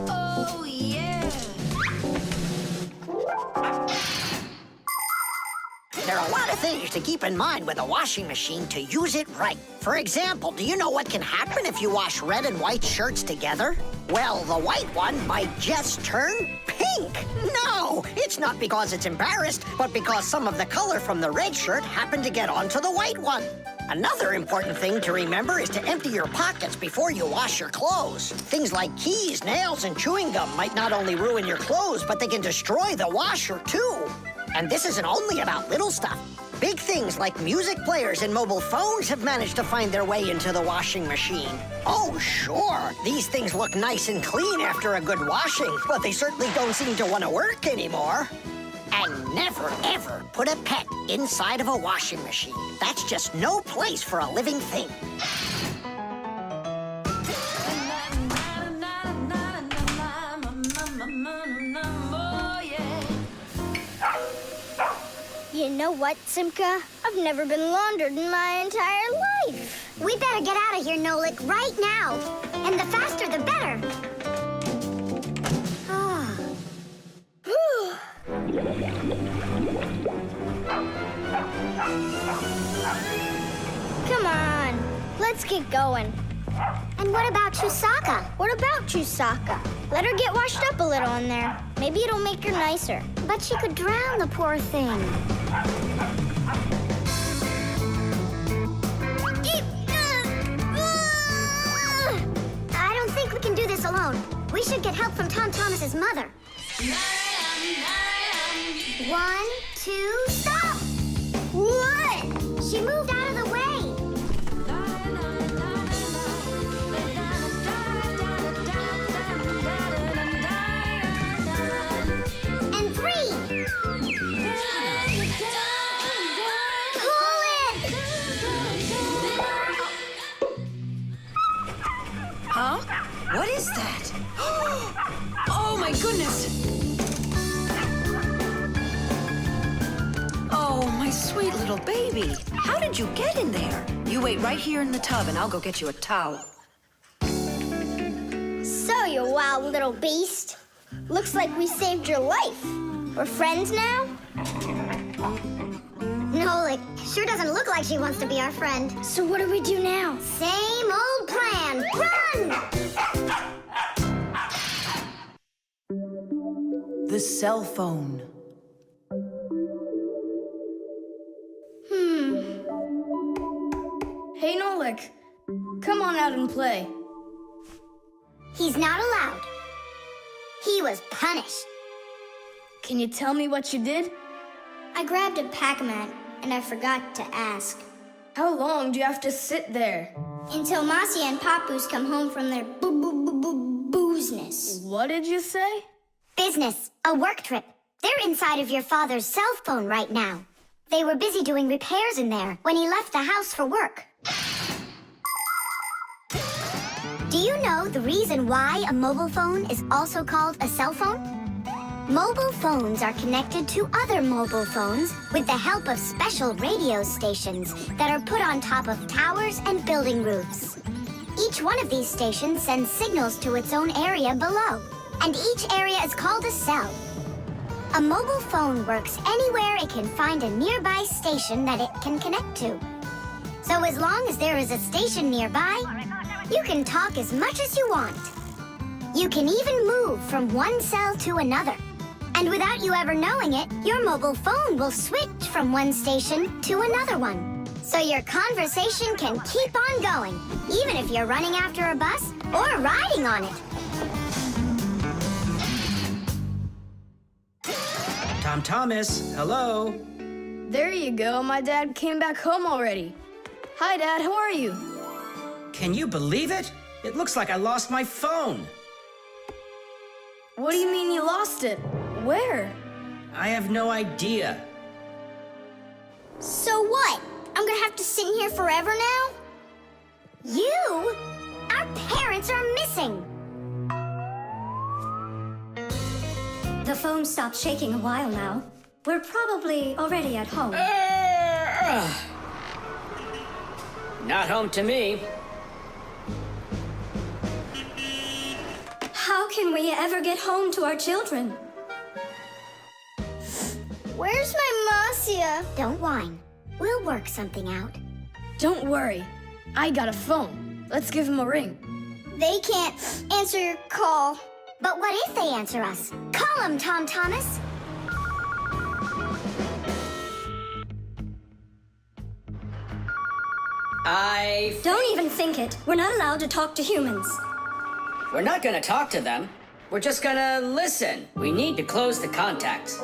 Oh, yeah. There are a lot of things to keep in mind with a washing machine to use it right. For example, do you know what can happen if you wash red and white shirts together? Well, the white one might just turn pink. No, it's not because it's embarrassed, but because some of the color from the red shirt happened to get onto the white one. Another important thing to remember is to empty your pockets before you wash your clothes. Things like keys, nails, and chewing gum might not only ruin your clothes, but they can destroy the washer, too. And this isn't only about little stuff. Big things like music players and mobile phones have managed to find their way into the washing machine. Oh, sure, these things look nice and clean after a good washing, but they certainly don't seem to want to work anymore. And never, ever put a pet inside of a washing machine. That's just no place for a living thing. You know what, Simka? I've never been laundered in my entire life. We better get out of here, Nolik, right now. And the faster, the better. Come on, let's get going. And what about Chusaka? What about Chusaka? Let her get washed up a little in there. Maybe it'll make her nicer. But she could drown, the poor thing. I don't think we can do this alone. We should get help from Tom Thomas's mother. 1, 2, stop! What? She moved out of the way. And 3. Pull it! Huh? What is that? Oh, my goodness! Oh, my sweet little baby. How did you get in there? You wait right here in the tub and I'll go get you a towel. So, you wild little beast. Looks like we saved your life. We're friends now? Nolik, sure doesn't look like she wants to be our friend. So what do we do now? Same old plan. Run! The cell phone. Hey, Nolik. Come on out and play. He's not allowed. He was punished. Can you tell me what you did? I grabbed a Pac-Man, and I forgot to ask. How long do you have to sit there? Until Marcia and Papoose come home from their boozness. What did you say? Business, a work trip. They're inside of your father's cell phone right now. They were busy doing repairs in there when he left the house for work. Do you know the reason why a mobile phone is also called a cell phone? Mobile phones are connected to other mobile phones with the help of special radio stations that are put on top of towers and building roofs. Each one of these stations sends signals to its own area below, and each area is called a cell. A mobile phone works anywhere it can find a nearby station that it can connect to. So as long as there is a station nearby, you can talk as much as you want. You can even move from one cell to another. And without you ever knowing it, your mobile phone will switch from one station to another one. So your conversation can keep on going, even if you're running after a bus or riding on it. Tom Thomas, hello. There you go. My dad came back home already. Hi, Dad. How are you? Can you believe it? It looks like I lost my phone. What do you mean you lost it? Where? I have no idea. So what? I'm gonna have to sit in here forever now? You? Our parents are missing. The phone stopped shaking a while now. We're probably already at home. Not home to me. How can we ever get home to our children? Where's my Marcia? Don't whine. We'll work something out. Don't worry. I got a phone. Let's give him a ring. They can't answer your call. But what if they answer us? Call them, Tom Thomas. Don't even think it. We're not allowed to talk to humans. We're not gonna talk to them. We're just gonna listen. We need to close the contacts.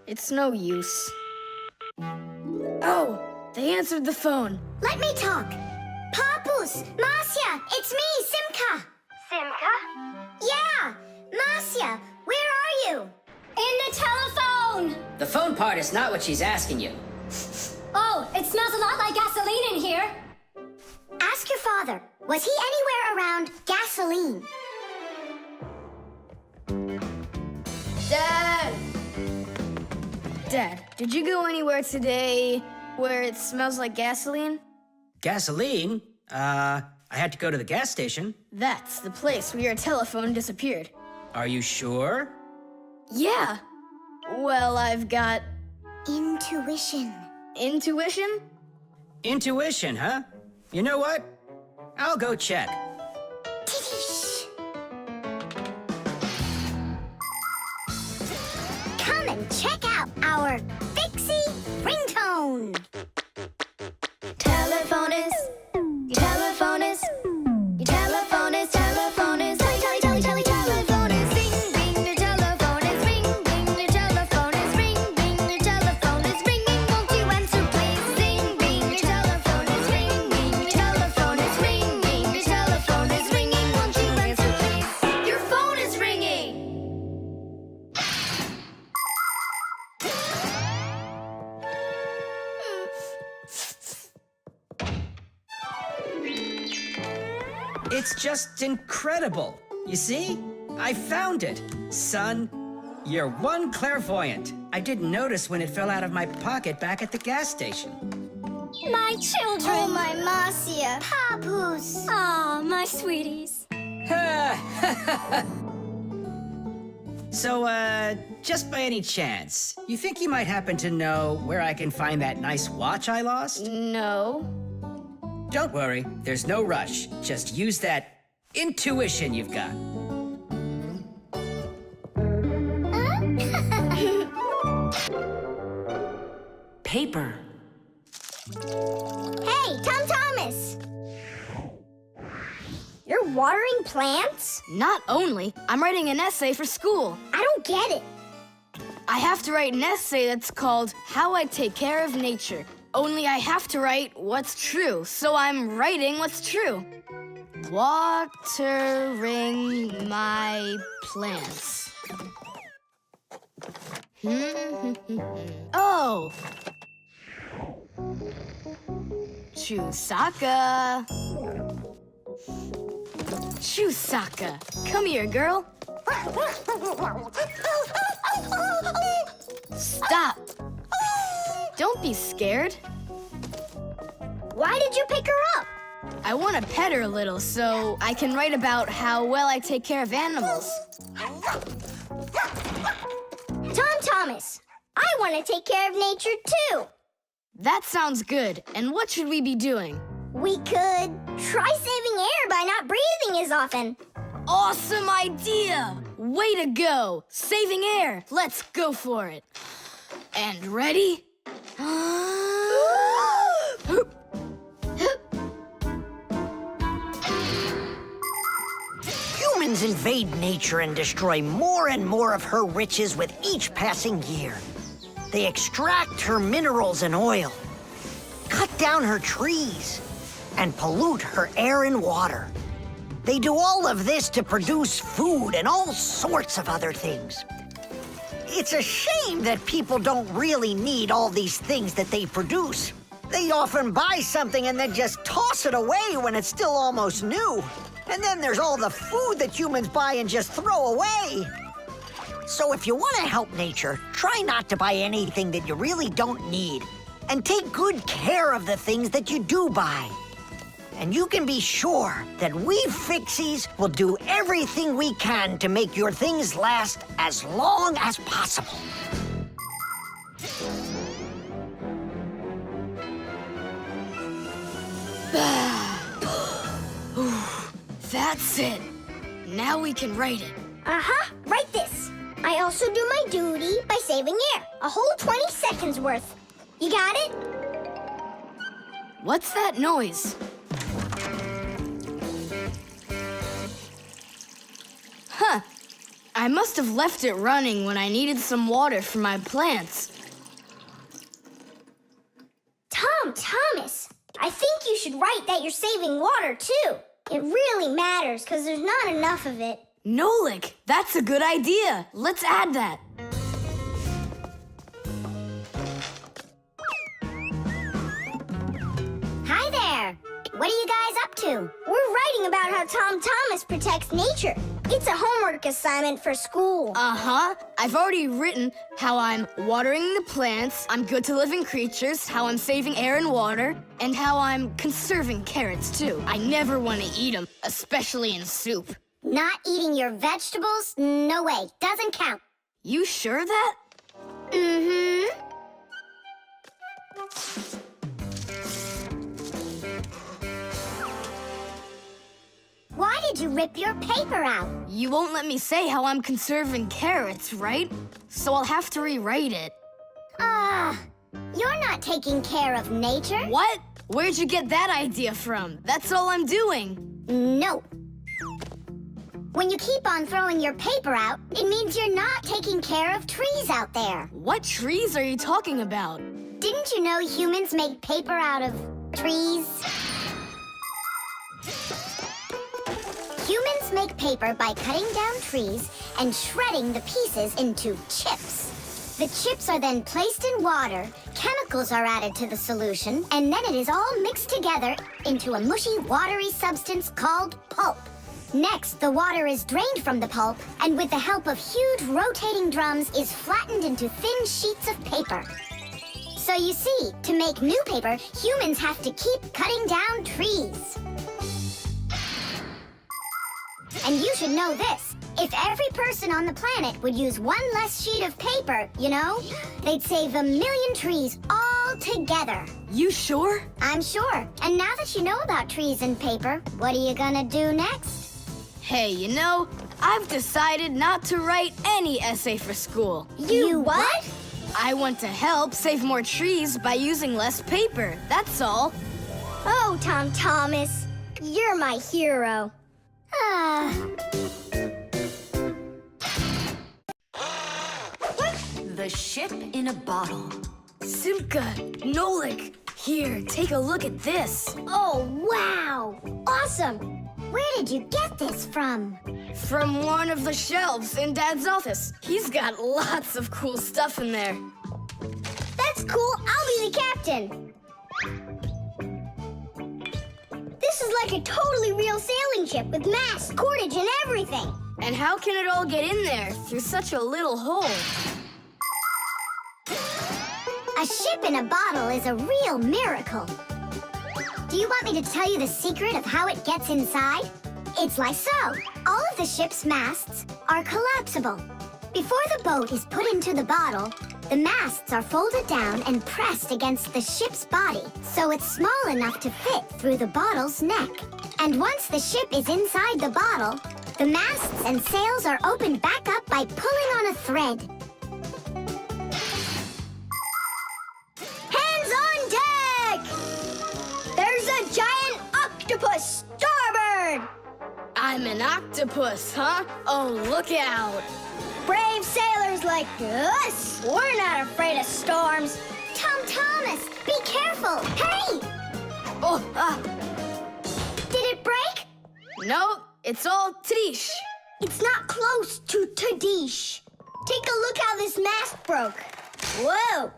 It's no use. Oh, they answered the phone. Let me talk. Papoose, Marcia, it's me, Simka. Simka? Yeah, Marcia, where are you? In the telephone! The phone part is not what she's asking you. Oh, it smells a lot like gasoline in here. Ask your father. Was he anywhere around gasoline? Dad! Dad, did you go anywhere today where it smells like gasoline? Gasoline? I had to go to the gas station. That's the place where your telephone disappeared. Are you sure? Yeah. Well, I've got... Intuition. Intuition? Intuition, huh? You know what? I'll go check. Come and check out our Fixie ringtone. Telephone is, your telephone is, your telephone is, telephone is, telephone is, ring, ring, your telephone is, ring, ring, your telephone is, ring, ring, your telephone is ringing, won't you answer please? Ring, ring, your telephone is, ring, ring, your telephone is, ring, ring, your telephone is ringing, won't you answer please? Your phone is ringing! It's just incredible. You see? I found it. Son, you're one clairvoyant. I didn't notice when it fell out of my pocket back at the gas station. My children! Oh, my Marcia. Papoose. Aw, my sweeties. So, just by any chance, you think you might happen to know where I can find that nice watch I lost? No. Don't worry, there's no rush. Just use that intuition you've got. paper. Hey, Tom Thomas! You're watering plants? Not only, I'm writing an essay for school. I don't get it. I have to write an essay that's called How I Take Care of Nature. Only I have to write what's true, so I'm writing what's true. Watering my plants. Oh! Chusaka. Chusaka, come here, girl. Stop. Don't be scared. Why did you pick her up? I want to pet her a little so I can write about how well I take care of animals. Tom Thomas, I want to take care of nature too. That sounds good. And what should we be doing? We could try saving air by not breathing as often. Awesome idea! Way to go! Saving air! Let's go for it. And ready? Humans invade nature and destroy more and more of her riches with each passing year. They extract her minerals and oil, cut down her trees, and pollute her air and water. They do all of this to produce food and all sorts of other things. It's a shame that people don't really need all these things that they produce. They often buy something and then just toss it away when it's still almost new. And then there's all the food that humans buy and just throw away. So if you want to help nature, try not to buy anything that you really don't need. And take good care of the things that you do buy. And you can be sure that we Fixies will do everything we can to make your things last as long as possible. That's it. Now we can write it. Uh-huh, write this. I also do my duty by saving air. A whole 20 seconds worth. You got it? What's that noise? Huh. I must have left it running when I needed some water for my plants. Tom Thomas, I think you should write that you're saving water, too. It really matters, because there's not enough of it. Nolik, that's a good idea. Let's add that. Hi there. What are you guys up to? We're writing about how Tom Thomas protects nature. It's a homework assignment for school. Uh-huh. I've already written how I'm watering the plants, I'm good to living creatures, how I'm saving air and water, and how I'm conserving carrots, too. I never want to eat them, especially in soup. Not eating your vegetables? No way. Doesn't count. You sure that? Mm-hmm. Why did you rip your paper out? You won't let me say how I'm conserving carrots, right? So I'll have to rewrite it. You're not taking care of nature. What? Where'd you get that idea from? That's all I'm doing. No. When you keep on throwing your paper out, it means you're not taking care of trees out there. What trees are you talking about? Didn't you know humans make paper out of trees? Humans make paper by cutting down trees and shredding the pieces into chips. The chips are then placed in water, chemicals are added to the solution, and then it is all mixed together into a mushy, watery substance called pulp. Next, the water is drained from the pulp, and with the help of huge rotating drums, is flattened into thin sheets of paper. So you see, to make new paper, humans have to keep cutting down trees. And you should know this. If every person on the planet would use one less sheet of paper, you know, they'd save 1 million trees all together. You sure? I'm sure. And now that you know about trees and paper, what are you gonna do next? Hey, you know, I've decided not to write any essay for school. You what? I want to help save more trees by using less paper, that's all. Oh, Tom Thomas, you're my hero. The ship in a bottle. Simka, Nolik, here, take a look at this. Oh, wow! Awesome! Where did you get this from? From one of the shelves in Dad's office. He's got lots of cool stuff in there. That's cool. I'll be the captain. This is like a totally real sailing ship with masts, cordage, and everything. And how can it all get in there through such a little hole? A ship in a bottle is a real miracle. Do you want me to tell you the secret of how it gets inside? It's like so. All of the ship's masts are collapsible. Before the boat is put into the bottle, the masts are folded down and pressed against the ship's body, so it's small enough to fit through the bottle's neck. And once the ship is inside the bottle, the masts and sails are opened back up by pulling on a thread. Hands on deck! There's a giant octopus starboard! I'm an octopus, huh? Oh, look out. Brave sailors like us, we're not afraid of storms. Tom Thomas, be careful! Hey! Oh, Did it break? no, it's all Tish. It's not close to Tadish. Take a look how this mast broke. Whoa!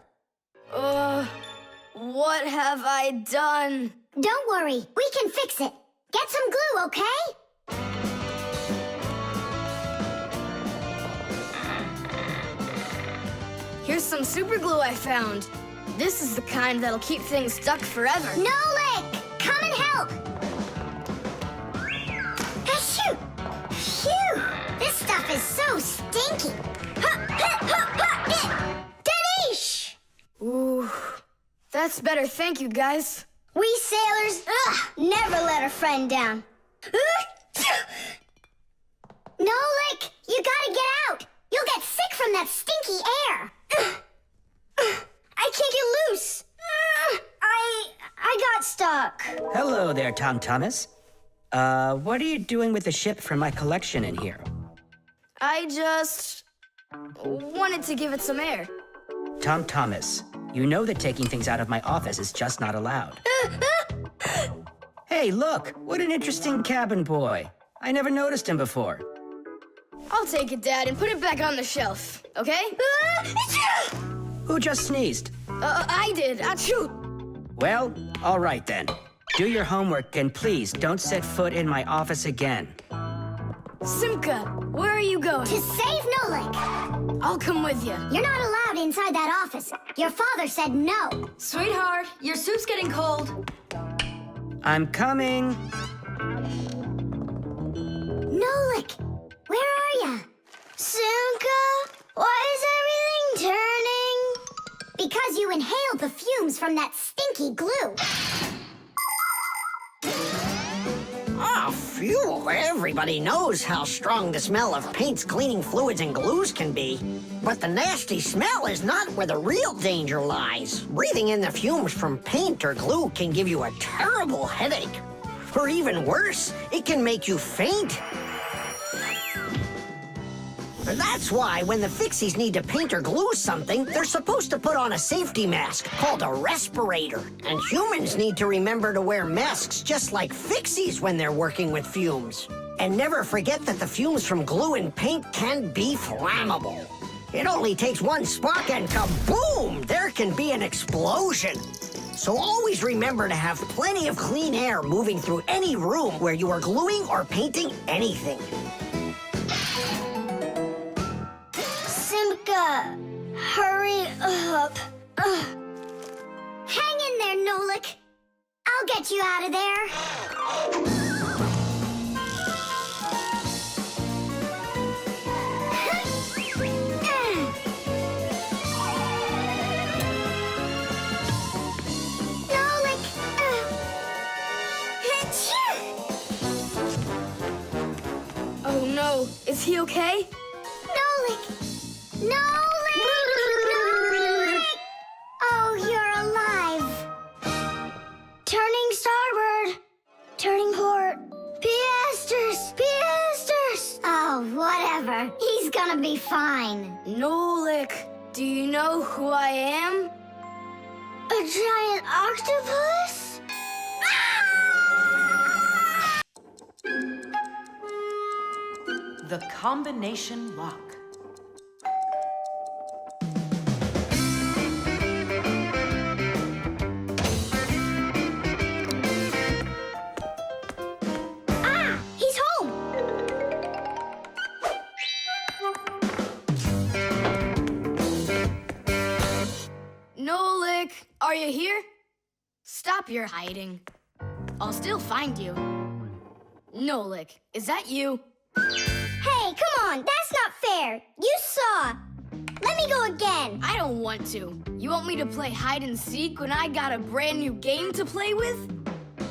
What have I done? Don't worry, we can fix it. Get some glue, okay? Here's some super glue I found. This is the kind that'll keep things stuck forever. Nolik, come and help! Achoo! Phew! This stuff is so stinky. Tadish! Ooh, that's better. Thank you, guys. We sailors, never let a friend down. Nolik, you gotta get out! You'll get sick from that stinky air! I can't get loose. I got stuck. Hello there, Tom Thomas. What are you doing with the ship from my collection in here? I just wanted to give it some air. Tom Thomas, you know that taking things out of my office is just not allowed. Hey, look, what an interesting cabin boy. I never noticed him before. I'll take it, Dad, and put it back on the shelf, okay? Who just sneezed? I did. Achoo! Well, all right then. Do your homework and please don't set foot in my office again. Simka, where are you going? To save Nolik! I'll come with you. You're not allowed inside that office. Your father said no. Sweetheart, your soup's getting cold. I'm coming. Nolik, where are ya? Simka, why is everything turning? Because you inhaled the fumes from that stinky glue. Ah, phew. Everybody knows how strong the smell of paints, cleaning fluids, and glues can be. But the nasty smell is not where the real danger lies. Breathing in the fumes from paint or glue can give you a terrible headache. Or even worse, it can make you faint. That's why when the Fixies need to paint or glue something, they're supposed to put on a safety mask called a respirator. And humans need to remember to wear masks just like Fixies when they're working with fumes. And never forget that the fumes from glue and paint can be flammable. It only takes one spark and kaboom! There can be an explosion. So always remember to have plenty of clean air moving through any room where you are gluing or painting anything. Simka, hurry up. Hang in there, Nolik. I'll get you out of there. Nolik! Oh no, is he okay? Nolik! Nolik! Turning starboard. Turning port. Piasters! Piasters! Oh, whatever. He's gonna be fine. Nolik, do you know who I am? A giant octopus? The combination lock. He's home! Nolik, are you here? Stop your hiding. I'll still find you. Nolik, is that you? Hey, come on! That's not fair! You saw! Let me go again! I don't want to. You want me to play hide and seek when I got a brand new game to play with?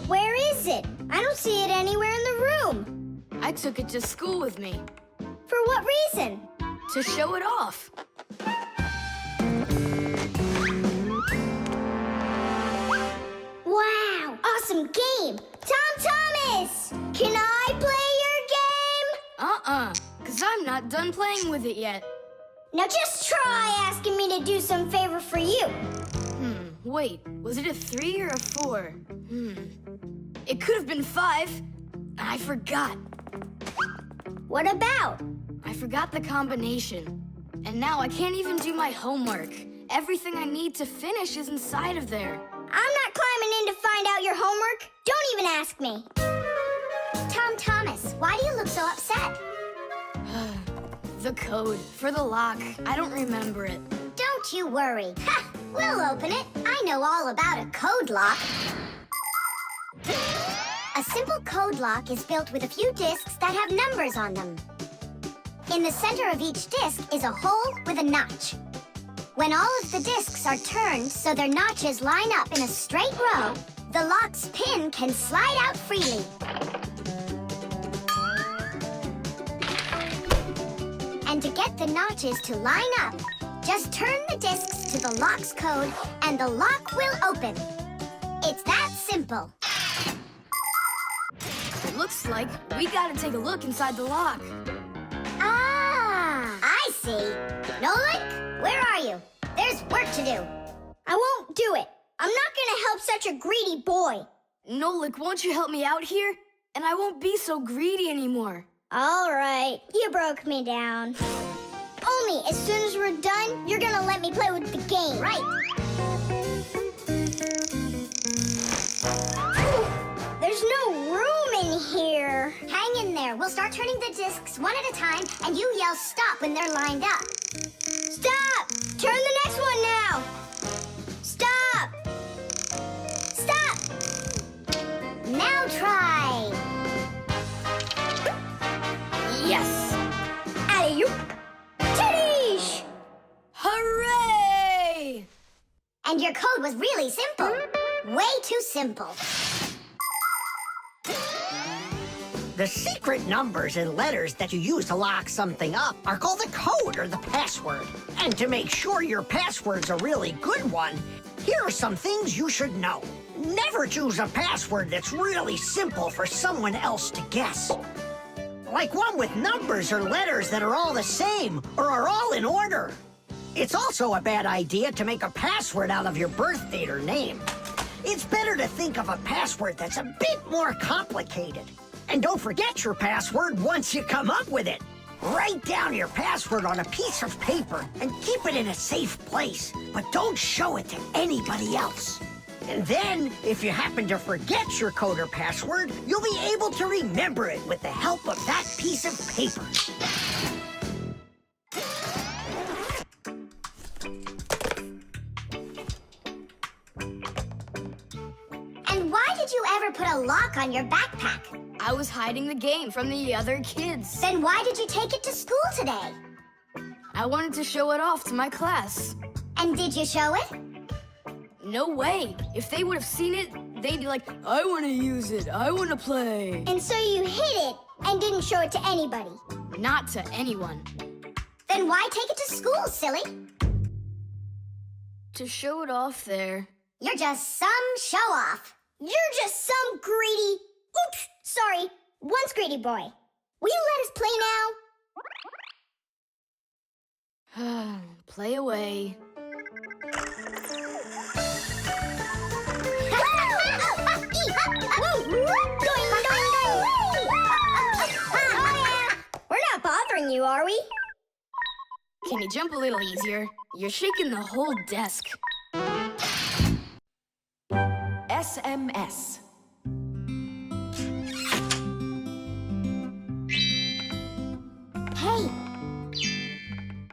Where is it? I don't see it anywhere in the room. I took it to school with me For what reason? to show it off. Wow! Awesome game! Tom Thomas! Can I play your game? Cause I'm not done playing with it yet. Now just try asking me to do some favor for you. Wait, was it a 3 or a 4? It could have been 5. I forgot. What about? I forgot the combination. And now I can't even do my homework. Everything I need to finish is inside of there. I'm not climbing in to find out your homework. Don't even ask me. Tom Thomas, why do you look so upset? The code for the lock. I don't remember it. Don't you worry. Ha! We'll open it. I know all about a code lock. A simple code lock is built with a few discs that have numbers on them. In the center of each disc is a hole with a notch. When all of the discs are turned so their notches line up in a straight row, the lock's pin can slide out freely. And to get the notches to line up, just turn the discs to the lock's code and the lock will open. It's that simple. It looks like we gotta take a look inside the lock. Ah, I see. Nolik, where are you? There's work to do. I won't do it. I'm not gonna help such a greedy boy. Nolik, won't you help me out here? And I won't be so greedy anymore. All right, you broke me down. Only as soon as we're done, you're gonna let me play with the game, right? There's no room in here. Hang in there. We'll start turning the discs one at a time, and you yell stop when they're lined up. Stop! Turn the next one now. Stop! Stop! Now try. Yes! Alley-oop! Titties! Hooray! And your code was really simple. Way too simple. The secret numbers and letters that you use to lock something up are called the code or the password. And to make sure your password's a really good one, here are some things you should know. Never choose a password that's really simple for someone else to guess. Like one with numbers or letters that are all the same or are all in order. It's also a bad idea to make a password out of your birth date or name. It's better to think of a password that's a bit more complicated. And don't forget your password once you come up with it. Write down your password on a piece of paper and keep it in a safe place, but don't show it to anybody else. And then, if you happen to forget your code or password, you'll be able to remember it with the help of that piece of paper. And why did you ever put a lock on your backpack? I was hiding the game from the other kids. Then why did you take it to school today? I wanted to show it off to my class. And did you show it? No way. If they would have seen it, they'd be like, I want to use it. I want to play. And so you hid it and didn't show it to anybody? Not to anyone. Then why take it to school, silly? To show it off there. You're just some show-off. You're just some greedy... Oops, sorry. Once greedy boy. Will you let us play now? Play away. We're not bothering you, are we? Can you jump a little easier? You're shaking the whole desk. SMS. Hey.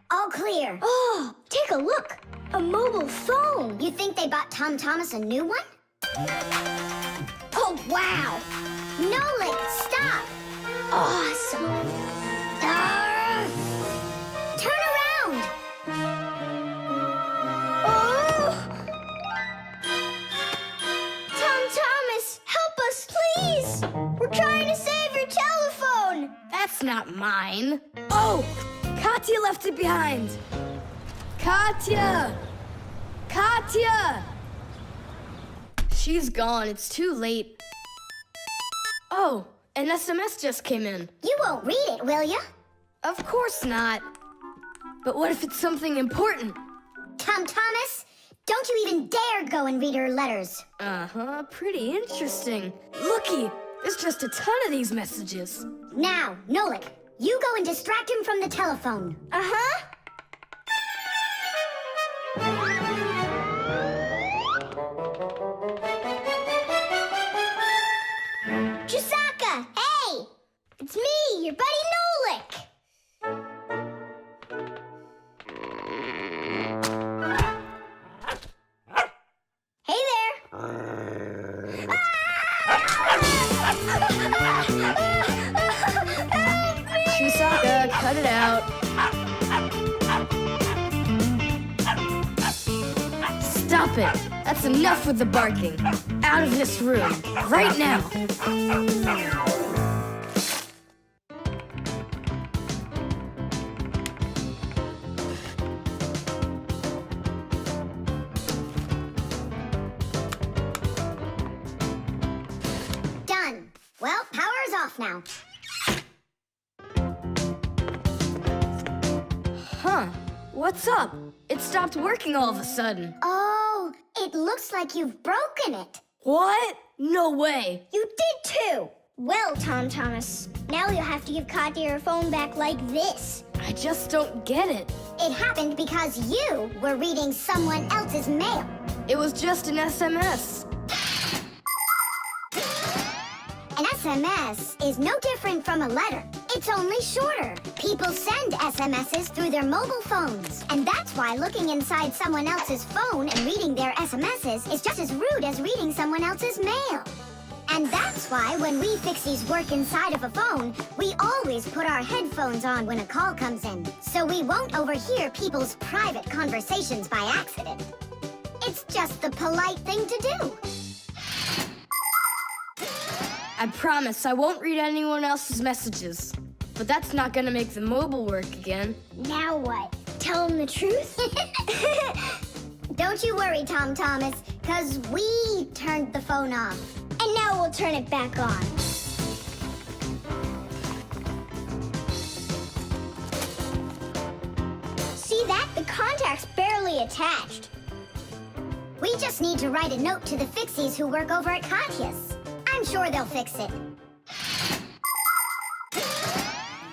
All clear. Oh, take a look. A mobile phone. You think they bought Tom Thomas a new one? Oh, wow. Nolik, stop. Awesome. Turn around. Oh. Tom Thomas, help us, please. We're trying to save your telephone. That's not mine. Oh! Katya left it behind. Katya! Katya! She's gone. It's too late. Oh, an SMS just came in. You won't read it, will you? Of course not. But what if it's something important? Tom Thomas, don't you even dare go and read her letters. Uh-huh, pretty interesting. Looky, there's just a ton of these messages. Now, Nolik, you go and distract him from the telephone. Uh-huh. Chisaka, hey! It's me, your buddy Nolik. Hey there. Chisaka, cut it out. Stop it. That's enough with the barking. Out of this room. Right now. Done. Well, power's off now. Huh. What's up? It stopped working all of a sudden. Oh, it looks like you've broken it. What? No way. You did too. Well, Tom Thomas, now you'll have to give Katya her phone back like this. I just don't get it. It happened because you were reading someone else's mail. It was just an SMS. An SMS is no different from a letter. It's only shorter. People send SMSs through their mobile phones. And that's why looking inside someone else's phone and reading their SMSs is just as rude as reading someone else's mail. And that's why when we Fixies work inside of a phone, we always put our headphones on when a call comes in, so we won't overhear people's private conversations by accident. It's just the polite thing to do. I promise I won't read anyone else's messages. But that's not gonna make the mobile work again. Now what? Tell them the truth? Don't you worry, Tom Thomas, because we turned the phone off. And now we'll turn it back on. See that? The contact's barely attached. We just need to write a note to the Fixies who work over at Katya's. I'm sure they'll fix it.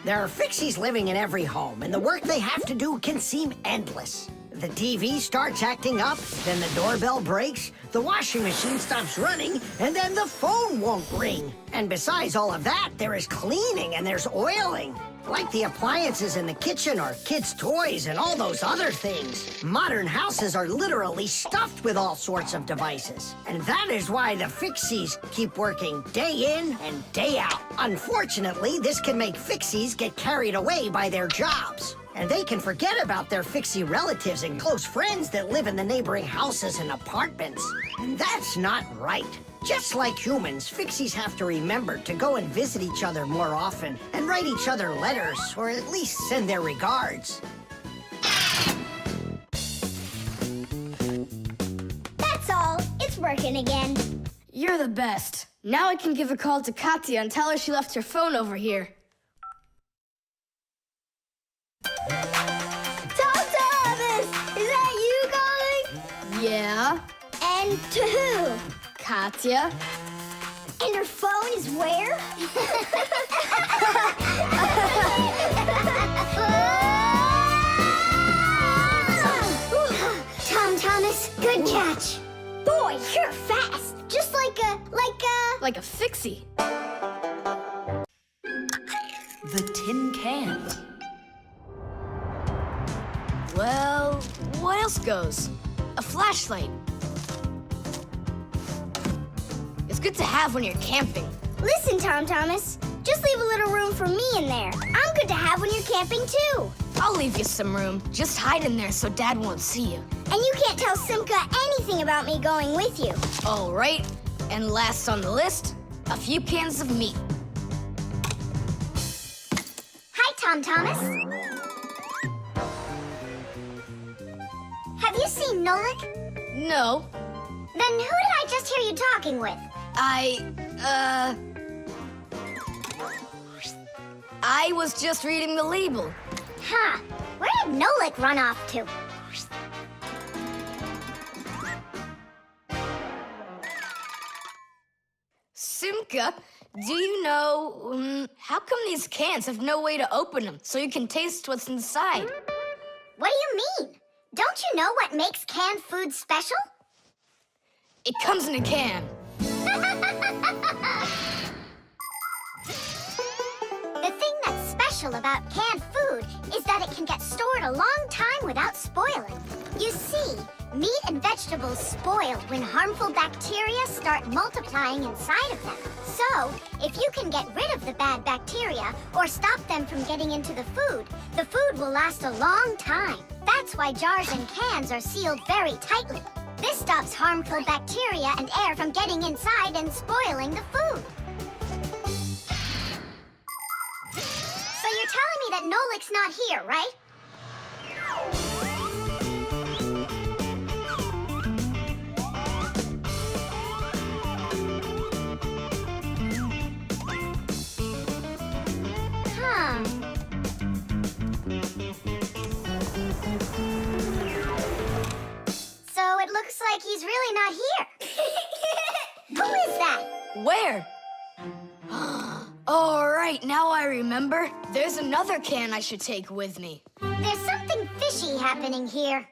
There are Fixies living in every home, and the work they have to do can seem endless. The TV starts acting up, then the doorbell breaks, the washing machine stops running, and then the phone won't ring. And besides all of that, there is cleaning and there's oiling. Like the appliances in the kitchen or kids' toys and all those other things. Modern houses are literally stuffed with all sorts of devices. And that is why the Fixies keep working day in and day out. Unfortunately, this can make Fixies get carried away by their jobs. And they can forget about their Fixie relatives and close friends that live in the neighboring houses and apartments. And that's not right. Just like humans, Fixies have to remember to go and visit each other more often and write each other letters, or at least send their regards. That's all. It's working again. You're the best. Now I can give a call to Katya and tell her she left her phone over here. Thomas! Is that you calling? Yeah, And to who? Katya. And her phone is where? Thomas, good catch. Boy, you're fast. Just like a... Like a fixie. The tin can. Well, what else goes? A flashlight. It's good to have when you're camping. Listen, Thomas. Just leave a little room for me in there. I'm good to have when you're camping, too. I'll leave you some room. Just hide in there so Dad won't see you. And you can't tell Simka anything about me going with you. All right. And last on the list, a few cans of meat. Hi, Thomas. Have you seen Nolik? No, Then who did I just hear you talking with? I was just reading the label. Huh. Where did Nolik run off to? Simka, do you know, how come these cans have no way to open them so you can taste what's inside? What do you mean? Don't you know what makes canned food special? It comes in a can. The thing that's special about canned food is that it can get stored a long time without spoiling. You see, meat and vegetables spoil when harmful bacteria start multiplying inside of them. So, if you can get rid of the bad bacteria or stop them from getting into the food will last a long time. That's why jars and cans are sealed very tightly. This stops harmful bacteria and air from getting inside and spoiling the food. So you're telling me that Nolik's not here, right? Huh. So it looks like he's really not here. Who is that? Where? All right, now I remember. There's another can I should take with me. There's something fishy happening here.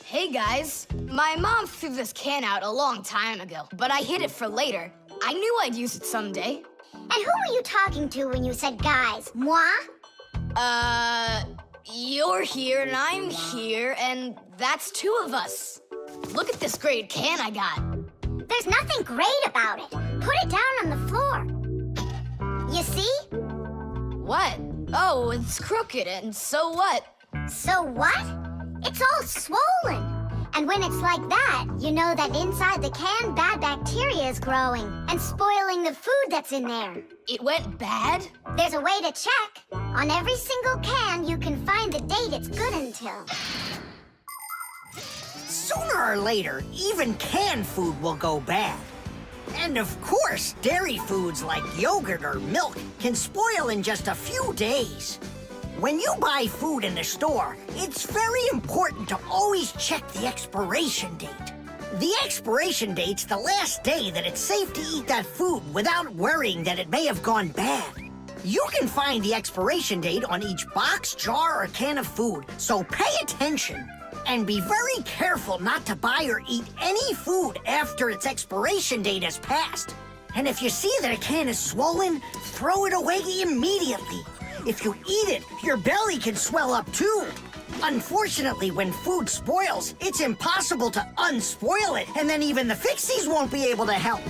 Hey, guys. My mom threw this can out a long time ago, but I hid it for later. I knew I'd use it someday. And who were you talking to when you said guys? Moi? You're here and I'm here, and that's two of us. Look at this great can I got. There's nothing great about it. Put it down on the floor. You see? What? Oh, it's crooked, and so what? So what? It's all swollen. And when it's like that, you know that inside the can, bad bacteria is growing and spoiling the food that's in there. It went bad? There's a way to check. On every single can, you can find the date it's good until. Sooner or later, even canned food will go bad. And of course, dairy foods like yogurt or milk can spoil in just a few days. When you buy food in the store, it's very important to always check the expiration date. The expiration date's the last day that it's safe to eat that food without worrying that it may have gone bad. You can find the expiration date on each box, jar, or can of food, so pay attention. And be very careful not to buy or eat any food after its expiration date has passed. And if you see that a can is swollen, throw it away immediately. If you eat it, your belly can swell up too. Unfortunately, when food spoils, it's impossible to unspoil it, and then even the Fixies won't be able to help.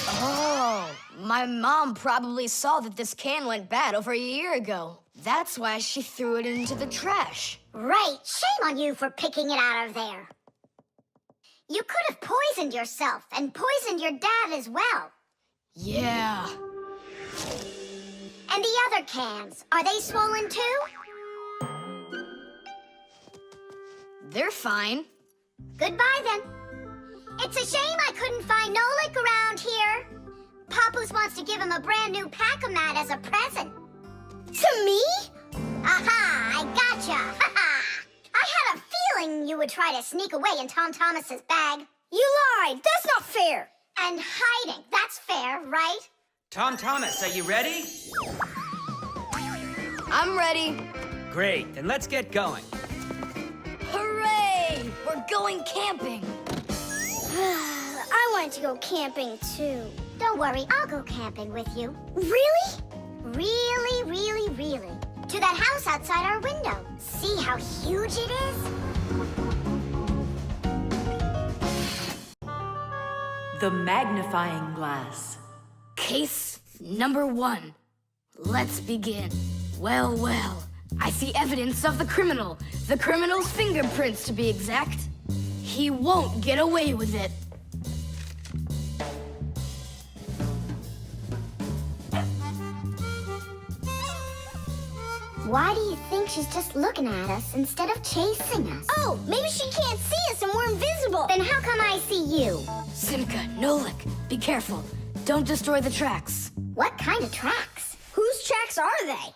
Oh, my mom probably saw that this can went bad over a year ago. That's why she threw it into the trash. Right. Shame on you for picking it out of there. You could have poisoned yourself and poisoned your dad as well. Yeah. And the other cans, are they swollen too? They're fine. Goodbye, then. It's a shame I couldn't find Nolik around here. Papoose wants to give him a brand new pack-a-mat as a present. To me? Aha! I gotcha! Ha-ha! I had a feeling you would try to sneak away in Tom Thomas's bag. You lied. That's not fair. And hiding, that's fair, right? Tom Thomas, are you ready? I'm ready. Great, then let's get going. Hooray! We're going camping. I wanted to go camping, too. Don't worry, I'll go camping with you. Really? Really, really, really. To that house outside our window. See how huge it is? The magnifying glass. Case number 1. Let's begin. Well, well. I see evidence of the criminal. The criminal's fingerprints, to be exact. He won't get away with it. Why do you think she's just looking at us instead of chasing us? Oh, maybe she can't see us and we're invisible. Then how come I see you? Simka, Nolik, be careful. Don't destroy the tracks. What kind of tracks? Whose tracks are they?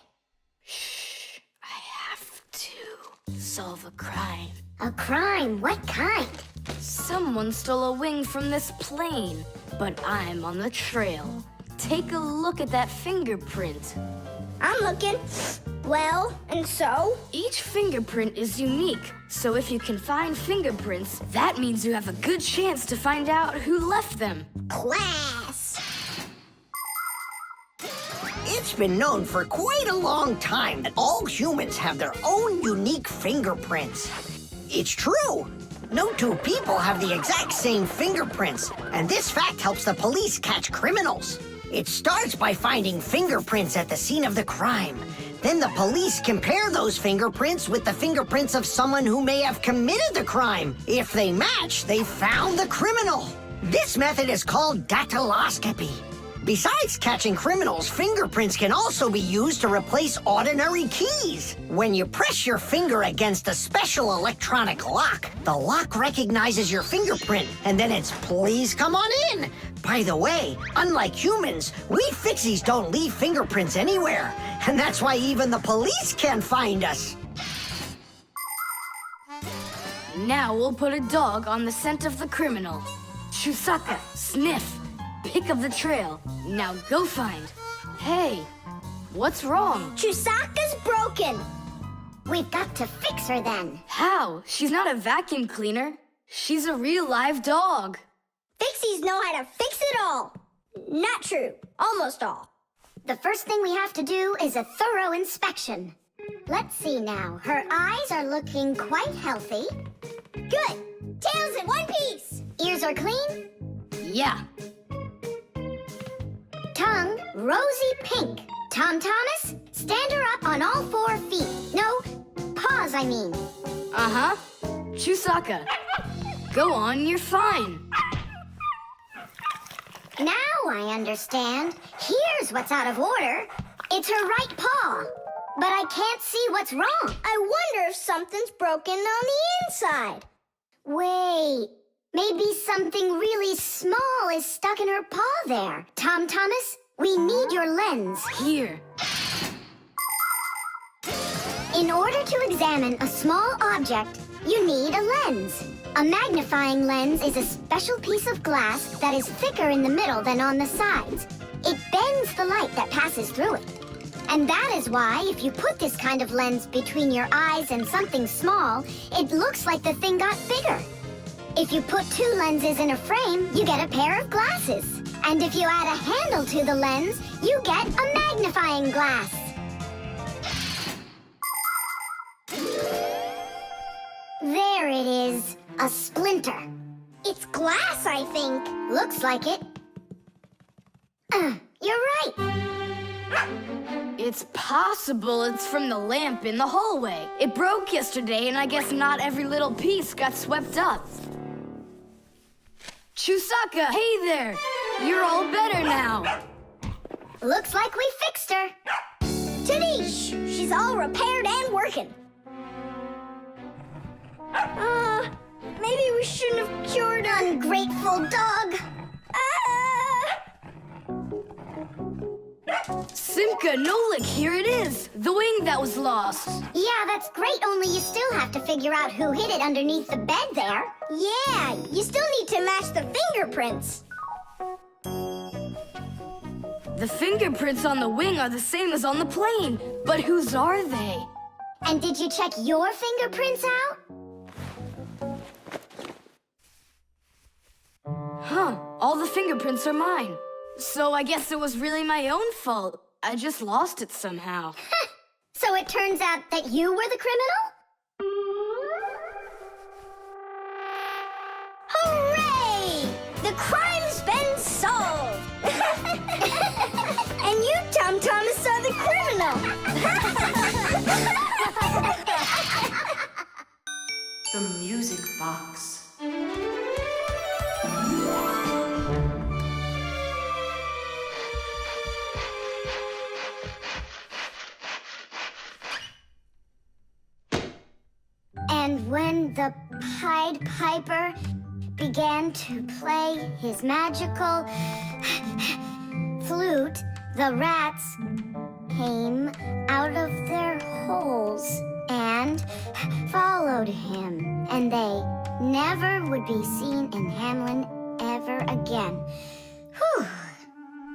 Shh. I have to solve a crime. A crime? What kind? Someone stole a wing from this plane, but I'm on the trail. Take a look at that fingerprint. I'm looking. Well, and so? Each fingerprint is unique, so if you can find fingerprints, that means you have a good chance to find out who left them. Class! It's been known for quite a long time that all humans have their own unique fingerprints. It's true. No two people have the exact same fingerprints, and this fact helps the police catch criminals. It starts by finding fingerprints at the scene of the crime. Then the police compare those fingerprints with the fingerprints of someone who may have committed the crime. If they match, they found the criminal. This method is called dactyloscopy. Besides catching criminals, fingerprints can also be used to replace ordinary keys. When you press your finger against a special electronic lock, the lock recognizes your fingerprint, and then it's please come on in. By the way, unlike humans, we Fixies don't leave fingerprints anywhere, and that's why even the police can't find us. Now we'll put a dog on the scent of the criminal. Chusaka, sniff. Pick up the trail. Now go find. Hey, what's wrong? Chusaka's broken. We've got to fix her then. How? She's not a vacuum cleaner. She's a real live dog. Fixies know how to fix it all. Not true. Almost all. The first thing we have to do is a thorough inspection. Let's see now. Her eyes are looking quite healthy. Good. Tails in one piece. Ears are clean. Yeah. Tongue, rosy pink. Tom Thomas, stand her up on all 4 feet. No, paws, I mean. Uh-huh. Chusaka, go on, you're fine. Now I understand. Here's what's out of order. It's her right paw. But I can't see what's wrong. I wonder if something's broken on the inside. Wait. Maybe something really small is stuck in her paw there. Tom Thomas, we need your lens. Here. In order to examine a small object, you need a lens. A magnifying lens is a special piece of glass that is thicker in the middle than on the sides. It bends the light that passes through it. And that is why if you put this kind of lens between your eyes and something small, it looks like the thing got bigger. If you put 2 lenses in a frame, you get a pair of glasses. And if you add a handle to the lens, you get a magnifying glass. There it is, a splinter. It's glass, I think. Looks like it. You're right. It's possible it's from the lamp in the hallway. It broke yesterday, and I guess not every little piece got swept up. Chusaka, hey there! You're all better now. Looks like we fixed her. Tadeish! She's all repaired and working. Maybe we shouldn't have cured her. Ungrateful dog. Simka, Nolik, here it is. The wing that was lost. Yeah, that's great, only you still have to figure out who hid it underneath the bed there. Yeah, you still need to match the fingerprints. The fingerprints on the wing are the same as on the plane. But whose are they? And did you check your fingerprints out? Huh, all the fingerprints are mine. So I guess it was really my own fault. I just lost it somehow. So it turns out that you were the criminal? Hooray! The crime's been solved! And you, Tom Thomas, are the criminal! The music box. And when the Pied Piper began to play his magical flute, the rats came out of their holes and followed him. And they never would be seen in Hamlin ever again. Whew.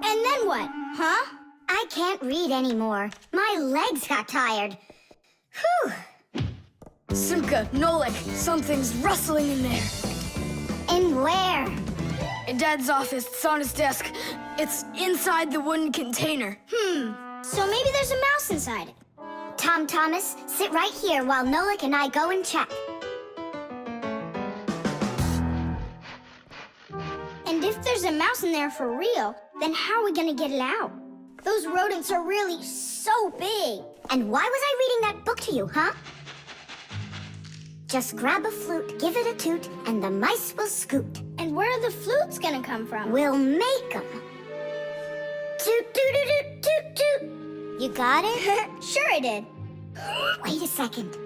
And then what? Huh? I can't read anymore. My legs got tired. Whew. Simka, Nolik, something's rustling in there. In where? In Dad's office, it's on his desk. It's inside the wooden container. So maybe there's a mouse inside it. Tom Thomas, sit right here while Nolik and I go and check. And if there's a mouse in there for real, then how are we gonna get it out? Those rodents are really so big. And why was I reading that book to you, huh? Just grab a flute, give it a toot, and the mice will scoot. And where are the flutes gonna come from? We'll make them. Toot, toot, toot, toot, toot, toot. You got it? Sure I did. Wait a second.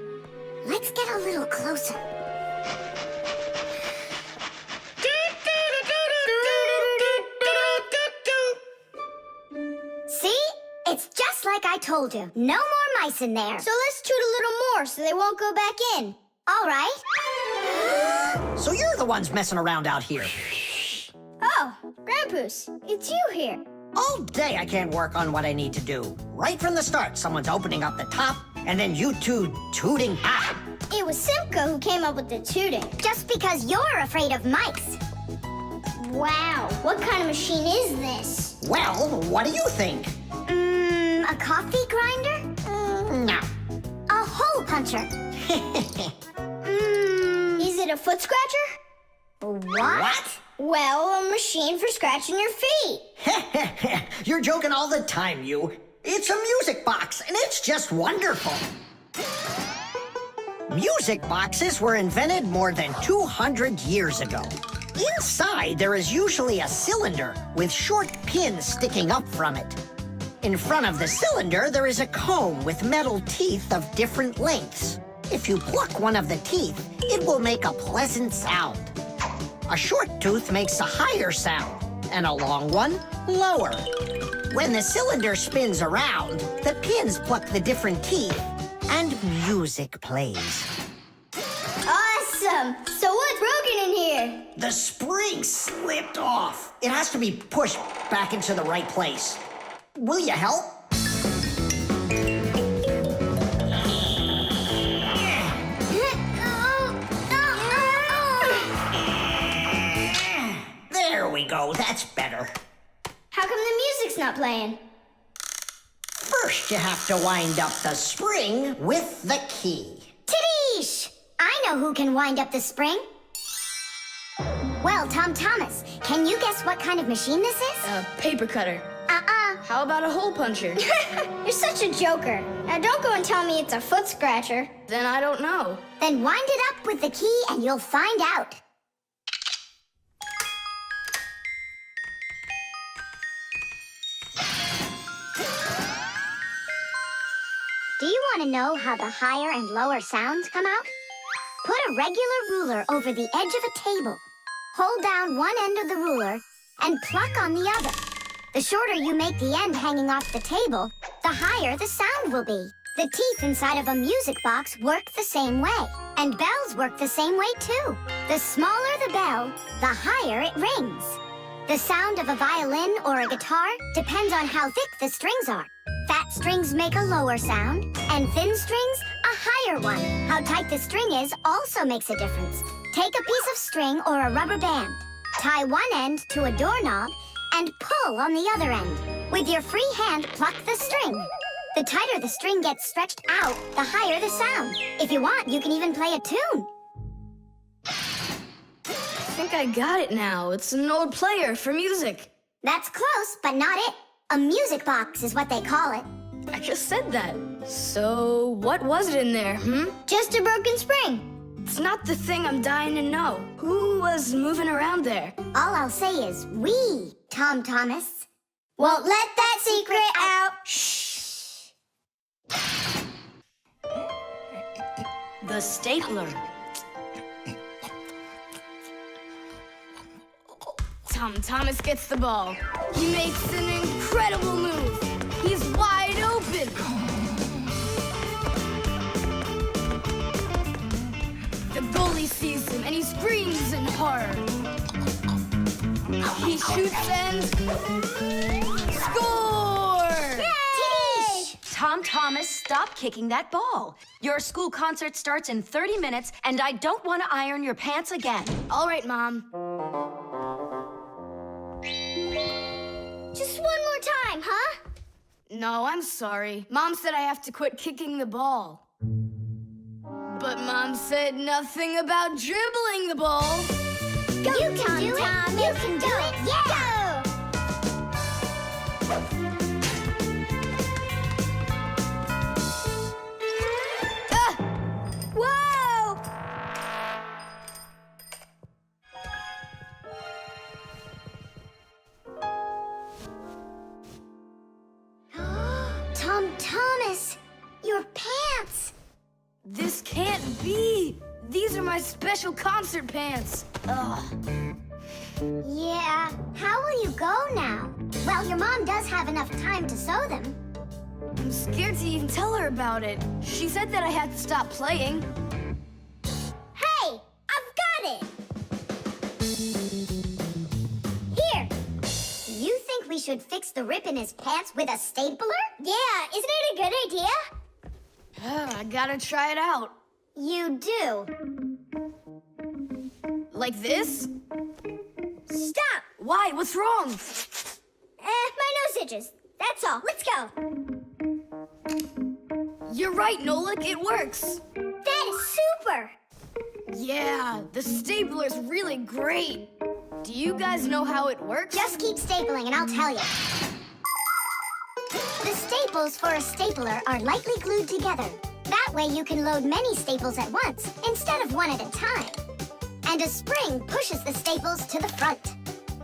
Let's get a little closer. See? It's just like I told you. No more mice in there. So let's toot a little more so they won't go back in. All right. So you're the ones messing around out here. Oh, Grandpoos, it's you here. All day I can't work on what I need to do. Right from the start, someone's opening up the top, and then you two tooting out. It was Simka who came up with the tooting. Just because you're afraid of mice. Wow, what kind of machine is this? Well, what do you think? A coffee grinder? No. A hole puncher? Is it a foot scratcher? What? Well, a machine for scratching your feet. You're joking all the time, you. It's a music box, and it's just wonderful. Music boxes were invented more than 200 years ago. Inside, there is usually a cylinder with short pins sticking up from it. In front of the cylinder, there is a comb with metal teeth of different lengths. If you pluck one of the teeth, it will make a pleasant sound. A short tooth makes a higher sound, and a long one, lower. When the cylinder spins around, the pins pluck the different teeth, and music plays. Awesome! So what's broken in here? The spring slipped off. It has to be pushed back into the right place. Will you help? There we go. That's better. How come the music's not playing? First, you have to wind up the spring with the key. Tidish! I know who can wind up the spring. Well, Tom Thomas, can you guess what kind of machine this is? A paper cutter. How about a hole puncher? You're such a joker. Now don't go and tell me it's a foot scratcher. Then I don't know. Then wind it up with the key and you'll find out. Do you want to know how the higher and lower sounds come out? Put a regular ruler over the edge of a table. Hold down one end of the ruler and pluck on the other. The shorter you make the end hanging off the table, the higher the sound will be. The teeth inside of a music box work the same way, and bells work the same way too. The smaller the bell, the higher it rings. The sound of a violin or a guitar depends on how thick the strings are. Fat strings make a lower sound, and thin strings a higher one. How tight the string is also makes a difference. Take a piece of string or a rubber band. Tie one end to a doorknob and pull on the other end. With your free hand, pluck the string. The tighter the string gets stretched out, the higher the sound. If you want, you can even play a tune. I think I got it now. It's an old player for music. That's close, but not it. A music box is what they call it. I just said that. So, what was it in there, Just a broken spring. It's not the thing I'm dying to know. Who was moving around there? All I'll say is we, Tom Thomas, won't let that secret out. Shh. The stapler. Tom Thomas gets the ball. He makes an incredible move. He's wide open. The goalie sees him and he screams in horror. He shoots and score! Yay! Tom Thomas, stop kicking that ball. Your school concert starts in 30 minutes, and I don't want to iron your pants again. All right, Mom. Just one more time, huh? No, I'm sorry. Mom said I have to quit kicking the ball. But Mom said nothing about dribbling the ball. Go, you can do it. You can do it. Yeah. Ah! Whoa! Tom Thomas, your pants. This can't be. These are my special concert pants. Ugh. Yeah, how will you go now? Well, your mom does have enough time to sew them. I'm scared to even tell her about it. She said that I had to stop playing. Hey, I've got it! Here! You think we should fix the rip in his pants with a stapler? Yeah, isn't it a good idea? I gotta try it out. You do. Like this? Stop! Why? What's wrong? My nose itches. That's all. Let's go. You're right, Nolik. It works. That is super! Yeah, the stapler's really great. Do you guys know how it works? Just keep stapling and I'll tell you. The staples for a stapler are lightly glued together. That way you can load many staples at once instead of one at a time. And a spring pushes the staples to the front.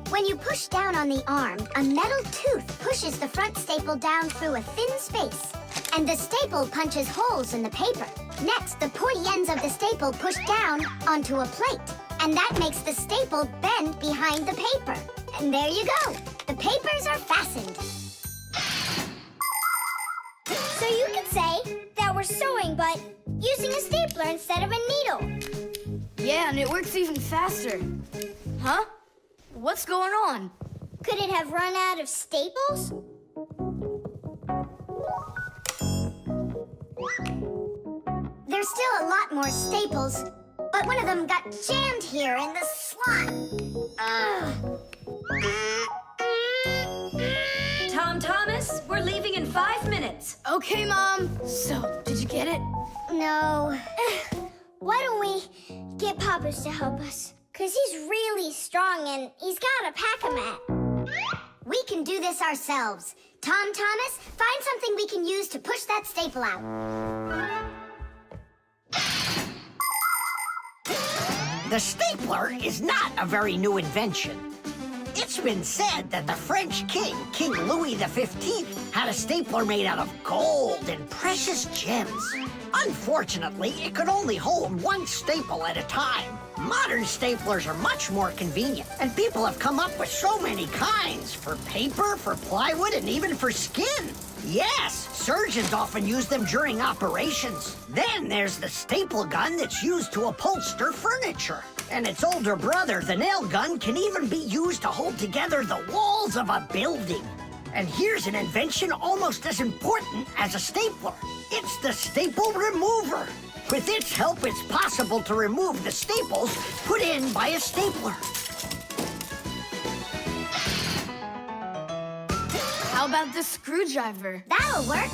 When you push down on the arm, a metal tooth pushes the front staple down through a thin space. And the staple punches holes in the paper. Next, the pointy ends of the staple push down onto a plate. And that makes the staple bend behind the paper. And there you go. The papers are fastened. So you could say that we're sewing, but using a stapler instead of a needle. Yeah, and it works even faster. Huh? What's going on? Could it have run out of staples? There's still a lot more staples, but one of them got jammed here in the slot. Tom Thomas, we're leaving in 5 minutes. Okay, Mom. So, did you get it? No. Why don't we get Papa's to help us? Because he's really strong and he's got a pack-a-mat. We can do this ourselves. Tom Thomas, find something we can use to push that staple out. The stapler is not a very new invention. It's been said that the French king, King Louis XV, had a stapler made out of gold and precious gems. Unfortunately, it could only hold one staple at a time. Modern staplers are much more convenient, and people have come up with so many kinds for paper, for plywood, and even for skin. Yes, surgeons often use them during operations. Then there's the staple gun that's used to upholster furniture. And its older brother, the nail gun, can even be used to hold together the walls of a building. And here's an invention almost as important as a stapler. It's the staple remover. With its help, it's possible to remove the staples put in by a stapler. How about the screwdriver? That'll work.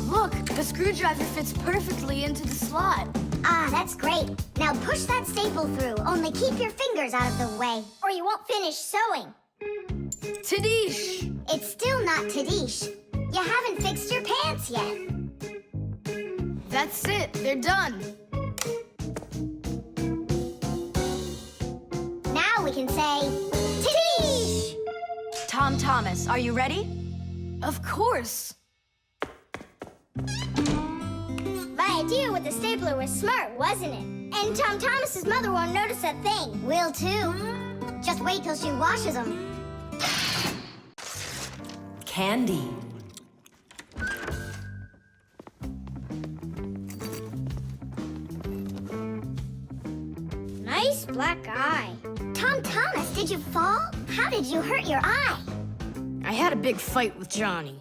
Look, the screwdriver fits perfectly into the slot. Ah, that's great. Now push that staple through, only keep your fingers out of the way, or you won't finish sewing. Tadish! It's still not Tadish. You haven't fixed your pants yet. That's it, they're done. Now we can say, Tadish! Tom Thomas, are you ready? Of course. My idea with the stapler was smart, wasn't it? And Tom Thomas's mother won't notice a thing. Will too. Just wait till she washes them. Candy. Nice black eye. Tom Thomas, did you fall? How did you hurt your eye? I had a big fight with Johnny.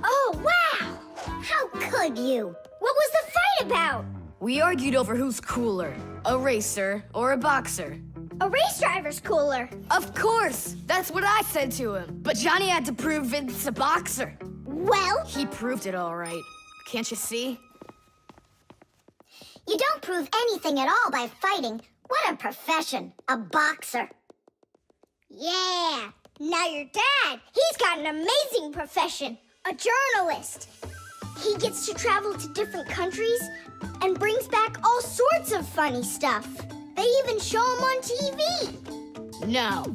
Oh, wow! How could you? What was the fight about? We argued over who's cooler, a racer or a boxer. A race driver's cooler. Of course! That's what I said to him. But Johnny had to prove it's a boxer. Well, He proved it all right. Can't you see? you don't prove anything at all by fighting. What a profession, a boxer. Yeah, now your dad, he's got an amazing profession, a journalist. He gets to travel to different countries and brings back all sorts of funny stuff. They even show him on TV. No.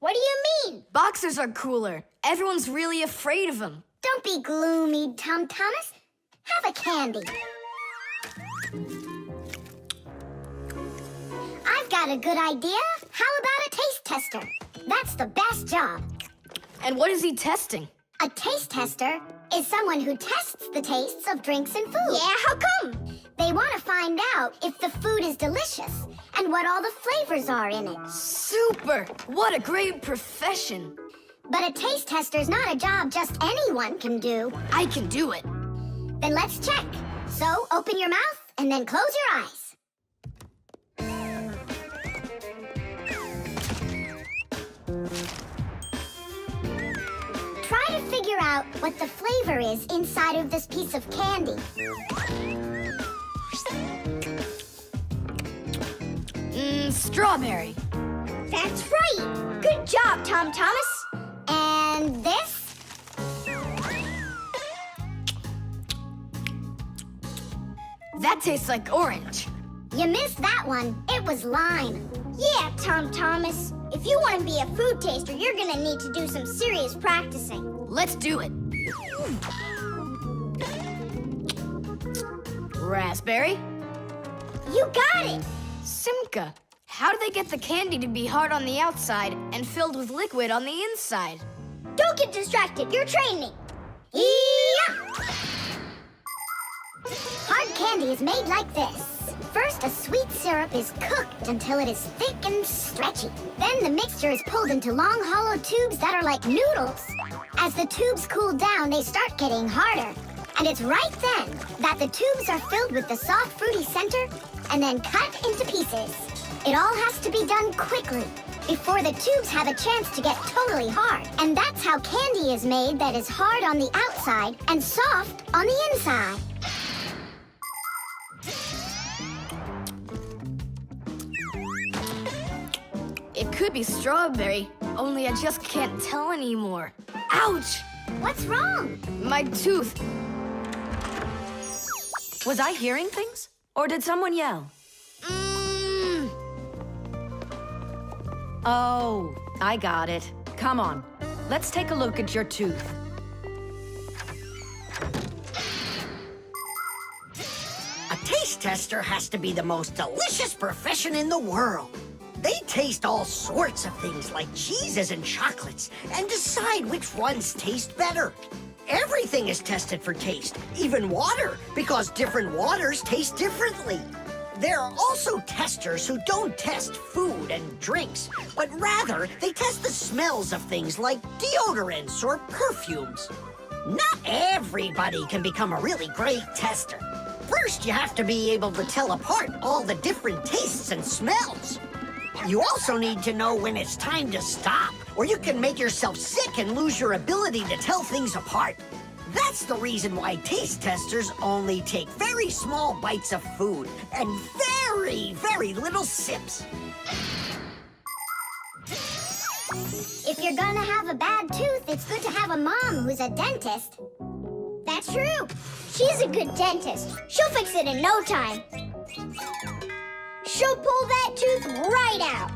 What do you mean? Boxers are cooler. Everyone's really afraid of them. Don't be gloomy, Tom Thomas. Have a candy. I've got a good idea. How about a taste tester? That's the best job. And what is he testing? A taste tester is someone who tests the tastes of drinks and food. Yeah, how come? They want to find out if the food is delicious and what all the flavors are in it. Super! What a great profession. But a taste tester's not a job just anyone can do. I can do it. Then let's check. So open your mouth and then close your eyes. Try to figure out what the flavor is inside of this piece of candy. Strawberry. That's right. Good job, Tom Thomas. And this? That tastes like orange. You missed that one. It was lime. Yeah, Tom Thomas. If you want to be a food taster, you're gonna need to do some serious practicing. Let's do it. Raspberry. You got it. Simka. How do they get the candy to be hard on the outside and filled with liquid on the inside? Don't get distracted. You're training. Yeah! Hard candy is made like this. First, a sweet syrup is cooked until it is thick and stretchy. Then the mixture is pulled into long, hollow tubes that are like noodles. As the tubes cool down, they start getting harder. And it's right then that the tubes are filled with the soft, fruity center and then cut into pieces. It all has to be done quickly before the tubes have a chance to get totally hard. And that's how candy is made that is hard on the outside and soft on the inside. It could be strawberry, only I just can't tell anymore. Ouch! What's wrong? My tooth. Was I hearing things? Or did someone yell? Oh, I got it. Come on. Let's take a look at your tooth. taste tester has to be the most delicious profession in the world. They taste all sorts of things like cheeses and chocolates and decide which ones taste better. Everything is tested for taste, even water, because different waters taste differently. There are also testers who don't test food and drinks, but rather they test the smells of things like deodorants or perfumes. Not everybody can become a really great tester. First, you have to be able to tell apart all the different tastes and smells. You also need to know when it's time to stop, or you can make yourself sick and lose your ability to tell things apart. That's the reason why taste testers only take very small bites of food and very, very little sips. If you're gonna have a bad tooth, it's good to have a mom who's a dentist. That's true. She's a good dentist. She'll fix it in no time. She'll pull that tooth right out.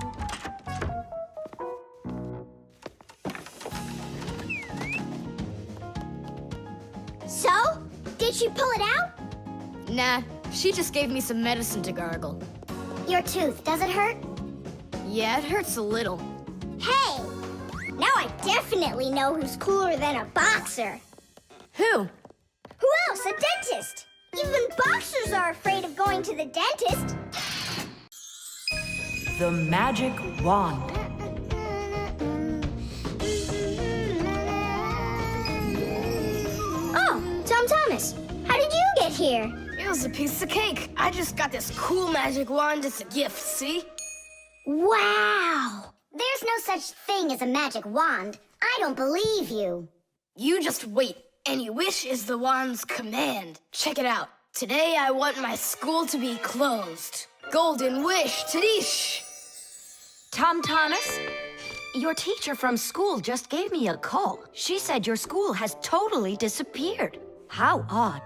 So, did she pull it out? Nah, she just gave me some medicine to gargle. Your tooth, does it hurt? Yeah, it hurts a little. Hey! Now I definitely know who's cooler than a boxer. Who? Who else? A dentist! Even boxers are afraid of going to the dentist. The magic wand. Oh, Tom Thomas, how did you get here? It was a piece of cake. I just got this cool magic wand as a gift, see? Wow! There's no such thing as a magic wand. I don't believe you. You just wait. Any wish is the wand's command. Check it out. Today I want my school to be closed. Golden wish, Tadish! Tom Thomas, your teacher from school just gave me a call. She said your school has totally disappeared. How odd.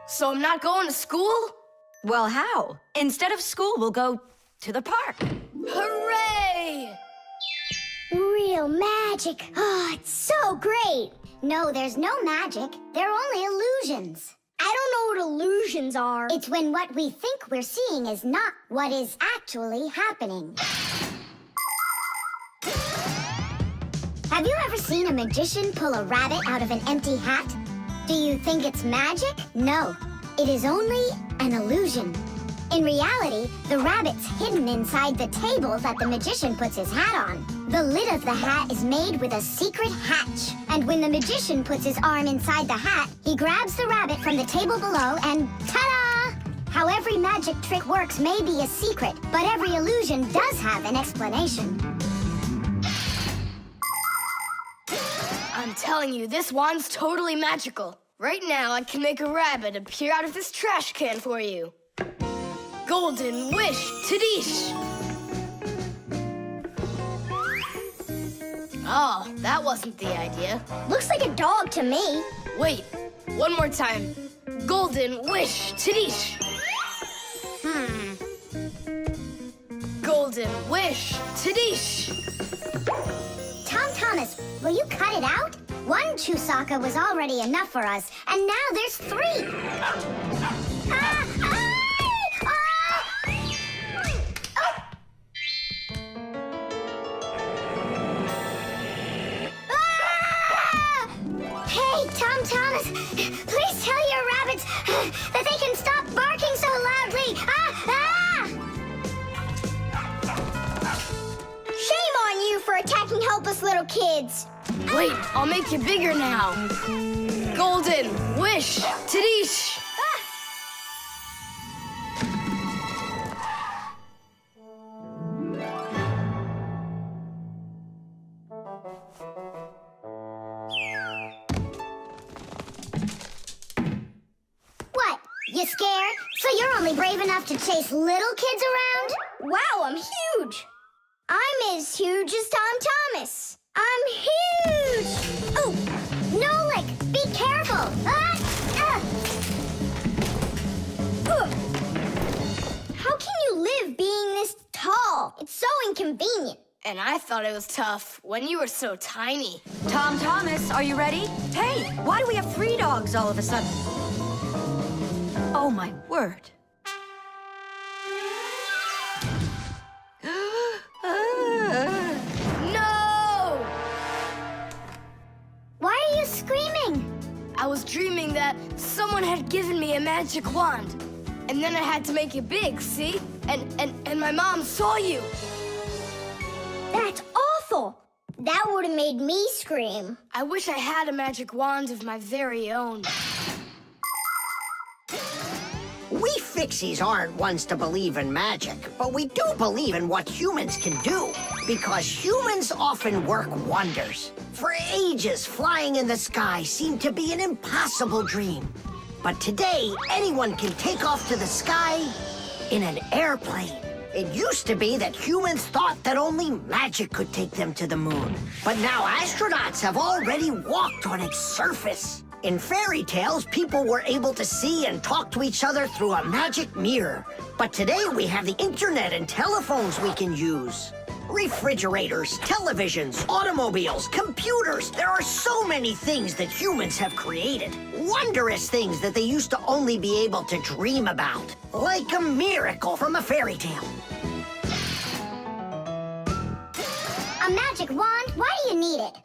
So I'm not going to school? Well, how? Instead of school, we'll go to the park. Hooray! Real magic. Oh, it's so great. No, there's no magic. They're only illusions. I don't know what illusions are. It's when what we think we're seeing is not what is actually happening. Have you ever seen a magician pull a rabbit out of an empty hat? Do you think it's magic? No, it is only an illusion. In reality, the rabbit's hidden inside the table that the magician puts his hat on. The lid of the hat is made with a secret hatch. And when the magician puts his arm inside the hat, he grabs the rabbit from the table below and ta-da! How every magic trick works may be a secret, but every illusion does have an explanation. I'm telling you, this wand's totally magical. Right now, I can make a rabbit appear out of this trash can for you. Golden wish, Tadish! Oh, that wasn't the idea. Looks like a dog to me. Wait, one more time. Golden wish, Tadish! Golden wish, Tadish! Tom Thomas, will you cut it out? One Chusaka was already enough for us, and now there's 3. Hey, Tom Thomas, please tell your rabbits that they can stop barking so loudly. Shame on you for attacking helpless little kids. Wait, I'll make you bigger now. Golden wish, Tadish! What? You scared? So you're only brave enough to chase little kids around? Wow, I'm huge. I'm as huge as Tom Thomas. I'm huge! Oh, Nolik, be careful! How can you live being this tall? It's so inconvenient. And I thought it was tough when you were so tiny. Tom Thomas, are you ready? Hey, why do we have 3 dogs all of a sudden? Oh, my word. that someone had given me a magic wand. And then I had to make it big, see? And my mom saw you. That's awful. That would have made me scream. I wish I had a magic wand of my very own. We Fixies aren't ones to believe in magic, but we do believe in what humans can do, because humans often work wonders. For ages, flying in the sky seemed to be an impossible dream. But today, anyone can take off to the sky in an airplane. It used to be that humans thought that only magic could take them to the moon. But now astronauts have already walked on its surface. In fairy tales, people were able to see and talk to each other through a magic mirror. But today we have the internet and telephones we can use. Refrigerators, televisions, automobiles, computers. There are so many things that humans have created. Wondrous things that they used to only be able to dream about. Like a miracle from a fairy tale. A magic wand? Why do you need it?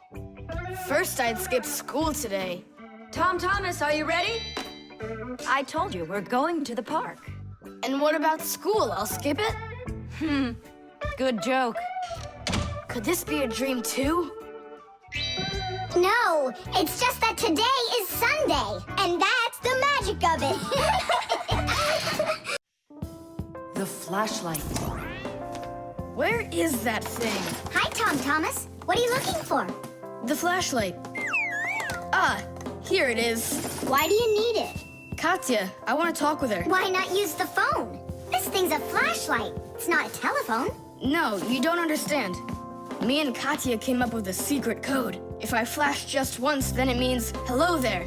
First, I'd skipped school today. Tom Thomas, are you ready? I told you, we're going to the park. And what about school? I'll skip it? Good joke. Could this be a dream too? No, it's just that today is Sunday, and that's the magic of it. The flashlight. Where is that thing? Hi, Tom Thomas. What are you looking for? The flashlight. Ah, here it is. Why do you need it? Katya, I want to talk with her. Why not use the phone? This thing's a flashlight. It's not a telephone. No, you don't understand. Me and Katya came up with a secret code. If I flash just once, then it means hello there.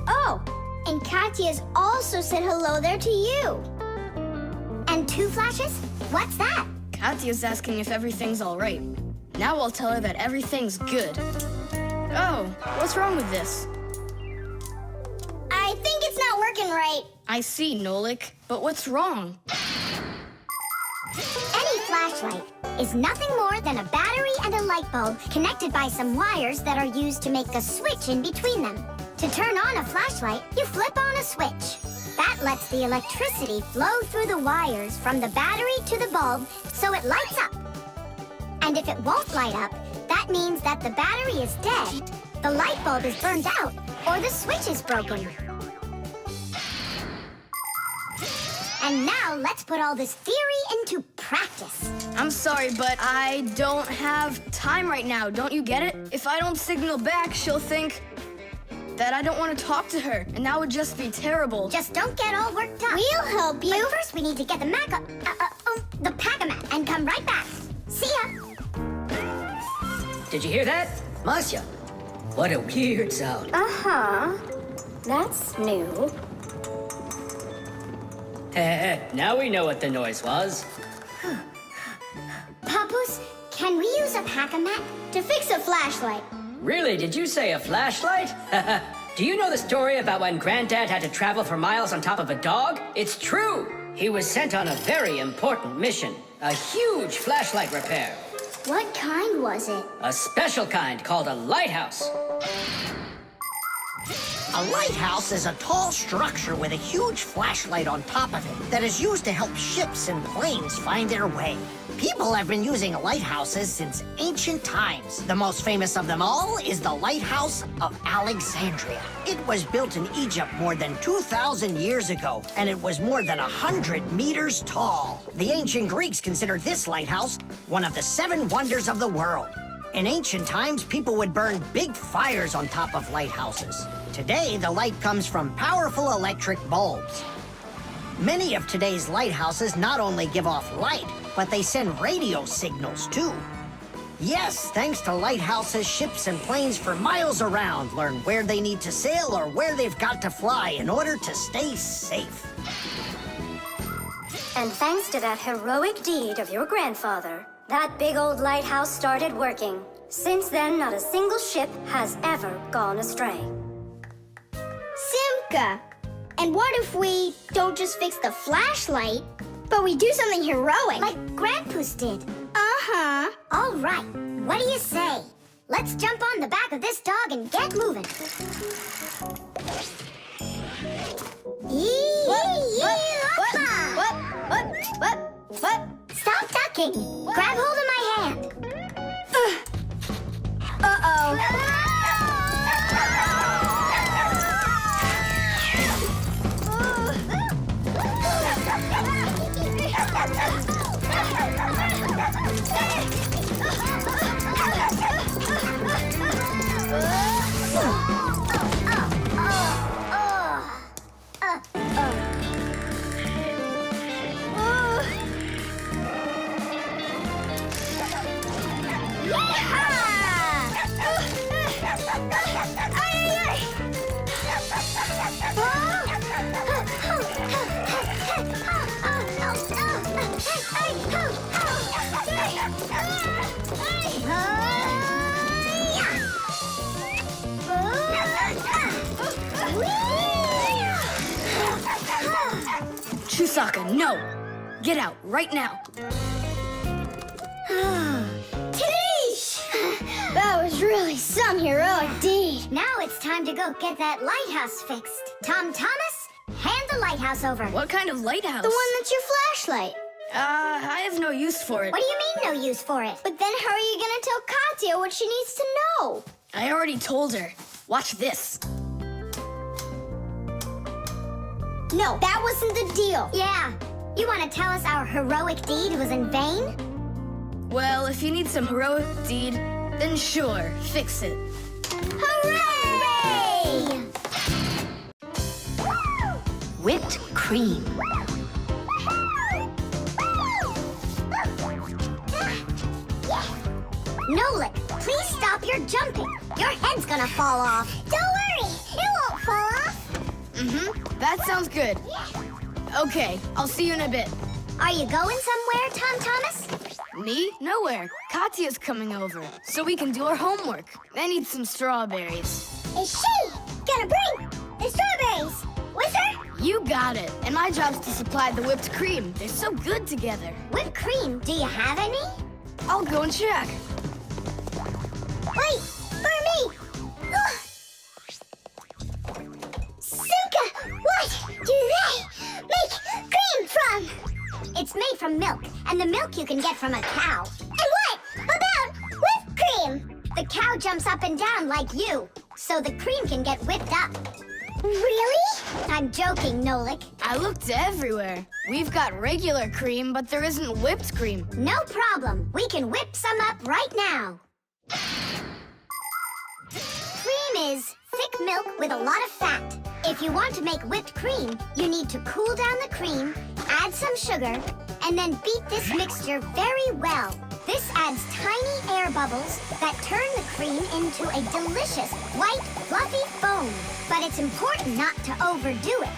Oh, and Katya's also said hello there to you. And 2 flashes? What's that? Katya's asking if everything's all right. Now I'll tell her that everything's good. Oh, what's wrong with this? I think it's not working right. I see, Nolik, but what's wrong? Any flashlight is nothing more than a battery and a light bulb connected by some wires that are used to make a switch in between them. To turn on a flashlight, you flip on a switch. That lets the electricity flow through the wires from the battery to the bulb so it lights up. And if it won't light up, that means that the battery is dead, the light bulb is burned out, or the switch is broken. And now let's put all this theory into practice. I'm sorry, but I don't have time right now. Don't you get it? If I don't signal back, she'll think that I don't want to talk to her, and that would just be terrible. Just don't get all worked up. We'll help you. But first, we need to get the the pack-a-mat and come right back. See ya. Did you hear that? Masya, what a weird sound. Uh-huh. That's new. Now we know what the noise was. Papoose, can we use a pack-a-mat to fix a flashlight? Really, did you say a flashlight? Do you know the story about when Granddad had to travel for miles on top of a dog? It's true! He was sent on a very important mission. A huge flashlight repair. What kind was it? A special kind called a lighthouse. A lighthouse is a tall structure with a huge flashlight on top of it that is used to help ships and planes find their way. People have been using lighthouses since ancient times. The most famous of them all is the Lighthouse of Alexandria. It was built in Egypt more than 2,000 years ago, and it was more than 100 meters tall. The ancient Greeks considered this lighthouse one of the 7 wonders of the world. In ancient times, people would burn big fires on top of lighthouses. Today, the light comes from powerful electric bulbs. Many of today's lighthouses not only give off light, but they send radio signals, too. Yes, thanks to lighthouses, ships and planes for miles around learn where they need to sail or where they've got to fly in order to stay safe. And thanks to that heroic deed of your grandfather, that big old lighthouse started working. Since then, not a single ship has ever gone astray. Simka! And what if we don't just fix the flashlight, but we do something heroic? Like Grandpa's did. Uh-huh. All right. What do you say? Let's jump on the back of this dog and get moving. What? Stop ducking. Grab hold of my hand. Chusaka, no! Get out right now. Tish! That was really some heroic deed. Now it's time to go get that lighthouse fixed. Tom Thomas, hand the lighthouse over. What kind of lighthouse? The one that's your flashlight. I have no use for it. What do you mean no use for it? But then how are you gonna tell Katya what she needs to know? I already told her. Watch this. No, that wasn't the deal. Yeah. You want to tell us our heroic deed was in vain? Well, if you need some heroic deed, then sure, fix it. Hooray! Whipped cream. Nolik, please stop your jumping. Your head's gonna fall off. Don't worry, it won't fall off. That sounds good. Okay, I'll see you in a bit. Are you going somewhere, Tom Thomas? Me? Nowhere. Katya's coming over, so we can do our homework. I need some strawberries. Is she gonna bring the strawberries with her? You got it. And my job's to supply the whipped cream. They're so good together. Whipped cream, do you have any? I'll go and check. Wait, for me! Ugh. Simka, what do they make cream from? It's made from milk, and the milk you can get from a cow. And what about whipped cream? The cow jumps up and down like you, so the cream can get whipped up. Really? I'm joking, Nolik. I looked everywhere. We've got regular cream, but there isn't whipped cream. No problem. We can whip some up right now. Cream is thick milk with a lot of fat. If you want to make whipped cream, you need to cool down the cream, add some sugar, and then beat this mixture very well. This adds tiny air bubbles that turn the cream into a delicious, white, fluffy foam. But it's important not to overdo it.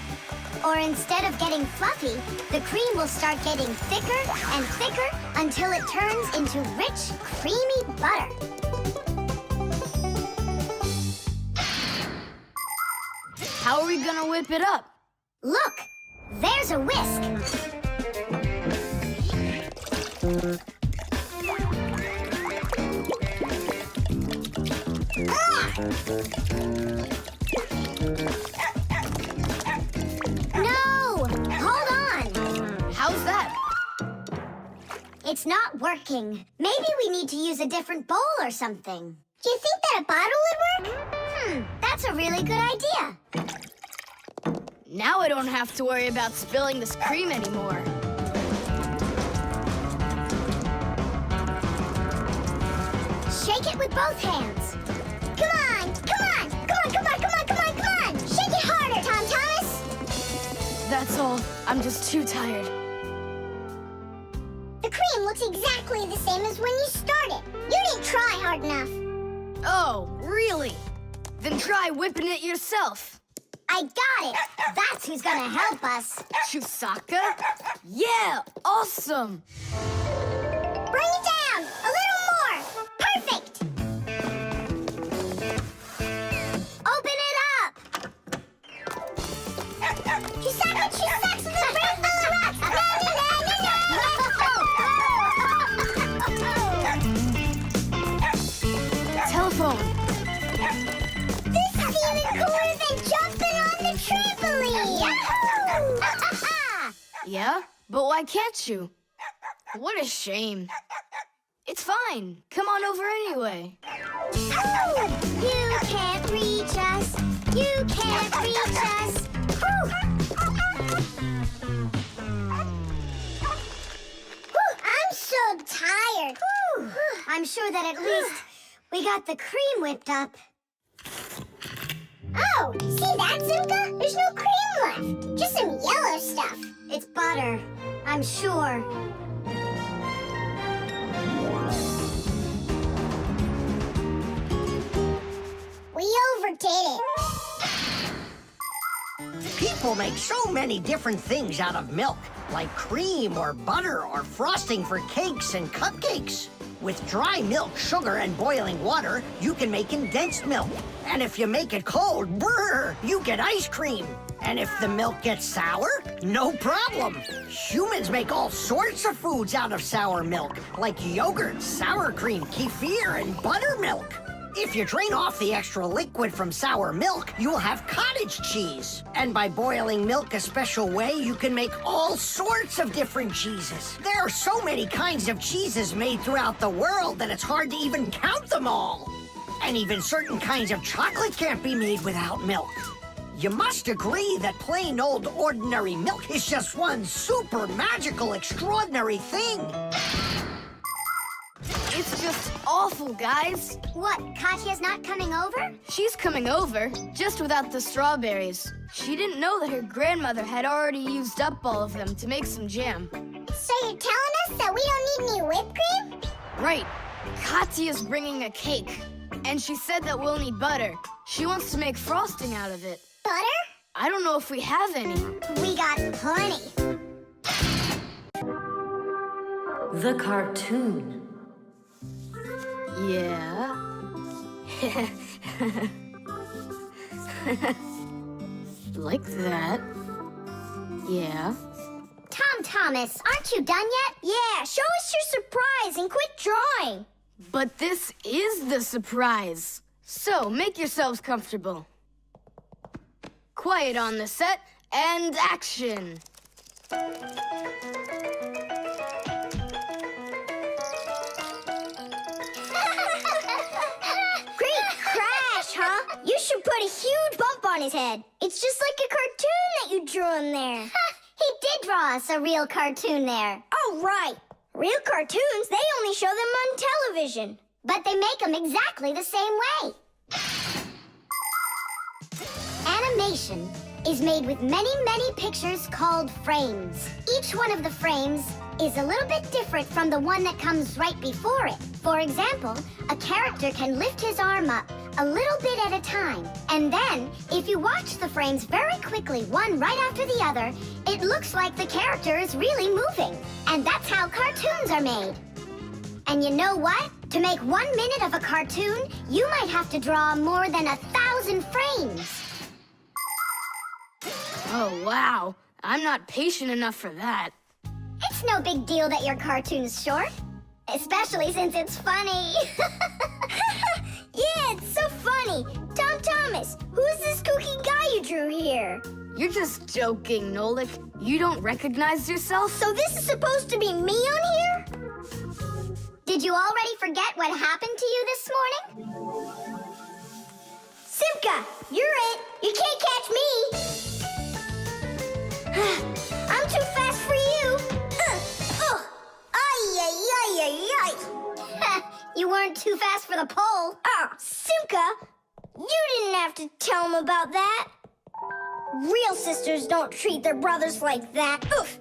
Or instead of getting fluffy, the cream will start getting thicker and thicker until it turns into rich, creamy butter. How are we gonna whip it up? Look, there's a whisk. No! Hold on! How's that? It's not working. Maybe we need to use a different bowl or something. Do you think that a bottle would work? That's a really good idea. Now I don't have to worry about spilling this cream anymore. Shake it with both hands. Come on! Come on! Come on! Come on! Come on! Come on! Come on! Shake it harder, Tom Thomas! That's all. I'm just too tired. The cream looks exactly the same as when you started. You didn't try hard enough. Oh, really? Then try whipping it yourself. I got it. That's who's gonna help us. Chusaka? Yeah, awesome. Bring it down. A little more. Perfect. Open it up. Chusaka, Chusaka, the break the rocks. Tell Yeah? But why can't you? What a shame. It's fine. Come on over anyway. You can't reach us. You can't reach us. Whew. Whew, I'm so tired. Whew. I'm sure that at least we got the cream whipped up. Oh, see that, Simka? There's no cream left. Just some yellow stuff. It's butter, I'm sure. We overdid it. People make so many different things out of milk, like cream or butter or frosting for cakes and cupcakes. With dry milk, sugar, and boiling water, you can make condensed milk. And if you make it cold, brr, you get ice cream. And if the milk gets sour, no problem. Humans make all sorts of foods out of sour milk, like yogurt, sour cream, kefir, and buttermilk. If you drain off the extra liquid from sour milk, you'll have cottage cheese. And by boiling milk a special way, you can make all sorts of different cheeses. There are so many kinds of cheeses made throughout the world that it's hard to even count them all. And even certain kinds of chocolate can't be made without milk. You must agree that plain old ordinary milk is just one super magical, extraordinary thing. It's just awful, guys. What, Katya's not coming over? She's coming over, just without the strawberries. She didn't know that her grandmother had already used up all of them to make some jam. So you're telling us that we don't need any whipped cream? Right. Katya's bringing a cake, and she said that we'll need butter. She wants to make frosting out of it. Butter? I don't know if we have any. We got plenty. The cartoon. Yeah. Like that. Yeah. Tom Thomas, aren't you done yet? Yeah, show us your surprise and quit drawing. But this is the surprise. So, make yourselves comfortable. Quiet on the set, and action. Huh? You should put a huge bump on his head. It's just like a cartoon that you drew him there. He did draw us a real cartoon there. Oh, right. Real cartoons, they only show them on television. But they make them exactly the same way. Animation is made with many, many pictures called frames. Each one of the frames is a little bit different from the one that comes right before it. For example, a character can lift his arm up a little bit at a time. And then, if you watch the frames very quickly, one right after the other, it looks like the character is really moving. And that's how cartoons are made. And you know what? To make 1 minute of a cartoon, you might have to draw more than 1,000 frames. Oh, wow. I'm not patient enough for that. It's no big deal that your cartoon's short. Especially since it's funny. Yeah, it's so funny. Tom Thomas, who's this kooky guy you drew here? You're just joking, Nolik. You don't recognize yourself? So this is supposed to be me on here? Did you already forget what happened to you this morning? Simka, you're it. You can't catch me. I'm too fast for you. You weren't too fast for the pole. Simka, you didn't have to tell him about that. Real sisters don't treat their brothers like that. Oof.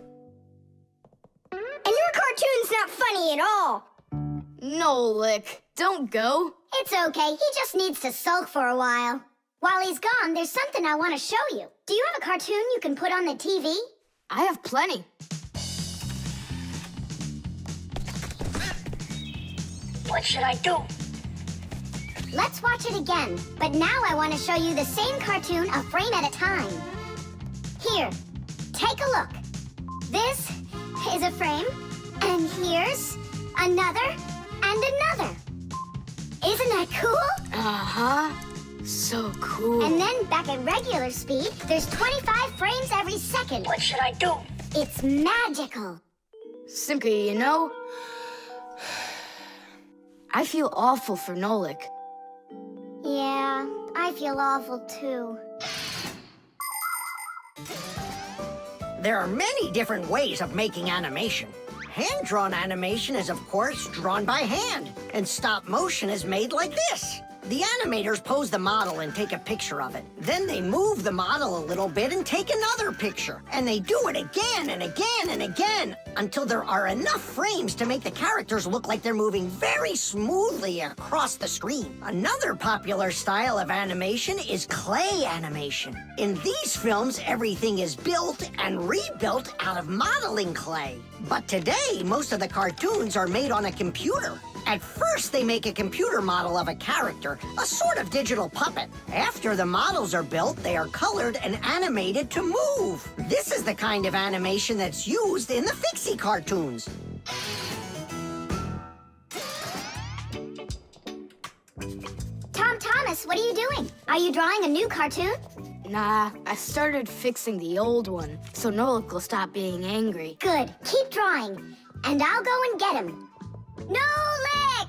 And your cartoon's not funny at all. Nolik, don't go. It's okay. He just needs to sulk for a while. While he's gone, there's something I want to show you. Do you have a cartoon you can put on the TV? I have plenty. What should I do? Let's watch it again. But now I want to show you the same cartoon a frame at a time. Here, take a look. This is a frame, and here's another and another. Isn't that cool? Uh-huh. So cool. And then back at regular speed, there's 25 frames every second. What should I do? It's magical. Simka, you know, I feel awful for Nolik. Yeah, I feel awful too. There are many different ways of making animation. Hand-drawn animation is, of course, drawn by hand, and stop motion is made like this. The animators pose the model and take a picture of it. Then they move the model a little bit and take another picture. And they do it again and again and again until there are enough frames to make the characters look like they're moving very smoothly across the screen. Another popular style of animation is clay animation. In these films, everything is built and rebuilt out of modeling clay. But today, most of the cartoons are made on a computer. At first, they make a computer model of a character, a sort of digital puppet. After the models are built, they are colored and animated to move. This is the kind of animation that's used in the Fixie cartoons. Tom Thomas, what are you doing? Are you drawing a new cartoon? Nah, I started fixing the old one, so Nolik will stop being angry. Good. Keep drawing. And I'll go and get him. Nolik!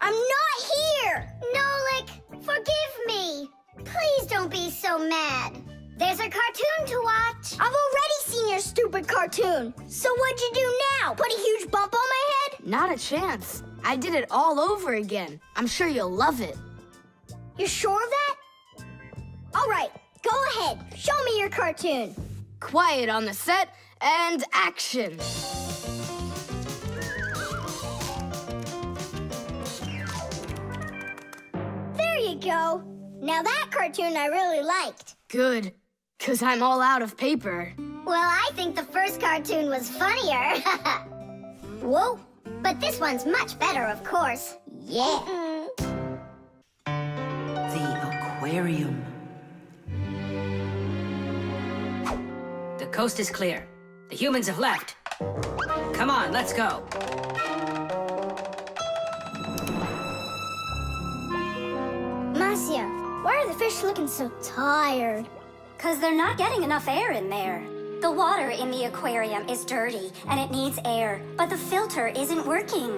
I'm not here! Nolik, forgive me. Please don't be so mad. There's a cartoon to watch. I've already seen your stupid cartoon. So what'd you do now? Put a huge bump on my head? Not a chance. I did it all over again. I'm sure you'll love it. You're sure of that? All right, go ahead. Show me your cartoon. Quiet on the set, and action. There you go. Now that cartoon I really liked. Good, 'cause I'm all out of paper. Well, I think the first cartoon was funnier. Whoa, but this one's much better, of course. Yeah. The aquarium. The coast is clear. The humans have left. Come on, let's go. Marcia, why are the fish looking so tired? 'Cause they're not getting enough air in there. The water in the aquarium is dirty and it needs air, but the filter isn't working.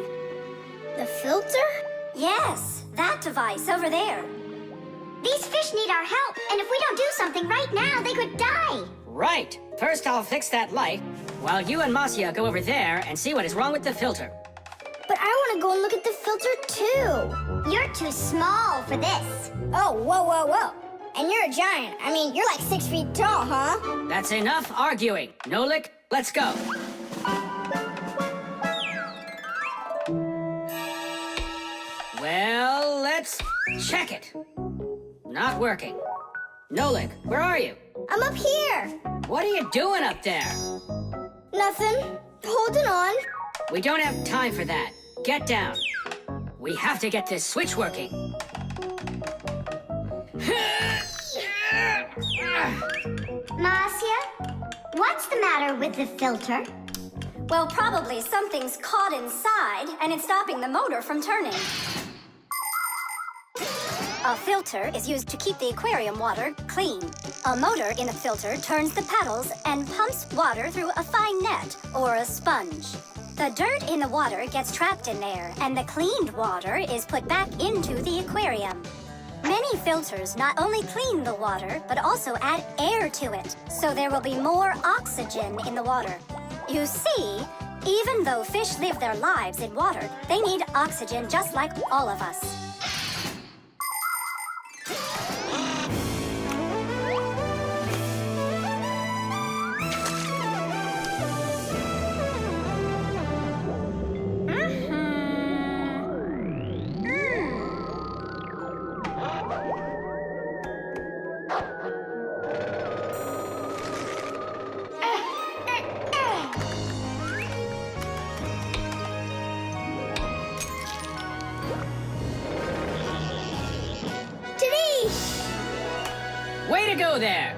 The filter? Yes, that device over there. These fish need our help, and if we don't do something right now, they could die. Right. First, I'll fix that light, while you and Marcia go over there and see what is wrong with the filter. But I want to go and look at the filter, too. You're too small for this. Oh, whoa, whoa, whoa. And you're a giant. I mean, you're like 6 feet tall, huh? That's enough arguing. Nolik, let's go. Well, let's check it. Not working. Nolik, where are you? I'm up here. What are you doing up there? Nothing. Holding on. We don't have time for that. Get down. We have to get this switch working. Marcia, what's the matter with the filter? Well, probably something's caught inside and it's stopping the motor from turning. A filter is used to keep the aquarium water clean. A motor in the filter turns the paddles and pumps water through a fine net or a sponge. The dirt in the water gets trapped in there, and the cleaned water is put back into the aquarium. Many filters not only clean the water, but also add air to it, so there will be more oxygen in the water. You see, even though fish live their lives in water, they need oxygen just like all of us. Way to go there!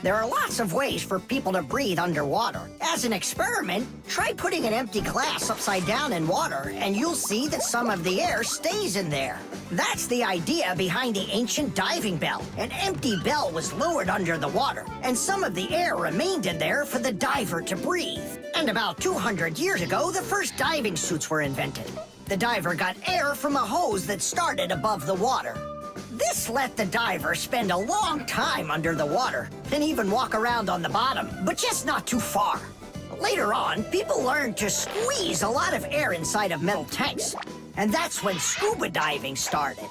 There are lots of ways for people to breathe underwater. As an experiment, try putting an empty glass upside down in water, and you'll see that some of the air stays in there. That's the idea behind the ancient diving bell. An empty bell was lowered under the water, and some of the air remained in there for the diver to breathe. And about 200 years ago, the first diving suits were invented. The diver got air from a hose that started above the water. This let the diver spend a long time under the water and even walk around on the bottom, but just not too far. Later on, people learned to squeeze a lot of air inside of metal tanks, and that's when scuba diving started.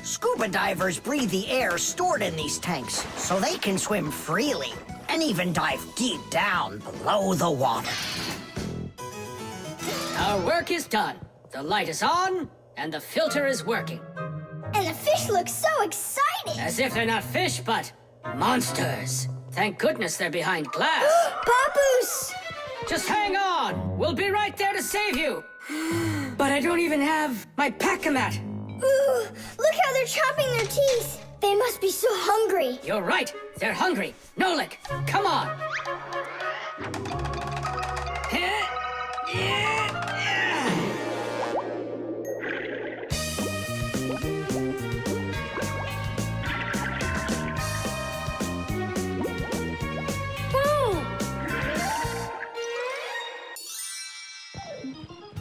Scuba divers breathe the air stored in these tanks so they can swim freely and even dive deep down below the water. Our work is done. The light is on, and the filter is working. And the fish look so excited! As if they're not fish, but monsters. Thank goodness they're behind glass. Papoose! Just hang on. We'll be right there to save you. But I don't even have my pack-a-mat. Ooh, look how they're chopping their teeth. They must be so hungry. You're right. They're hungry. Nolik, come on.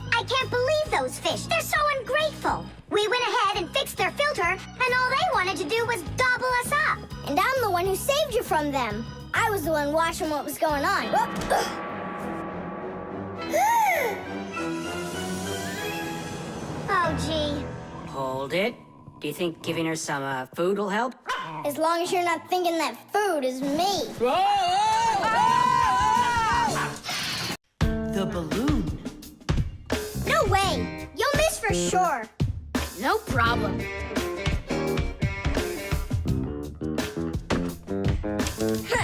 I can't believe those fish. They're so ungrateful. We went ahead and fixed their filter, and all they wanted to do was gobble us up. And I'm the one who saved you from them. I was the one watching what was going on. Oh, gee. Hold it. Do you think giving her some food will help? As long as you're not thinking that food is me. The balloon. No way. You'll miss for sure. No problem.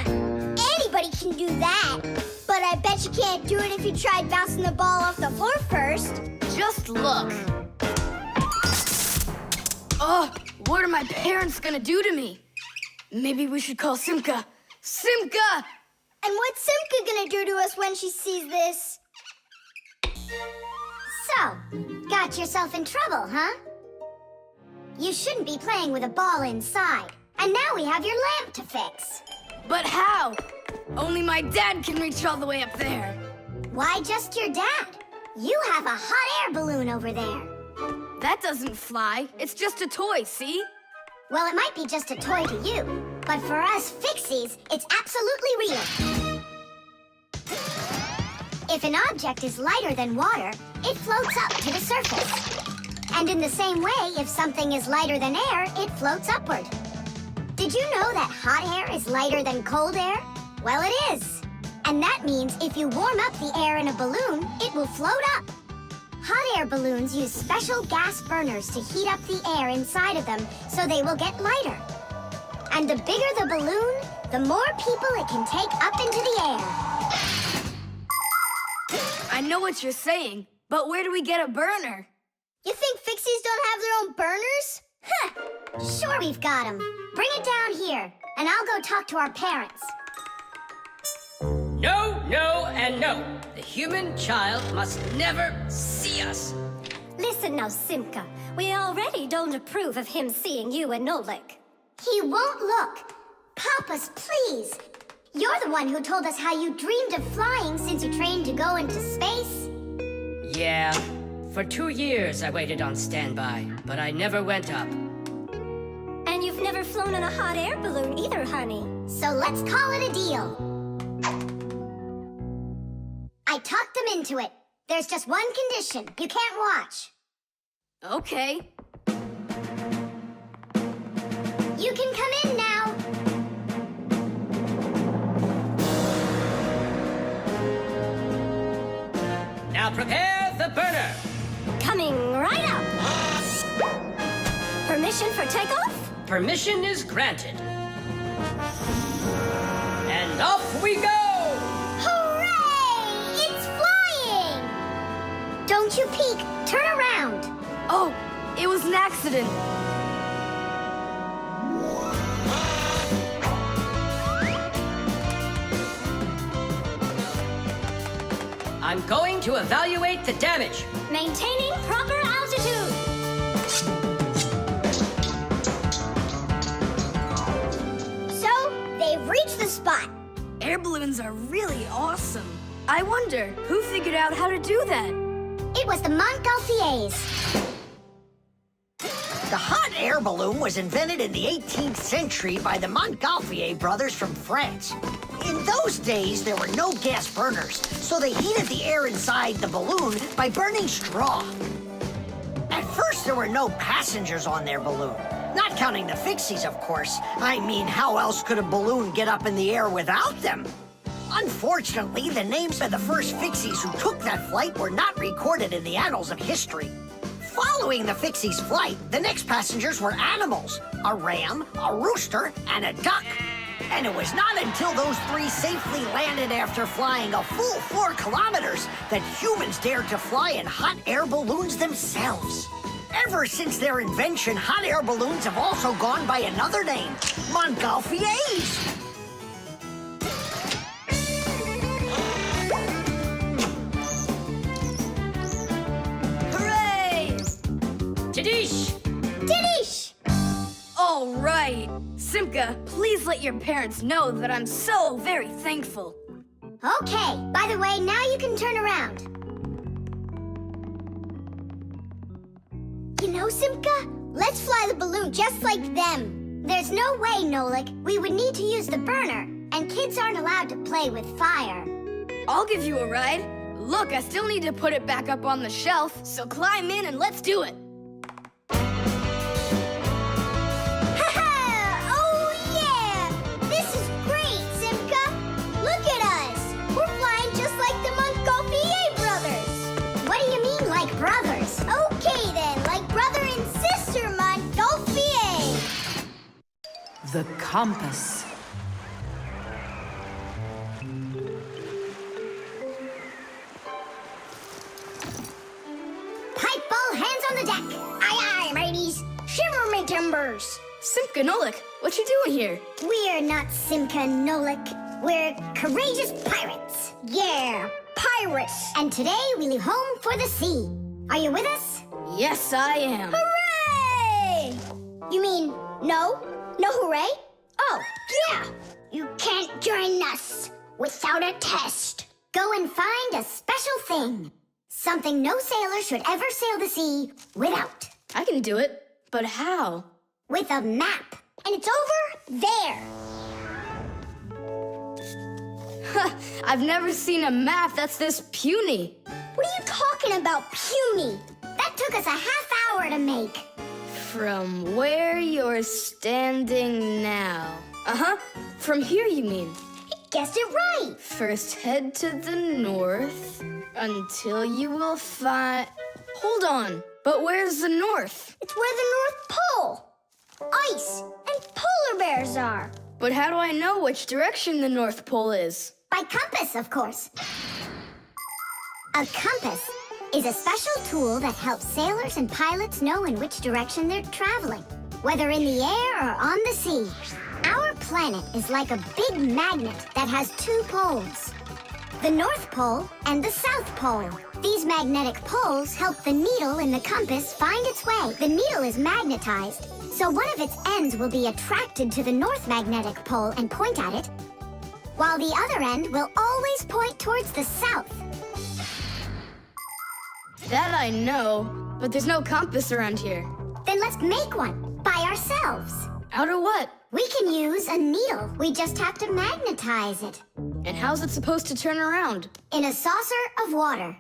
Anybody can do that. But I bet you can't do it if you tried bouncing the ball off the floor first. Just look. Oh, what are my parents gonna do to me? Maybe we should call Simka. Simka! And what's Simka gonna do to us when she sees this? So, got yourself in trouble, huh? You shouldn't be playing with a ball inside. And now we have your lamp to fix. But how? Only my dad can reach all the way up there. Why just your dad? You have a hot air balloon over there. That doesn't fly. It's just a toy, see? Well, it might be just a toy to you, but for us Fixies, it's absolutely real. If an object is lighter than water, it floats up to the surface. And in the same way, if something is lighter than air, it floats upward. Did you know that hot air is lighter than cold air? Well, it is. And that means if you warm up the air in a balloon, it will float up. Hot air balloons use special gas burners to heat up the air inside of them so they will get lighter. And the bigger the balloon, the more people it can take up into the air. I know what you're saying, but where do we get a burner? You think Fixies don't have their own burners? Huh! Sure we've got them. Bring it down here, and I'll go talk to our parents. No, no, and no. The human child must never see us. Listen now, Simka. We already don't approve of him seeing you and Nolik. He won't look. Papas, please. You're the one who told us how you dreamed of flying since you trained to go into space. Yeah. For 2 years I waited on standby, but I never went up. And you've never flown in a hot air balloon either, honey. So let's call it a deal. I talked them into it. There's just one condition. You can't watch. Okay. You can come in now. Now prepare the burner. Coming right up. Permission for takeoff? Permission is granted. And off we go! Hooray! It's flying! Don't you peek. Turn around. Oh, it was an accident. I'm going to evaluate the damage. Maintaining proper altitude. So, they've reached the spot. Air balloons are really awesome. I wonder, who figured out how to do that? It was the Montgolfiers. The hot air balloon was invented in the 18th century by the Montgolfier brothers from France. In those days, there were no gas burners, so they heated the air inside the balloon by burning straw. At first, there were no passengers on their balloon. Not counting the Fixies, of course. I mean, how else could a balloon get up in the air without them? Unfortunately, the names of the first Fixies who took that flight were not recorded in the annals of history. Following the Fixies' flight, the next passengers were animals: a ram, a rooster, and a duck. And it was not until those three safely landed after flying a full 4 kilometers that humans dared to fly in hot air balloons themselves. Ever since their invention, hot air balloons have also gone by another name: Montgolfiers. Hooray! Tadish! Didish! All right. Simka, please let your parents know that I'm so very thankful. Okay, by the way, now you can turn around. You know, Simka, let's fly the balloon just like them. There's no way, Nolik. We would need to use the burner, and kids aren't allowed to play with fire. I'll give you a ride. Look, I still need to put it back up on the shelf, so climb in and let's do it. Brothers. Okay then, like brother and sister, Montgolfier. The compass. Pipe ball, hands on the deck. Aye aye, mateys. Shiver me timbers. Simka, Nolik, what you doing here? We're not Simka and Nolik. We're courageous pirates. Yeah, pirates. And today we leave home for the sea. Are you with us? Yes, I am. Hooray! You mean no? No hooray? Oh, yeah! You can't join us without a test. Go and find a special thing. Something no sailor should ever sail the sea without. I can do it, but how? With a map. And it's over there. I've never seen a map that's this puny. What are you talking about, puny? That took us a half hour to make. From where you're standing now. Uh-huh. From here, you mean? You guessed it right. First, head to the north until you will find... Hold on. But where's the north? It's where the North Pole. Ice and polar bears are. But how do I know which direction the North Pole is? By compass, of course. A compass is a special tool that helps sailors and pilots know in which direction they're traveling, whether in the air or on the sea. Our planet is like a big magnet that has 2 poles, the North Pole and the South Pole. These magnetic poles help the needle in the compass find its way. The needle is magnetized, so one of its ends will be attracted to the North Magnetic Pole and point at it, while the other end will always point towards the south. That I know, but there's no compass around here. Then let's make one by ourselves. Out of what? We can use a needle. We just have to magnetize it. And how's it supposed to turn around? In a saucer of water.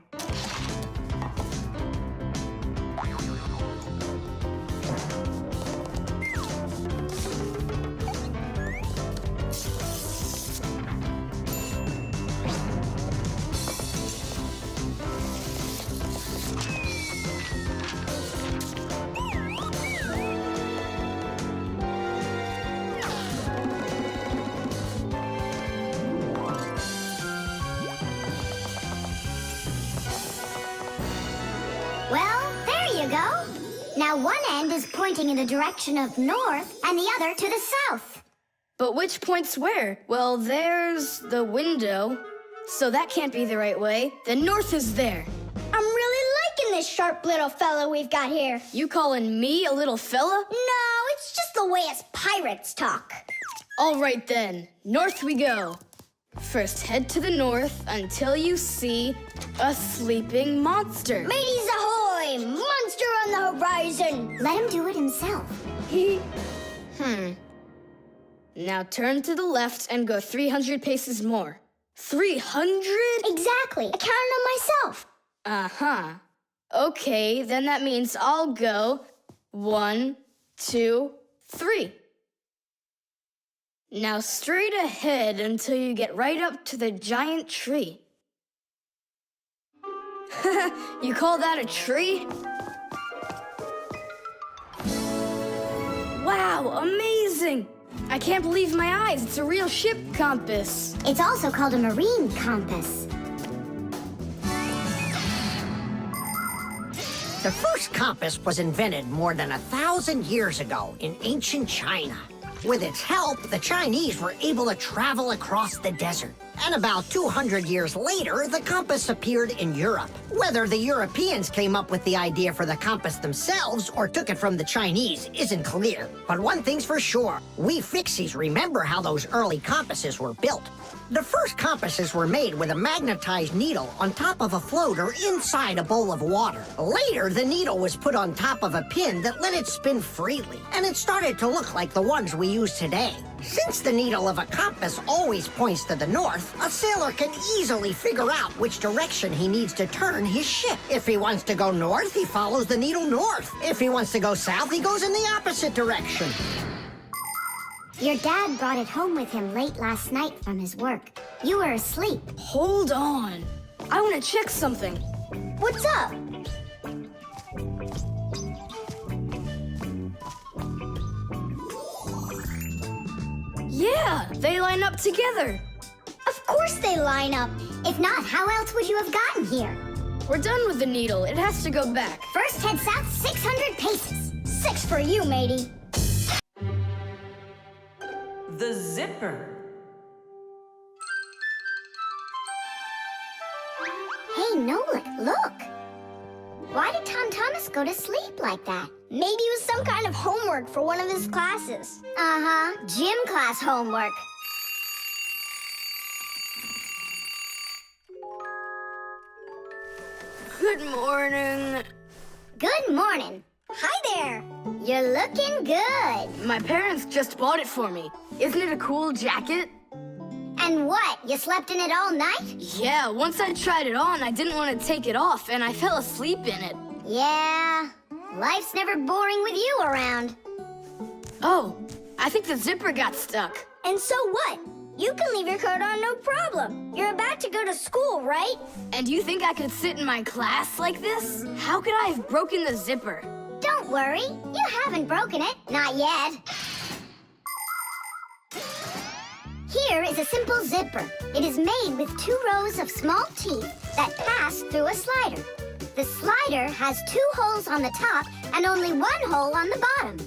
Well, there you go. Now one end is pointing in the direction of north and the other to the south. But which points where? Well, there's the window. So that can't be the right way. The north is there. I'm really liking this sharp little fella we've got here. You calling me a little fella? No, it's just the way us pirates talk. All right then, north we go. First head to the north until you see a sleeping monster. Mateys ahoy! Monster on the horizon! Let him do it himself. Now turn to the left and go 300 paces more. 300? Exactly. I counted on myself. Uh-huh. Okay, then that means I'll go 1, 2, 3. Now straight ahead until you get right up to the giant tree. You call that a tree? Wow, amazing! I can't believe my eyes. It's a real ship compass. It's also called a marine compass. The first compass was invented more than 1,000 years ago in ancient China. With its help, the Chinese were able to travel across the desert. And about 200 years later, the compass appeared in Europe. Whether the Europeans came up with the idea for the compass themselves or took it from the Chinese isn't clear. But one thing's for sure, we Fixies remember how those early compasses were built. The first compasses were made with a magnetized needle on top of a floater inside a bowl of water. Later, the needle was put on top of a pin that let it spin freely, and it started to look like the ones we use today. Since the needle of a compass always points to the north, a sailor can easily figure out which direction he needs to turn his ship. If he wants to go north, he follows the needle north. If he wants to go south, he goes in the opposite direction. Your dad brought it home with him late last night from his work. You were asleep. Hold on. I want to check something. What's up? Yeah, they line up together. Of course they line up. If not, how else would you have gotten here? We're done with the needle. It has to go back. First head south 600 paces. 6 for you, matey. The zipper. Hey, Nolik, look. Why did Tom Thomas go to sleep like that? Maybe it was some kind of homework for one of his classes. Uh-huh, gym class homework. Good morning. Good morning. Hi there. You're looking good. My parents just bought it for me. Isn't it a cool jacket? And what, you slept in it all night? Yeah, once I tried it on, I didn't want to take it off, and I fell asleep in it. Yeah, life's never boring with you around. Oh, I think the zipper got stuck. And so what? You can leave your coat on no problem. You're about to go to school, right? And you think I could sit in my class like this? How could I have broken the zipper? Don't worry, you haven't broken it. Not yet. Here is a simple zipper. It is made with 2 rows of small teeth that pass through a slider. The slider has 2 holes on the top and only 1 hole on the bottom.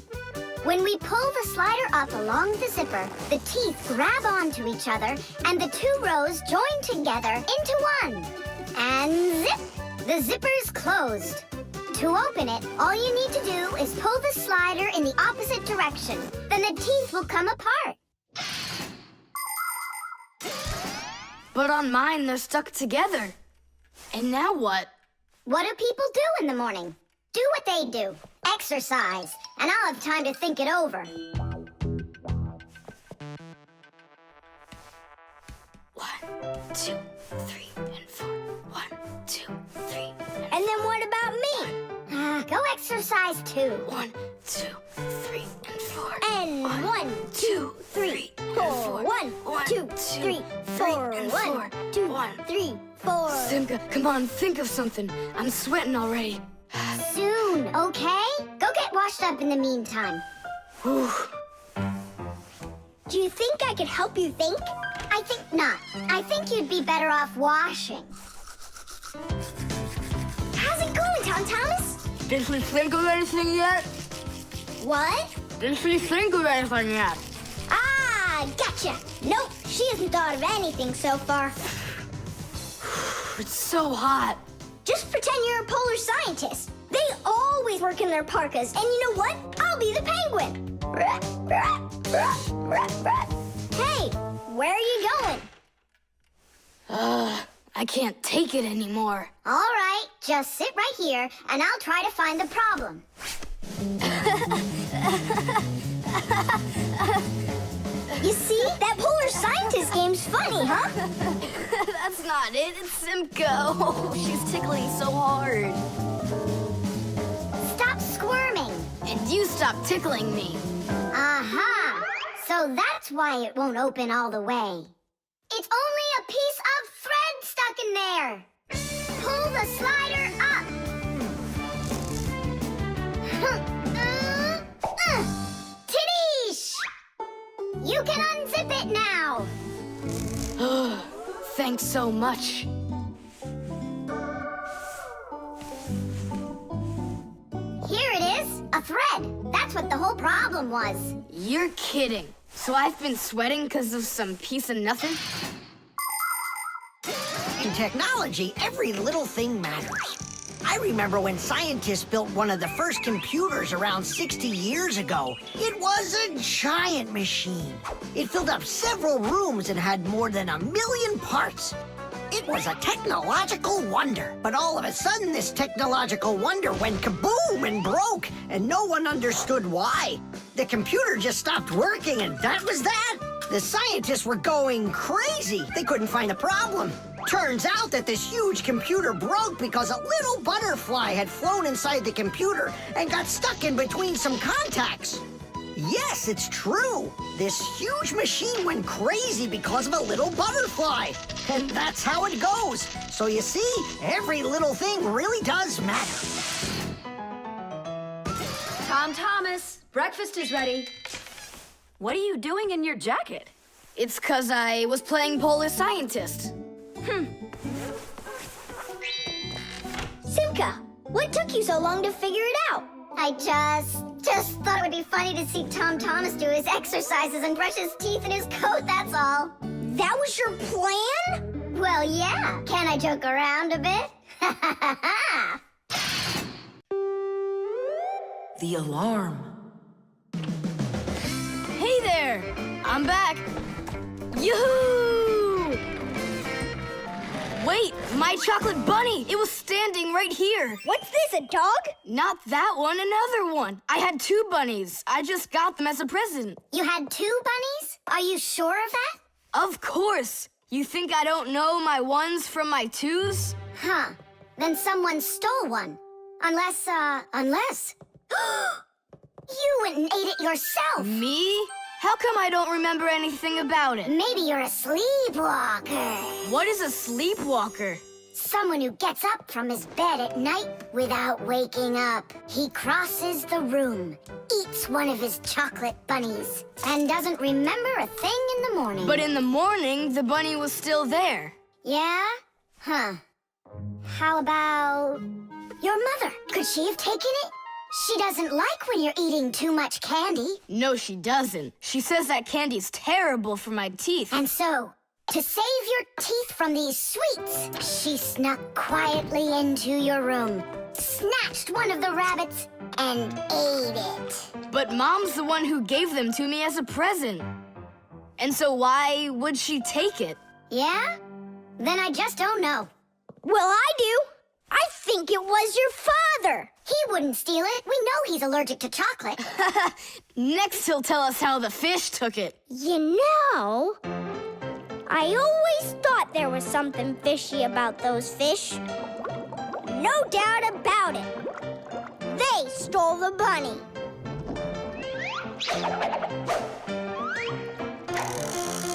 When we pull the slider up along the zipper, the teeth grab onto each other and the 2 rows join together into one. And zip! The zipper's closed. To open it, all you need to do is pull the slider in the opposite direction. Then the teeth will come apart. But on mine, they're stuck together. And now what? What do people do in the morning? Do what they do. Exercise. And I'll have time to think it over. 1, 2, 3, and 4. 1, 2, 3. And then what about me? Go exercise too. 1, 2, 3, and 4. And 1, 2, 3, 4. 1, 2, 3, 4. 1, 2, 3, 4. Simka, come on, think of something. I'm sweating already. Soon, okay? Go get washed up in the meantime. Whew. Do you think I could help you think? I think not. I think you'd be better off washing. How's it going, Tom Thomas? Did we think of anything yet? What? Did we think of anything yet? Ah, gotcha. Nope, she hasn't thought of anything so far. It's so hot. Just pretend you're a polar scientist. They always work in their parkas, and you know what? I'll be the penguin. Hey, where are you going? I can't take it anymore. All right, just sit right here, and I'll try to find the problem. You see? That polar scientist game's funny, huh? That's not it. It's Simka. Oh, she's tickling so hard. Stop squirming. And you stop tickling me. Aha! So that's why it won't open all the way. It's only a piece of thread stuck in there. Pull the slider up. Titties! You can unzip it now. Thanks so much. Here it is, a thread. That's what the whole problem was. You're kidding. So I've been sweating because of some piece of nothing? In technology, every little thing matters. I remember when scientists built one of the first computers around 60 years ago. It was a giant machine. It filled up several rooms and had more than 1 million parts. It was a technological wonder. But all of a sudden, this technological wonder went kaboom and broke, and no one understood why. The computer just stopped working, and that was that. The scientists were going crazy. They couldn't find a problem. Turns out that this huge computer broke because a little butterfly had flown inside the computer and got stuck in between some contacts. Yes, it's true. This huge machine went crazy because of a little butterfly. And that's how it goes. So you see, every little thing really does matter. Tom Thomas, breakfast is ready. What are you doing in your jacket? It's 'cause I was playing Polar Scientist. Simka, what took you so long to figure it out? I just thought it would be funny to see Tom Thomas do his exercises and brush his teeth in his coat, that's all. That was your plan? Well, yeah. Can I joke around a bit? The alarm. Hey there! I'm back. Yoo-hoo! Wait, my chocolate bunny! It was standing right here. What's this, a dog? Not that one, another one. I had 2 bunnies. I just got them as a present. You had 2 bunnies? Are you sure of that? Of course. You think I don't know my 1s from my 2s? Huh. Then someone stole one. Unless. You went and ate it yourself. Me? How come I don't remember anything about it? Maybe you're a sleepwalker. What is a sleepwalker? Someone who gets up from his bed at night without waking up. He crosses the room, eats one of his chocolate bunnies, and doesn't remember a thing in the morning. But in the morning, the bunny was still there. Yeah? Huh. How about your mother? Could she have taken it? She doesn't like when you're eating too much candy. No, she doesn't. She says that candy's terrible for my teeth. And so, to save your teeth from these sweets, she snuck quietly into your room, snatched one of the rabbits, and ate it. But Mom's the one who gave them to me as a present. And so why would she take it? Yeah? Then I just don't know. Well, I do. I think it was your father. He wouldn't steal it. We know he's allergic to chocolate. Next, he'll tell us how the fish took it. You know, I always thought there was something fishy about those fish. No doubt about it. They stole the bunny.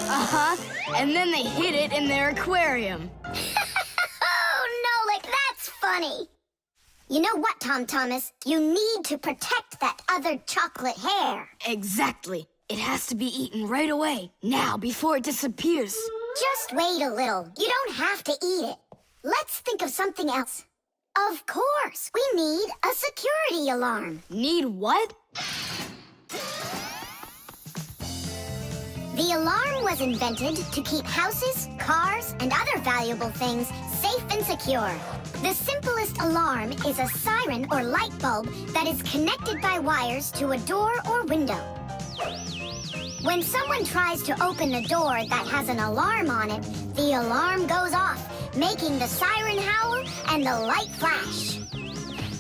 Uh-huh. And then they hid it in their aquarium. Oh, Nolik, that's funny. You know what, Tom Thomas? You need to protect that other chocolate hair. Exactly. It has to be eaten right away. Now, before it disappears. Just wait a little. You don't have to eat it. Let's think of something else. Of course, we need a security alarm. Need what? The alarm was invented to keep houses, cars, and other valuable things safe and secure. The simplest alarm is a siren or light bulb that is connected by wires to a door or window. When someone tries to open the door that has an alarm on it, the alarm goes off, making the siren howl and the light flash.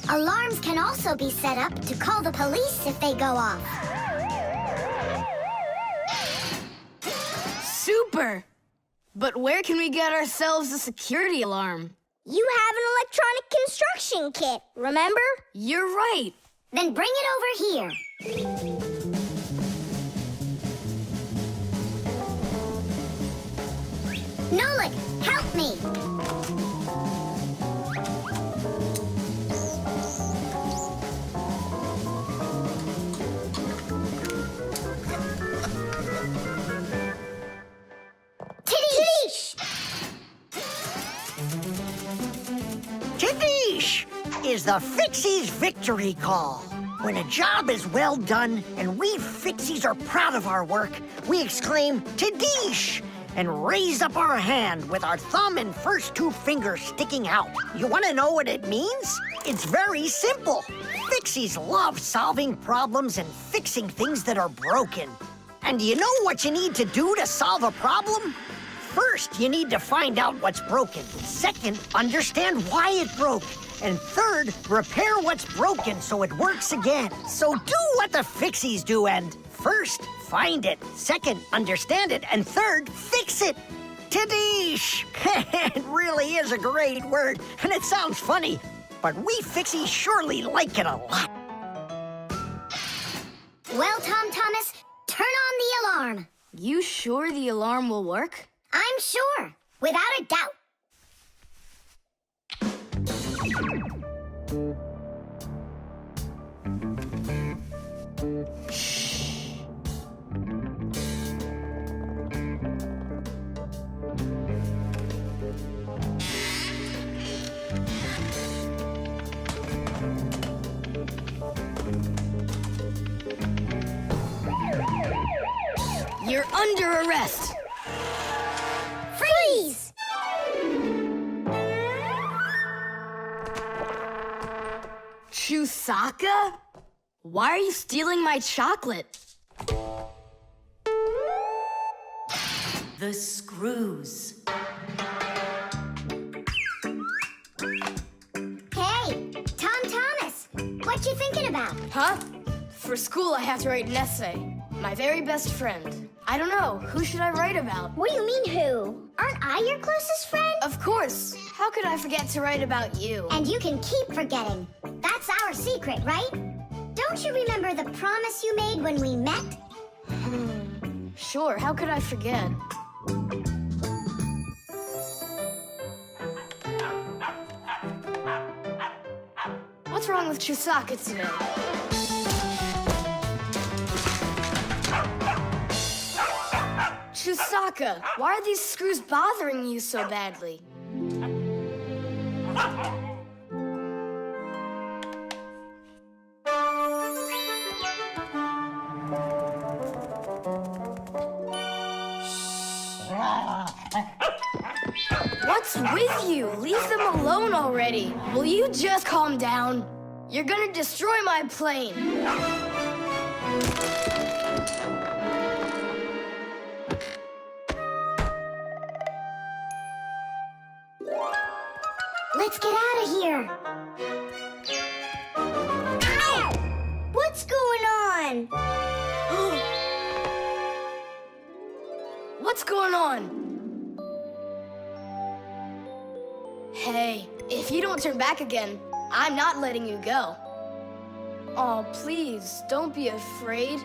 Alarms can also be set up to call the police if they go off. Super! But where can we get ourselves a security alarm? You have an electronic construction kit, remember? You're right. Then bring it over here. Nolik, help me! Tidish! Tidish is the Fixies victory call. When a job is well done and we Fixies are proud of our work, we exclaim, Tidish! And raise up our hand with our thumb and first two fingers sticking out. You want to know what it means? It's very simple. Fixies love solving problems and fixing things that are broken. And do you know what you need to do to solve a problem? First, you need to find out what's broken. Second, understand why it broke. And third, repair what's broken so it works again. So do what the Fixies do and first, find it. Second, understand it. And third, fix it. Tidish! It really is a great word, and it sounds funny, but we Fixies surely like it a lot. Well, Tom Thomas, turn on the alarm. You sure the alarm will work? I'm sure, without a doubt. You're under arrest. Freeze! Chusaka? Why are you stealing my chocolate? The screws. Hey, Tom Thomas, what you thinking about? Huh? For school, I have to write an essay. My very best friend. I don't know. Who should I write about? What do you mean, who? Aren't I your closest friend? Of course. How could I forget to write about you? And you can keep forgetting. That's our secret, right? Don't you remember the promise you made when we met? Sure, how could I forget? What's wrong with Chusaka today? Chusaka, why are these screws bothering you so badly? What's with you? Leave them alone already. Will you just calm down? You're gonna destroy my plane. Let's get out of here. Ow! What's going on? What's going on? Hey, if you don't turn back again, I'm not letting you go. Oh, please, don't be afraid.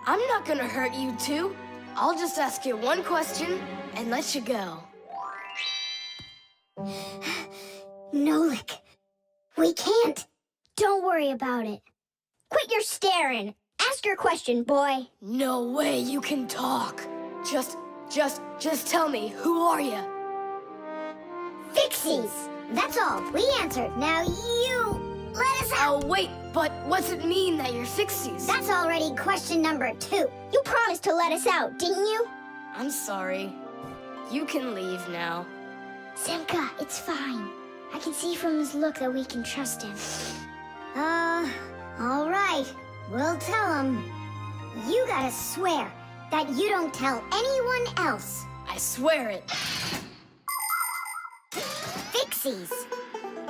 I'm not gonna hurt you too. I'll just ask you one question and let you go. Nolik, we can't. Don't worry about it. Quit your staring. Ask your question, boy. No way you can talk. Just tell me, who are you? Fixies. That's all. We answered. Now you let us out. Oh, wait, but what's it mean that you're Fixies? That's already question number 2. You promised to let us out, didn't you? I'm sorry. You can leave now. Simka, it's fine. I can see from his look that we can trust him. All right. We'll tell him. You gotta swear that you don't tell anyone else. I swear it. Fixies.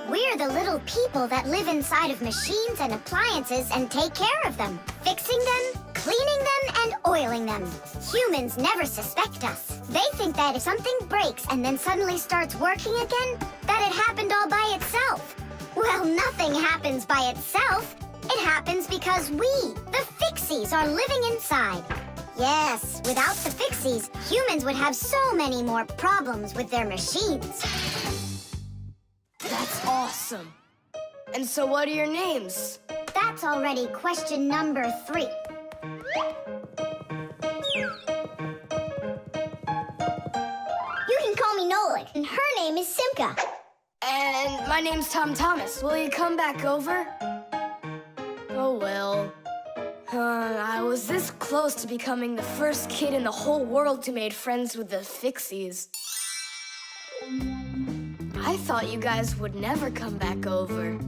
We're the little people that live inside of machines and appliances and take care of them, fixing them, cleaning them, and oiling them. Humans never suspect us. They think that if something breaks and then suddenly starts working again, that it happened all by itself. Well, nothing happens by itself. It happens because we, the Fixies, are living inside. Yes, without the Fixies, humans would have so many more problems with their machines. That's awesome. And so what are your names? That's already question number 3. You can call me Nolik, and her name is Simka. And my name's Tom Thomas. Will you come back over? Oh, well. I was this close to becoming the first kid in the whole world who made friends with the Fixies. I thought you guys would never come back over.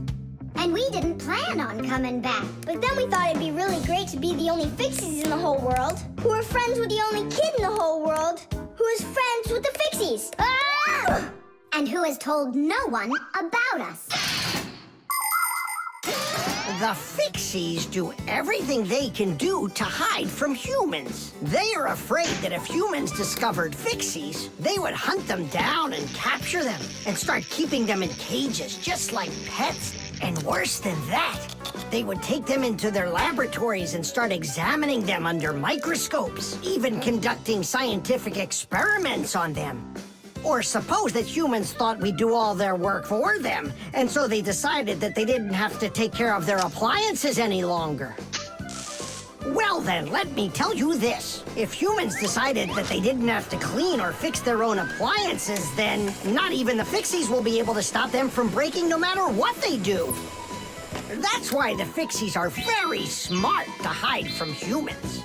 And we didn't plan on coming back. But then we thought it'd be really great to be the only Fixies in the whole world, who are friends with the only kid in the whole world, who is friends with the Fixies. Ah! And who has told no one about us. The Fixies do everything they can do to hide from humans. They are afraid that if humans discovered Fixies, they would hunt them down and capture them and start keeping them in cages, just like pets. And worse than that, they would take them into their laboratories and start examining them under microscopes, even conducting scientific experiments on them. Or suppose that humans thought we'd do all their work for them, and so they decided that they didn't have to take care of their appliances any longer. Well then, let me tell you this. If humans decided that they didn't have to clean or fix their own appliances, then not even the Fixies will be able to stop them from breaking no matter what they do. That's why the Fixies are very smart to hide from humans.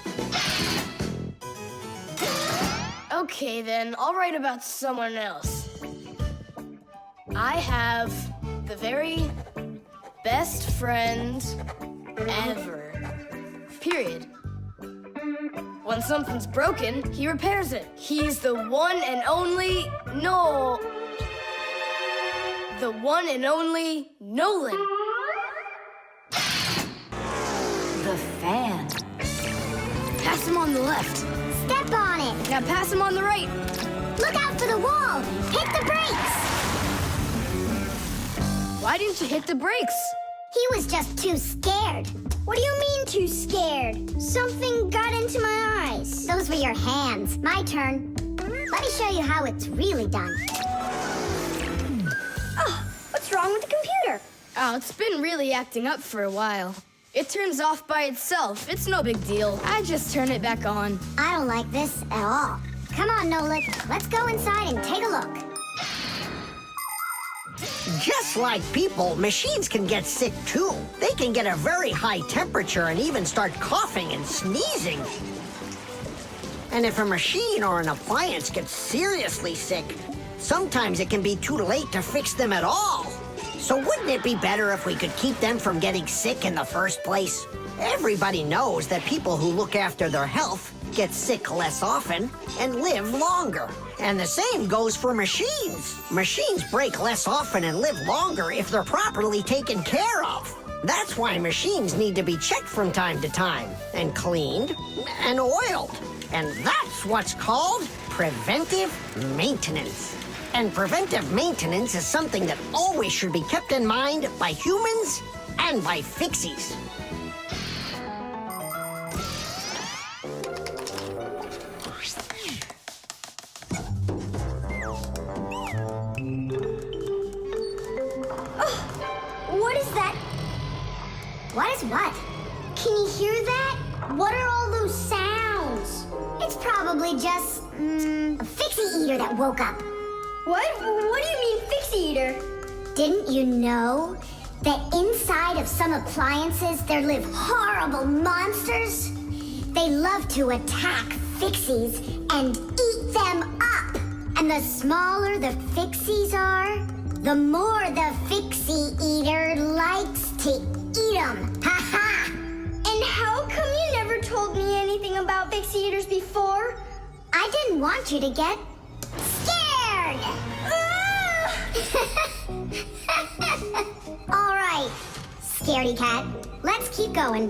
Okay, then, I'll write about someone else. I have the very best friend ever. Period. When something's broken, he repairs it. He's the one and only the one and only Nolan. The fan. Pass him on the left. Step on it. Now pass him on the right. Look out for the wall. Hit the brakes. Why didn't you hit the brakes? He was just too scared. What do you mean too scared? Something got into my eyes. Those were your hands. My turn. Let me show you how it's really done. Oh, what's wrong with the computer? Oh, it's been really acting up for a while. It turns off by itself. It's no big deal. I just turn it back on. I don't like this at all. Come on, Nolik. Let's go inside and take a look. Just like people, machines can get sick too. They can get a very high temperature and even start coughing and sneezing. And if a machine or an appliance gets seriously sick, sometimes it can be too late to fix them at all. So wouldn't it be better if we could keep them from getting sick in the first place? Everybody knows that people who look after their health get sick less often and live longer. And the same goes for machines. Machines break less often and live longer if they're properly taken care of. That's why machines need to be checked from time to time and cleaned and oiled. And that's what's called preventive maintenance. And preventive maintenance is something that always should be kept in mind by humans and by Fixies. What is that? What is what? Can you hear that? What are all those sounds? It's probably just, a Fixie eater that woke up. What? What do you mean, Fixie eater? Didn't you know that inside of some appliances there live horrible monsters? They love to attack Fixies and eat them up. And the smaller the Fixies are, the more the Fixie eater likes to eat them. Ha ha! And how come you never told me anything about Fixie eaters before? I didn't want you to get scared! All right, scaredy cat, let's keep going.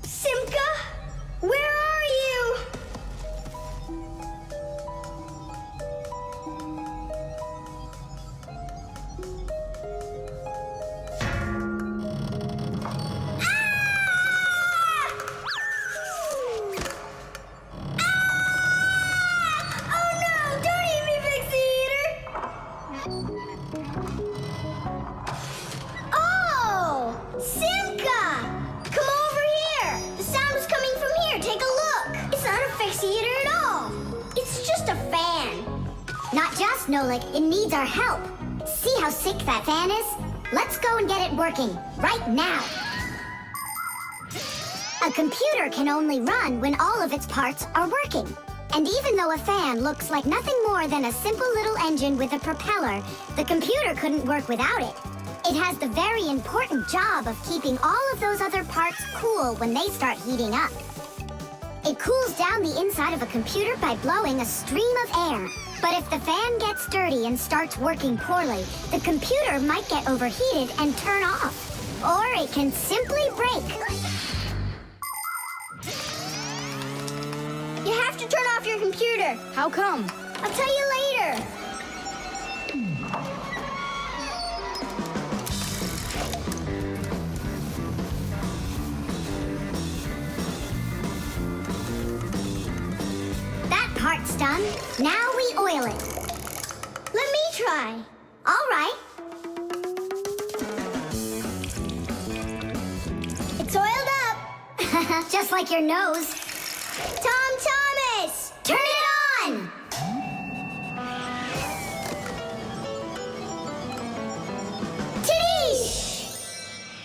Simka, where are you? Oh no, don't eat me, Fixie eater! Oh, Simka! Come over here! The sound is coming from here. Take a look. It's not a Fixie eater at all. It's just a fan. Not just, Nolik, it needs our help. See how sick that fan is? Let's go and get it working, right now. A computer can only run when all of its parts are working. And even though a fan looks like nothing more than a simple little engine with a propeller, the computer couldn't work without it. It has the very important job of keeping all of those other parts cool when they start heating up. It cools down the inside of a computer by blowing a stream of air. But if the fan gets dirty and starts working poorly, the computer might get overheated and turn off. Or it can simply break. You have to turn off your computer. How come? I'll tell you later. That part's done. Now we oil it. Let me try. All right. It's oiled up. Just like your nose. Tom Thomas! Turn it on! Tadee!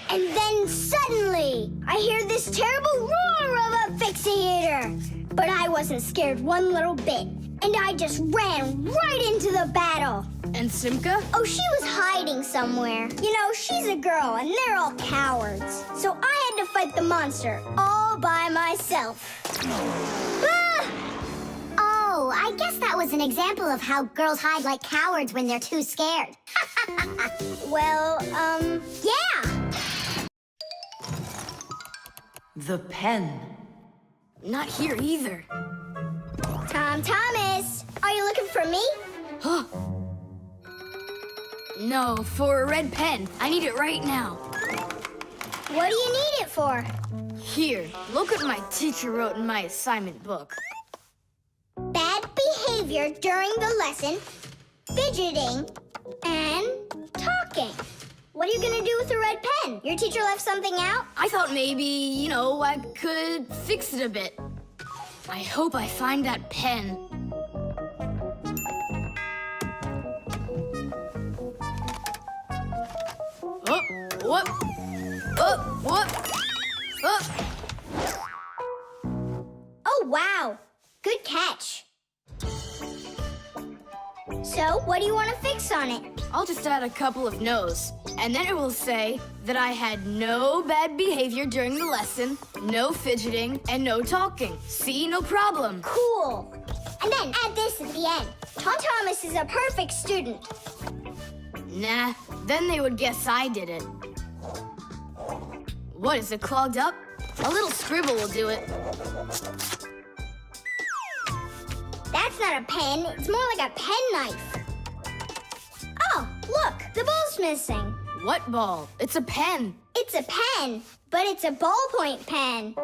And then suddenly, I hear this terrible roar of a Fixie eater. But I wasn't scared one little bit. And I just ran right into the battle. And Simka? Oh, she was hiding somewhere. You know, she's a girl, and they're all cowards. So I had to fight the monster all by myself. Ah! Oh, I guess that was an example of how girls hide like cowards when they're too scared. Well, yeah. The pen. Not here either. Tom Thomas, are you looking for me? No, for a red pen. I need it right now. What do you need it for? Here, look what my teacher wrote in my assignment book. Bad behavior during the lesson, fidgeting, and talking. What are you gonna do with a red pen? Your teacher left something out? I thought maybe, I could fix it a bit. I hope I find that pen. Oh, whoop. Oh, whoop. Oh. Oh, wow. Good catch. So, what do you want to fix on it? I'll just add a couple of no's, and then it will say that I had no bad behavior during the lesson, no fidgeting, and no talking. See, no problem. Cool. And then add this at the end. Tom Thomas is a perfect student. Nah, then they would guess I did it. What, is it clogged up? A little scribble will do it. That's not a pen, it's more like a penknife. Oh, look, the ball's missing. What ball? It's a pen. It's a pen, but it's a ballpoint pen.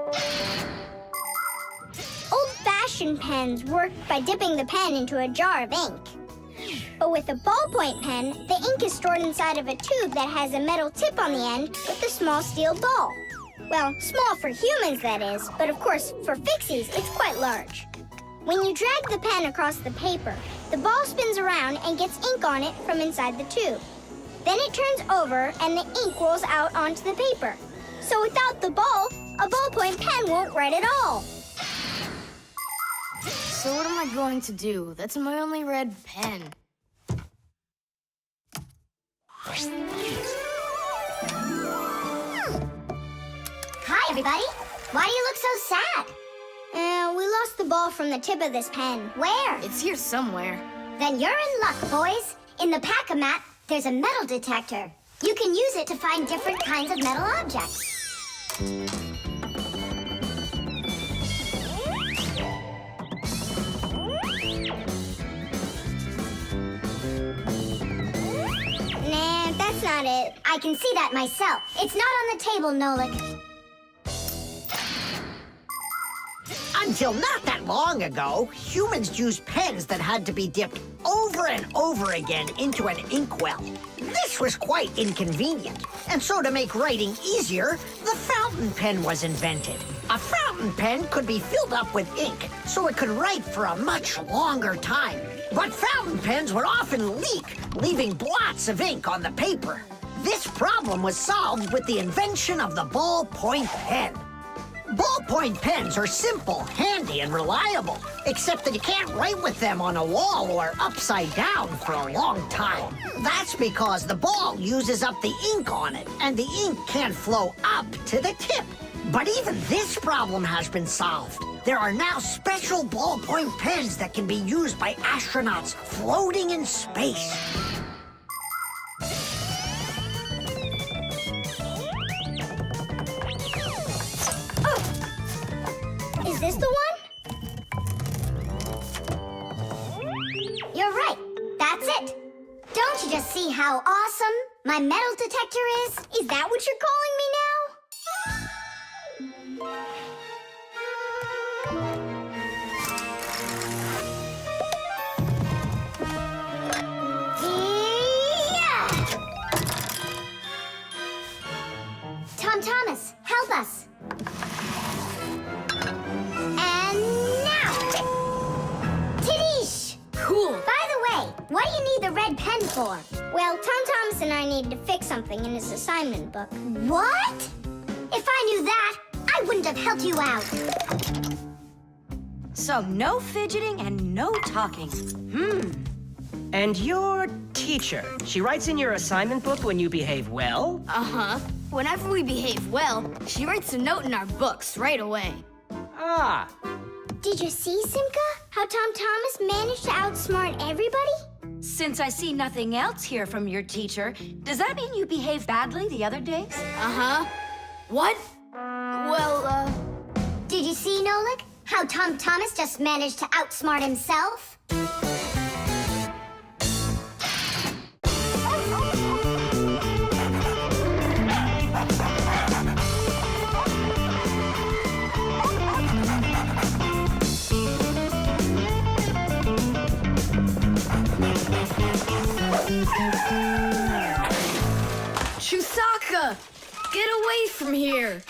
Old-fashioned pens work by dipping the pen into a jar of ink. But with a ballpoint pen, the ink is stored inside of a tube that has a metal tip on the end with a small steel ball. Well, small for humans, that is, but of course, for Fixies, it's quite large. When you drag the pen across the paper, the ball spins around and gets ink on it from inside the tube. Then it turns over and the ink rolls out onto the paper. So without the ball, a ballpoint pen won't write at all. So what am I going to do? That's my only red pen. Hi, everybody. Why do you look so sad? We lost the ball from the tip of this pen. Where? It's here somewhere. Then you're in luck, boys. In the pack-a-mat, there's a metal detector. You can use it to find different kinds of metal objects. Nah, that's not it. I can see that myself. It's not on the table, Nolik. Until not that long ago, humans used pens that had to be dipped over and over again into an inkwell. This was quite inconvenient, and so to make writing easier, the fountain pen was invented. A fountain pen could be filled up with ink, so it could write for a much longer time. But fountain pens would often leak, leaving blots of ink on the paper. This problem was solved with the invention of the ballpoint pen. Ballpoint pens are simple, handy, and reliable, except that you can't write with them on a wall or upside down for a long time. That's because the ball uses up the ink on it, and the ink can't flow up to the tip. But even this problem has been solved. There are now special ballpoint pens that can be used by astronauts floating in space. Is this the one? You're right. That's it. Don't you just see how awesome my metal detector is? Is that what you're calling me now? Yeah! Tom Thomas, help us. Cool. By the way, what do you need the red pen for? Well, Tom Thomas and I needed to fix something in his assignment book. What? If I knew that, I wouldn't have helped you out. So no fidgeting and no talking. And your teacher, she writes in your assignment book when you behave well? Uh-huh. Whenever we behave well, she writes a note in our books right away. Ah. Did you see, Simka? How Tom Thomas managed to outsmart everybody? Since I see nothing else here from your teacher, does that mean you behaved badly the other days? Uh-huh. What? Well, Did you see, Nolik? How Tom Thomas just managed to outsmart himself? Chusaka! Get away from here!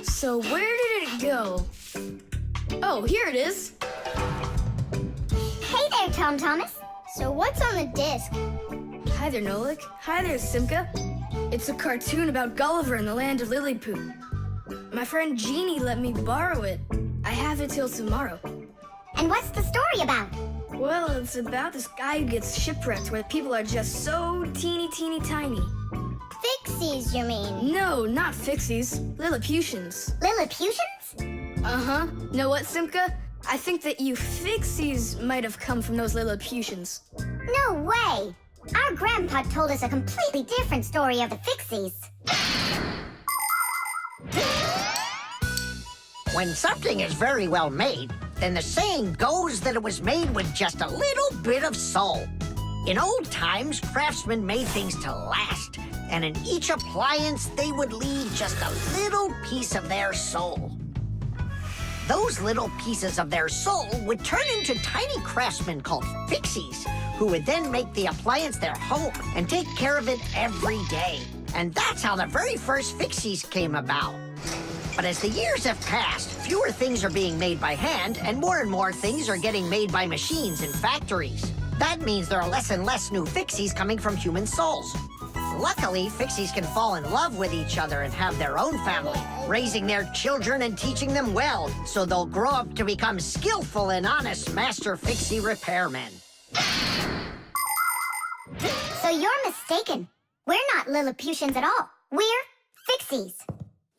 So where did it go? Oh, here it is. Hey there, Tom Thomas. So what's on the disc? Hi there, Nolik. Hi there, Simka. It's a cartoon about Gulliver in the land of Lilliput. My friend Jeannie let me borrow it. I have it till tomorrow. And what's the story about? Well, it's about this guy who gets shipwrecked where people are just so teeny tiny. Fixies, you mean? No, not Fixies. Lilliputians. Lilliputians? Uh-huh. Know what, Simka? I think that you Fixies might have come from those Lilliputians. No way! Our grandpa told us a completely different story of the Fixies. When something is very well made, then the saying goes that it was made with just a little bit of soul. In old times, craftsmen made things to last, and in each appliance, they would leave just a little piece of their soul. Those little pieces of their soul would turn into tiny craftsmen called Fixies, who would then make the appliance their home and take care of it every day. And that's how the very first Fixies came about. But as the years have passed, fewer things are being made by hand, and more things are getting made by machines in factories. That means there are less and less new Fixies coming from human souls. Luckily, Fixies can fall in love with each other and have their own family, raising their children and teaching them well, so they'll grow up to become skillful and honest Master Fixie repairmen. So you're mistaken. We're not Lilliputians at all. We're Fixies.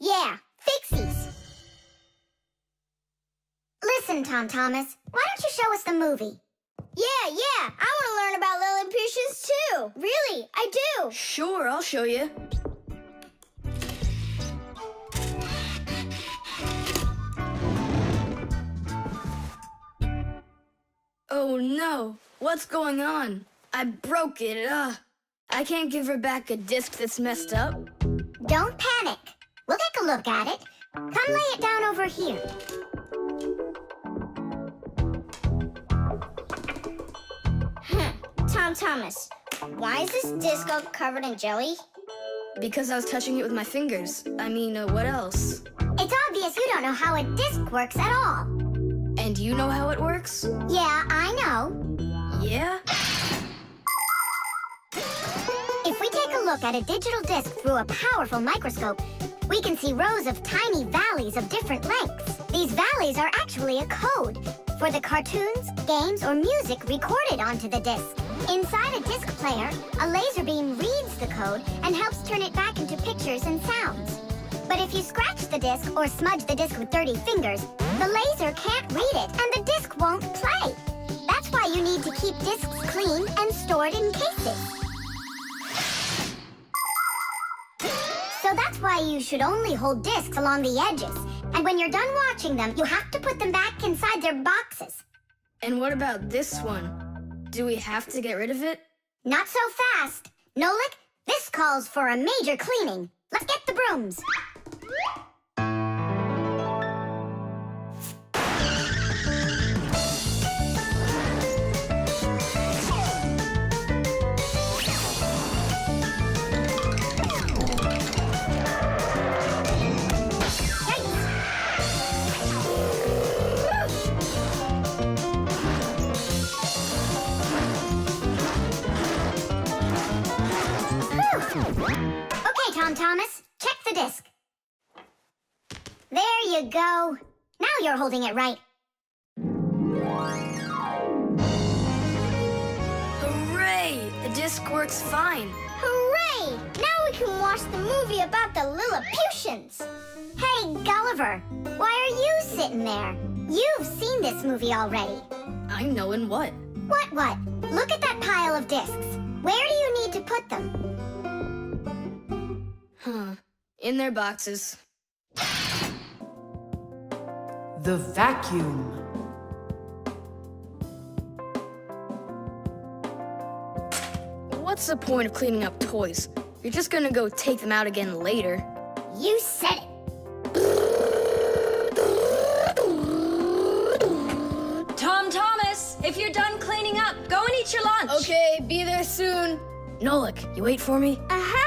Yeah, Fixies. Listen, Tom Thomas, why don't you show us the movie? Yeah, I want to learn about Lilliputians too. Really, I do. Sure, I'll show you. Oh no, what's going on? I broke it. I can't give her back a disc that's messed up. Don't panic. We'll take a look at it. Come lay it down over here. Tom Thomas, why is this disc all covered in jelly? Because I was touching it with my fingers. I mean, what else? It's obvious you don't know how a disc works at all. And you know how it works? Yeah, I know. Yeah? If we take a look at a digital disc through a powerful microscope, we can see rows of tiny valleys of different lengths. These valleys are actually a code for the cartoons, games, or music recorded onto the disc. Inside a disc player, a laser beam reads the code and helps turn it back into pictures and sounds. But if you scratch the disc or smudge the disc with dirty fingers, the laser can't read it and the disc won't play. That's why you need to keep discs clean and stored in cases. So that's why you should only hold discs along the edges. And when you're done watching them, you have to put them back inside their boxes. And what about this one? Do we have to get rid of it? Not so fast. Nolik, this calls for a major cleaning. Let's get the brooms. Okay, Tom Thomas, check the disc. There you go. Now you're holding it right. Hooray! The disc works fine. Hooray! Now we can watch the movie about the Lilliputians. Hey, Gulliver, why are you sitting there? You've seen this movie already. I know in what? What? Look at that pile of discs. Where do you need to put them? In their boxes. The vacuum. What's the point of cleaning up toys? You're just gonna go take them out again later. You said it. Tom Thomas, if you're done cleaning up, go and eat your lunch. Okay, be there soon. Nolik, you wait for me? Uh-huh.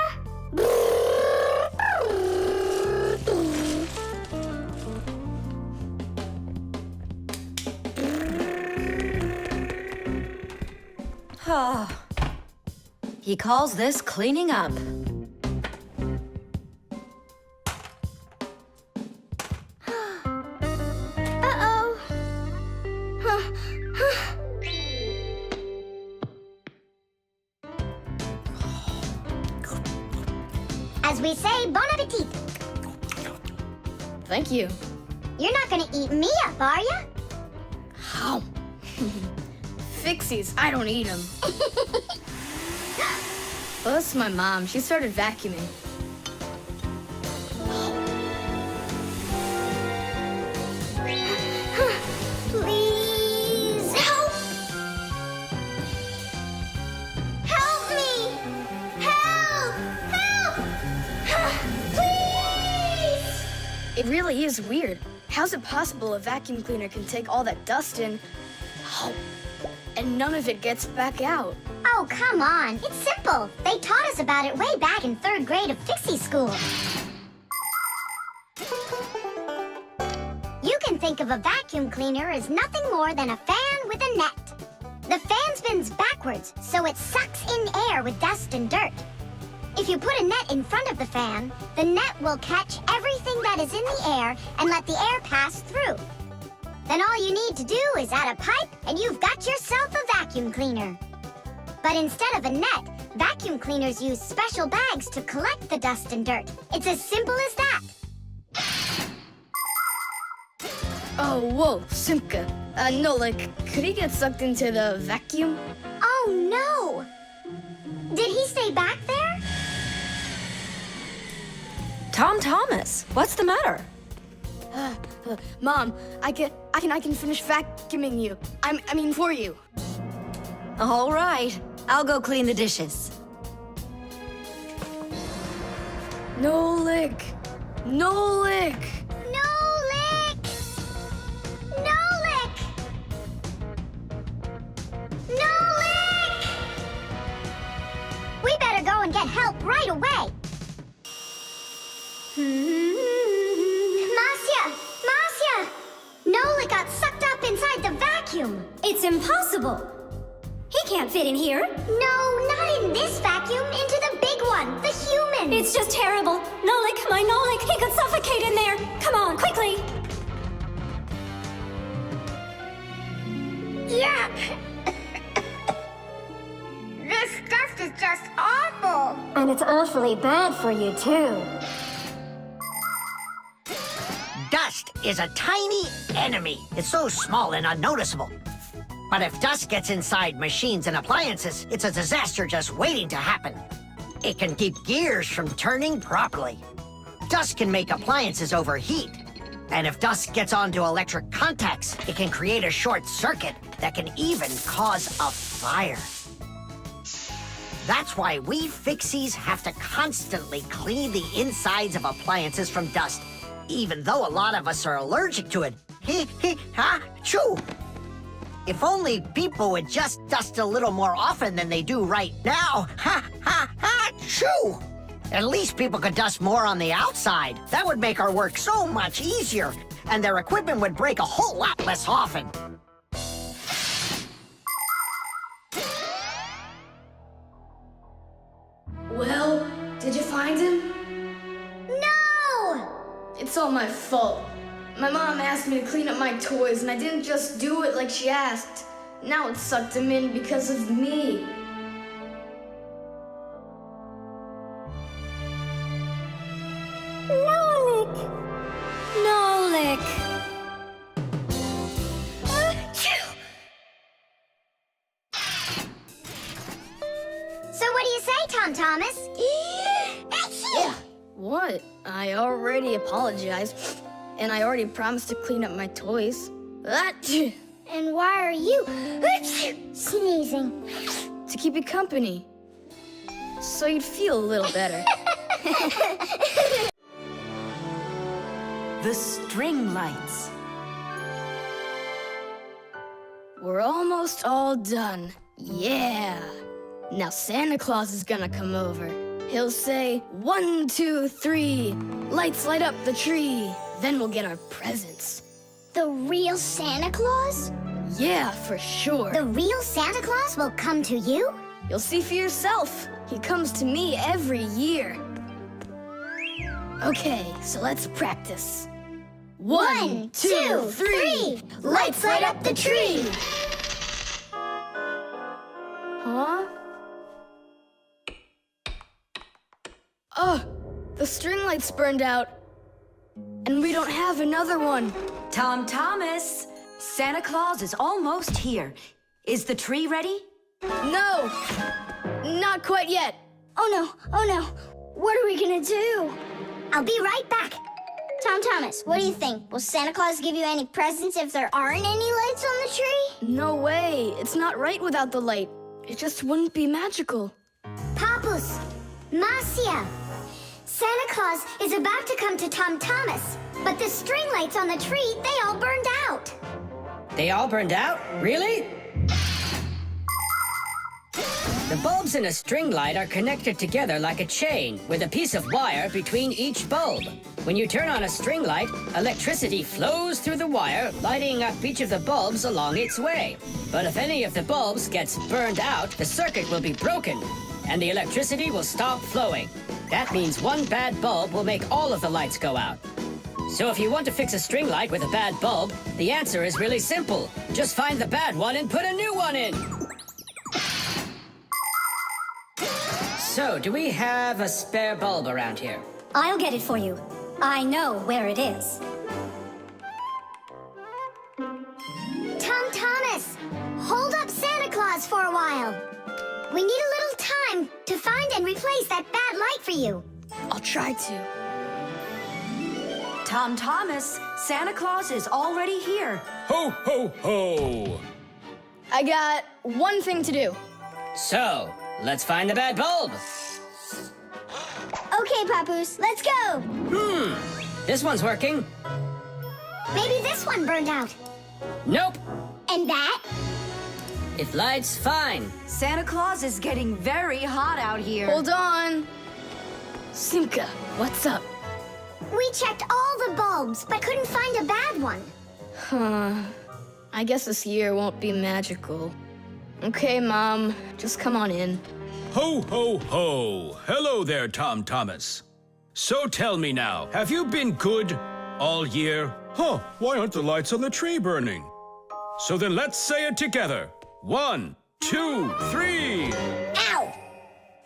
He calls this cleaning up. Uh-oh. As we say, bon appetit. Thank you. You're not gonna eat me up, are you? How? Fixies, I don't eat them. Well, that's my mom. She started vacuuming. Please help! Help me! Help! Please! It really is weird. How's it possible a vacuum cleaner can take all that dust in, and none of it gets back out? Oh, come on. It's simple. They taught us about it way back in 3rd grade of Fixie school. You can think of a vacuum cleaner as nothing more than a fan with a net. The fan spins backwards, so it sucks in air with dust and dirt. If you put a net in front of the fan, the net will catch everything that is in the air and let the air pass through. Then all you need to do is add a pipe and you've got yourself a vacuum cleaner. But instead of a net, vacuum cleaners use special bags to collect the dust and dirt. It's as simple as that. Oh, whoa, Simka. Nolik, could he get sucked into the vacuum? Oh no! Did he stay back there? Tom Thomas, what's the matter? Mom, I can finish vacuuming you. I mean for you. All right, I'll go clean the dishes. Nolik! Nolik! Nolik! Nolik! Nolik! We better go and get help right away. Marcia! Marcia! Nolik got sucked up inside the vacuum. It's impossible. He can't fit in here. No, not in this vacuum. Into the big one, the human. It's just terrible. Nolik, my Nolik, he could suffocate in there. Come on, quickly. Yuck! This stuff is just awful. And it's awfully bad for you, too. Dust is a tiny enemy. It's so small and unnoticeable. But if dust gets inside machines and appliances, it's a disaster just waiting to happen. It can keep gears from turning properly. Dust can make appliances overheat. And if dust gets onto electric contacts, it can create a short circuit that can even cause a fire. That's why we Fixies have to constantly clean the insides of appliances from dust, even though a lot of us are allergic to it. Ha-choo! If only people would just dust a little more often than they do right now. Ha-choo! At least people could dust more on the outside. That would make our work so much easier, and their equipment would break a whole lot less often. Well, did you find him? No! It's all my fault. My mom asked me to clean up my toys, and I didn't just do it like she asked. Now it sucked him in because of me. Nolik! Nolik! So what do you say, Tom Thomas? What? I already apologized, and I already promised to clean up my toys. And why are you sneezing? To keep you company. So you'd feel a little better. The string lights. We're almost all done. Yeah. Now Santa Claus is gonna come over. He'll say, 1, 2, 3, lights light up the tree. Then we'll get our presents. The real Santa Claus? Yeah, for sure. The real Santa Claus will come to you? You'll see for yourself. He comes to me every year. Okay, so let's practice. 1, 2, 3, lights light up the tree. Huh? Oh, the string light's burned out. And we don't have another one. Tom Thomas, Santa Claus is almost here. Is the tree ready? No, not quite yet. Oh no, what are we gonna do? I'll be right back. Tom Thomas, what do you think? Will Santa Claus give you any presents if there aren't any lights on the tree? No way, it's not right without the light. It just wouldn't be magical. Papus, Marcia, Santa Claus is about to come to Tom Thomas, but the string lights on the tree, they all burned out. They all burned out? Really? The bulbs in a string light are connected together like a chain with a piece of wire between each bulb. When you turn on a string light, electricity flows through the wire, lighting up each of the bulbs along its way. But if any of the bulbs gets burned out, the circuit will be broken, and the electricity will stop flowing. That means one bad bulb will make all of the lights go out. So if you want to fix a string light with a bad bulb, the answer is really simple. Just find the bad one and put a new one in. So, do we have a spare bulb around here? I'll get it for you. I know where it is. Tom Thomas, hold up Santa Claus for a while. We need a little time to find and replace that bad light for you. I'll try to. Tom Thomas, Santa Claus is already here. Ho, ho, ho! I got one thing to do. So, let's find the bad bulb. Okay, Papoose, let's go. This one's working. Maybe this one burned out. Nope. And that? It lights fine. Santa Claus is getting very hot out here. Hold on. Simka, what's up? We checked all the bulbs, but couldn't find a bad one. I guess this year won't be magical. Okay, Mom, just come on in. Ho, ho, ho! Hello there, Tom Thomas. So tell me now, have you been good all year? Huh, why aren't the lights on the tree burning? So then let's say it together. 1, 2, 3. Ow!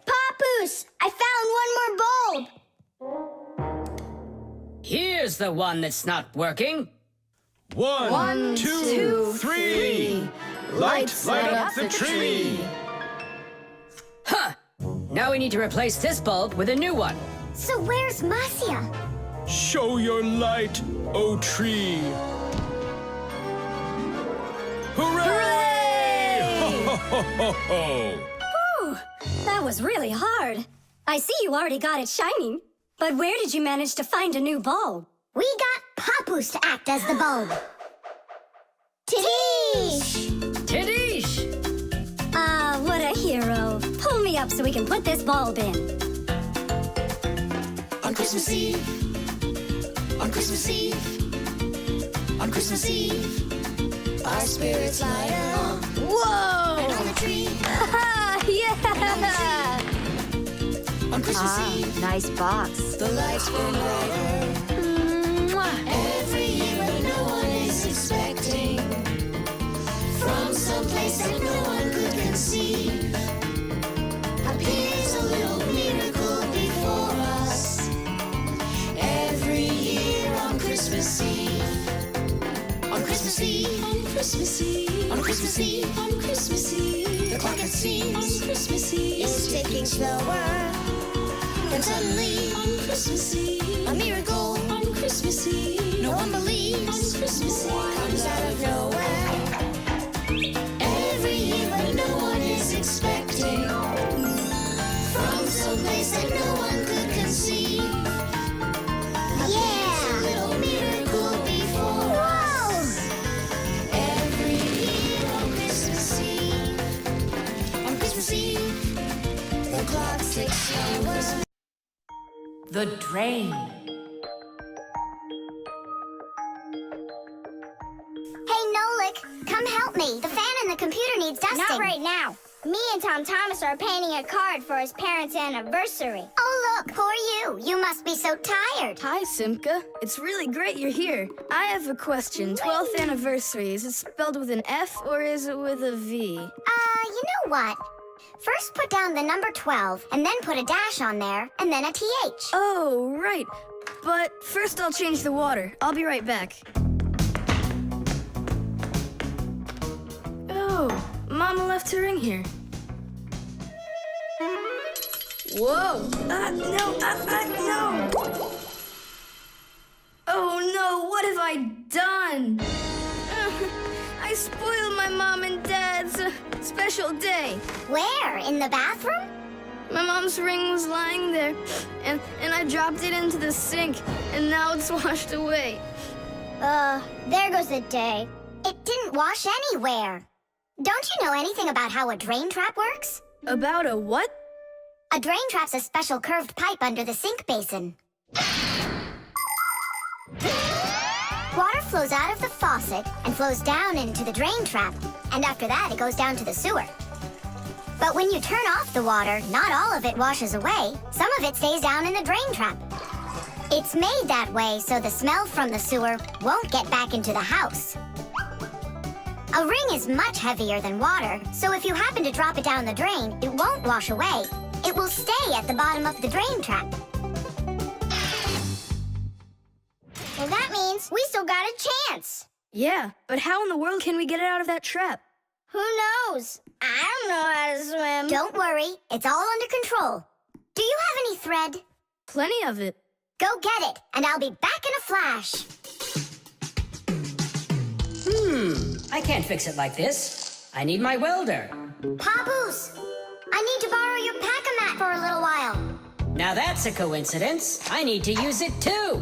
Papoose, I found one more bulb. Here's the one that's not working. 1, 2, 3. Light up the tree. Huh! Now we need to replace this bulb with a new one. So where's Marcia? Show your light, O tree. Hooray! Ho, ho, ho, ho, ho. Whew, that was really hard. I see you already got it shining. But where did you manage to find a new bulb? We got Papoose to act as the bulb. Tidish! Tidish! Ah, what a hero. Pull me up so we can put this bulb in. On Christmas Eve, on Christmas Eve, on Christmas Eve, our spirits light up. Whoa! And on the tree, Yeah! on Christmas Eve, Nice box. the lights burn brighter. Every year when no one is expecting, from some place that no one could conceive, appears a little miracle before us. Every year on Christmas Eve, on Christmas Eve, on Christmas Eve, on Christmas Eve, on Christmas Eve, the clock it seems on Christmas Eve is ticking slower. Then suddenly on Christmas Eve, a miracle on Christmas Eve, no one believes on Christmas Eve comes out of nowhere. Every year when no one is expecting, from some place that no one could conceive. Yeah, a little miracle before us. Every year on Christmas Eve, on Christmas Eve, the clock ticks slower. The drain. Hey, Nolik, come help me. The fan in the computer needs dusting. Not right now. Me and Tom Thomas are painting a card for his parents' anniversary. Oh, look, poor you. You must be so tired. Hi, Simka. It's really great you're here. I have a question. 12th anniversary, is it spelled with an F or is it with a V? You know what? First put down the number 12, and then put a dash on there, and then a TH. Oh, right. But first I'll change the water. I'll be right back. Oh, Mama left her ring here. Whoa! No! Oh no, what have I done? I spoiled my mom and dad's special day. Where? In the bathroom? My mom's ring was lying there, and I dropped it into the sink, and now it's washed away. There goes the day. It didn't wash anywhere. Don't you know anything about how a drain trap works? About a what? A drain trap's a special curved pipe under the sink basin. Water flows out of the faucet and flows down into the drain trap, and after that it goes down to the sewer. But when you turn off the water, not all of it washes away. Some of it stays down in the drain trap. It's made that way so the smell from the sewer won't get back into the house. A ring is much heavier than water, so if you happen to drop it down the drain, it won't wash away. It will stay at the bottom of the drain trap. Well, that means we still got a chance. Yeah, but how in the world can we get it out of that trap? Who knows? I don't know how to swim. Don't worry, it's all under control. Do you have any thread? Plenty of it. Go get it, and I'll be back in a flash. I can't fix it like this. I need my welder. Papoose, I need to borrow your pack-a-mat for a little while. Now that's a coincidence. I need to use it too.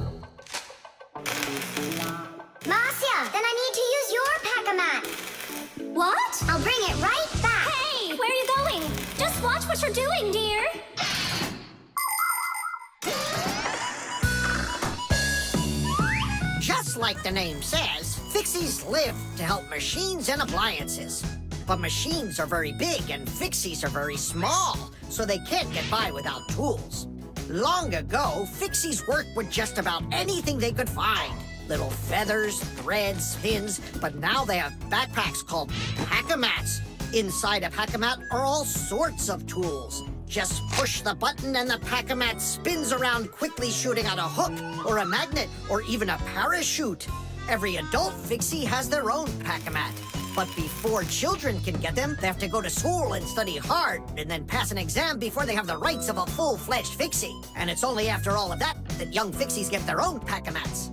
Marcia, then I need to use your pack-a-mat. What? I'll bring it right back. Hey, where are you going? Just watch what you're doing, dear. Just like the name says, Fixies live to help machines and appliances. But machines are very big and Fixies are very small, so they can't get by without tools. Long ago, Fixies worked with just about anything they could find. Little feathers, threads, pins, but now they have backpacks called pack-a-mats. Inside a pack-a-mat are all sorts of tools. Just push the button and the pack-a-mat spins around quickly, shooting out a hook or a magnet or even a parachute. Every adult Fixie has their own pack-a-mat. But before children can get them, they have to go to school and study hard and then pass an exam before they have the rights of a full-fledged Fixie. And it's only after all of that that young Fixies get their own pack-a-mats.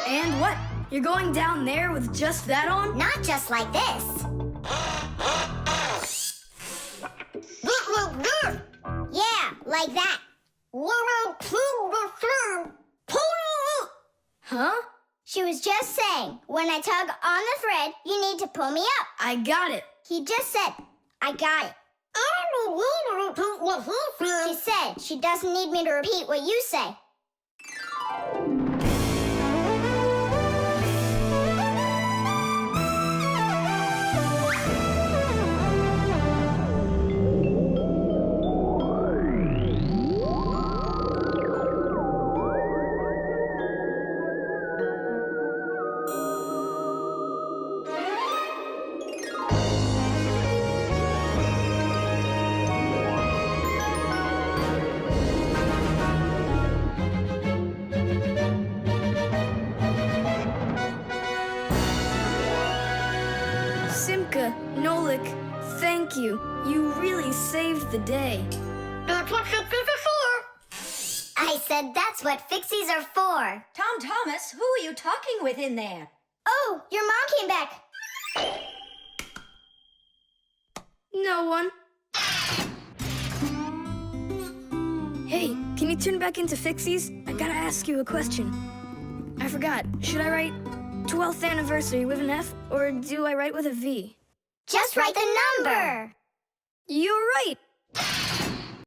And what? You're going down there with just that on? Not just like this. Yeah, like that. Huh? She was just saying, when I tug on the thread, you need to pull me up. I got it. He just said, I got it. She said she doesn't need me to repeat what you say. Simka, Nolik, thank you. You really saved the day. That's what Fixies are for. I said that's what Fixies are for. Tom Thomas, who are you talking with in there? Oh, your mom came back. No one. Hey, can you turn back into Fixies? I gotta ask you a question. I forgot. Should I write 12th anniversary with an F, or do I write with a V? Just write the number. You're right.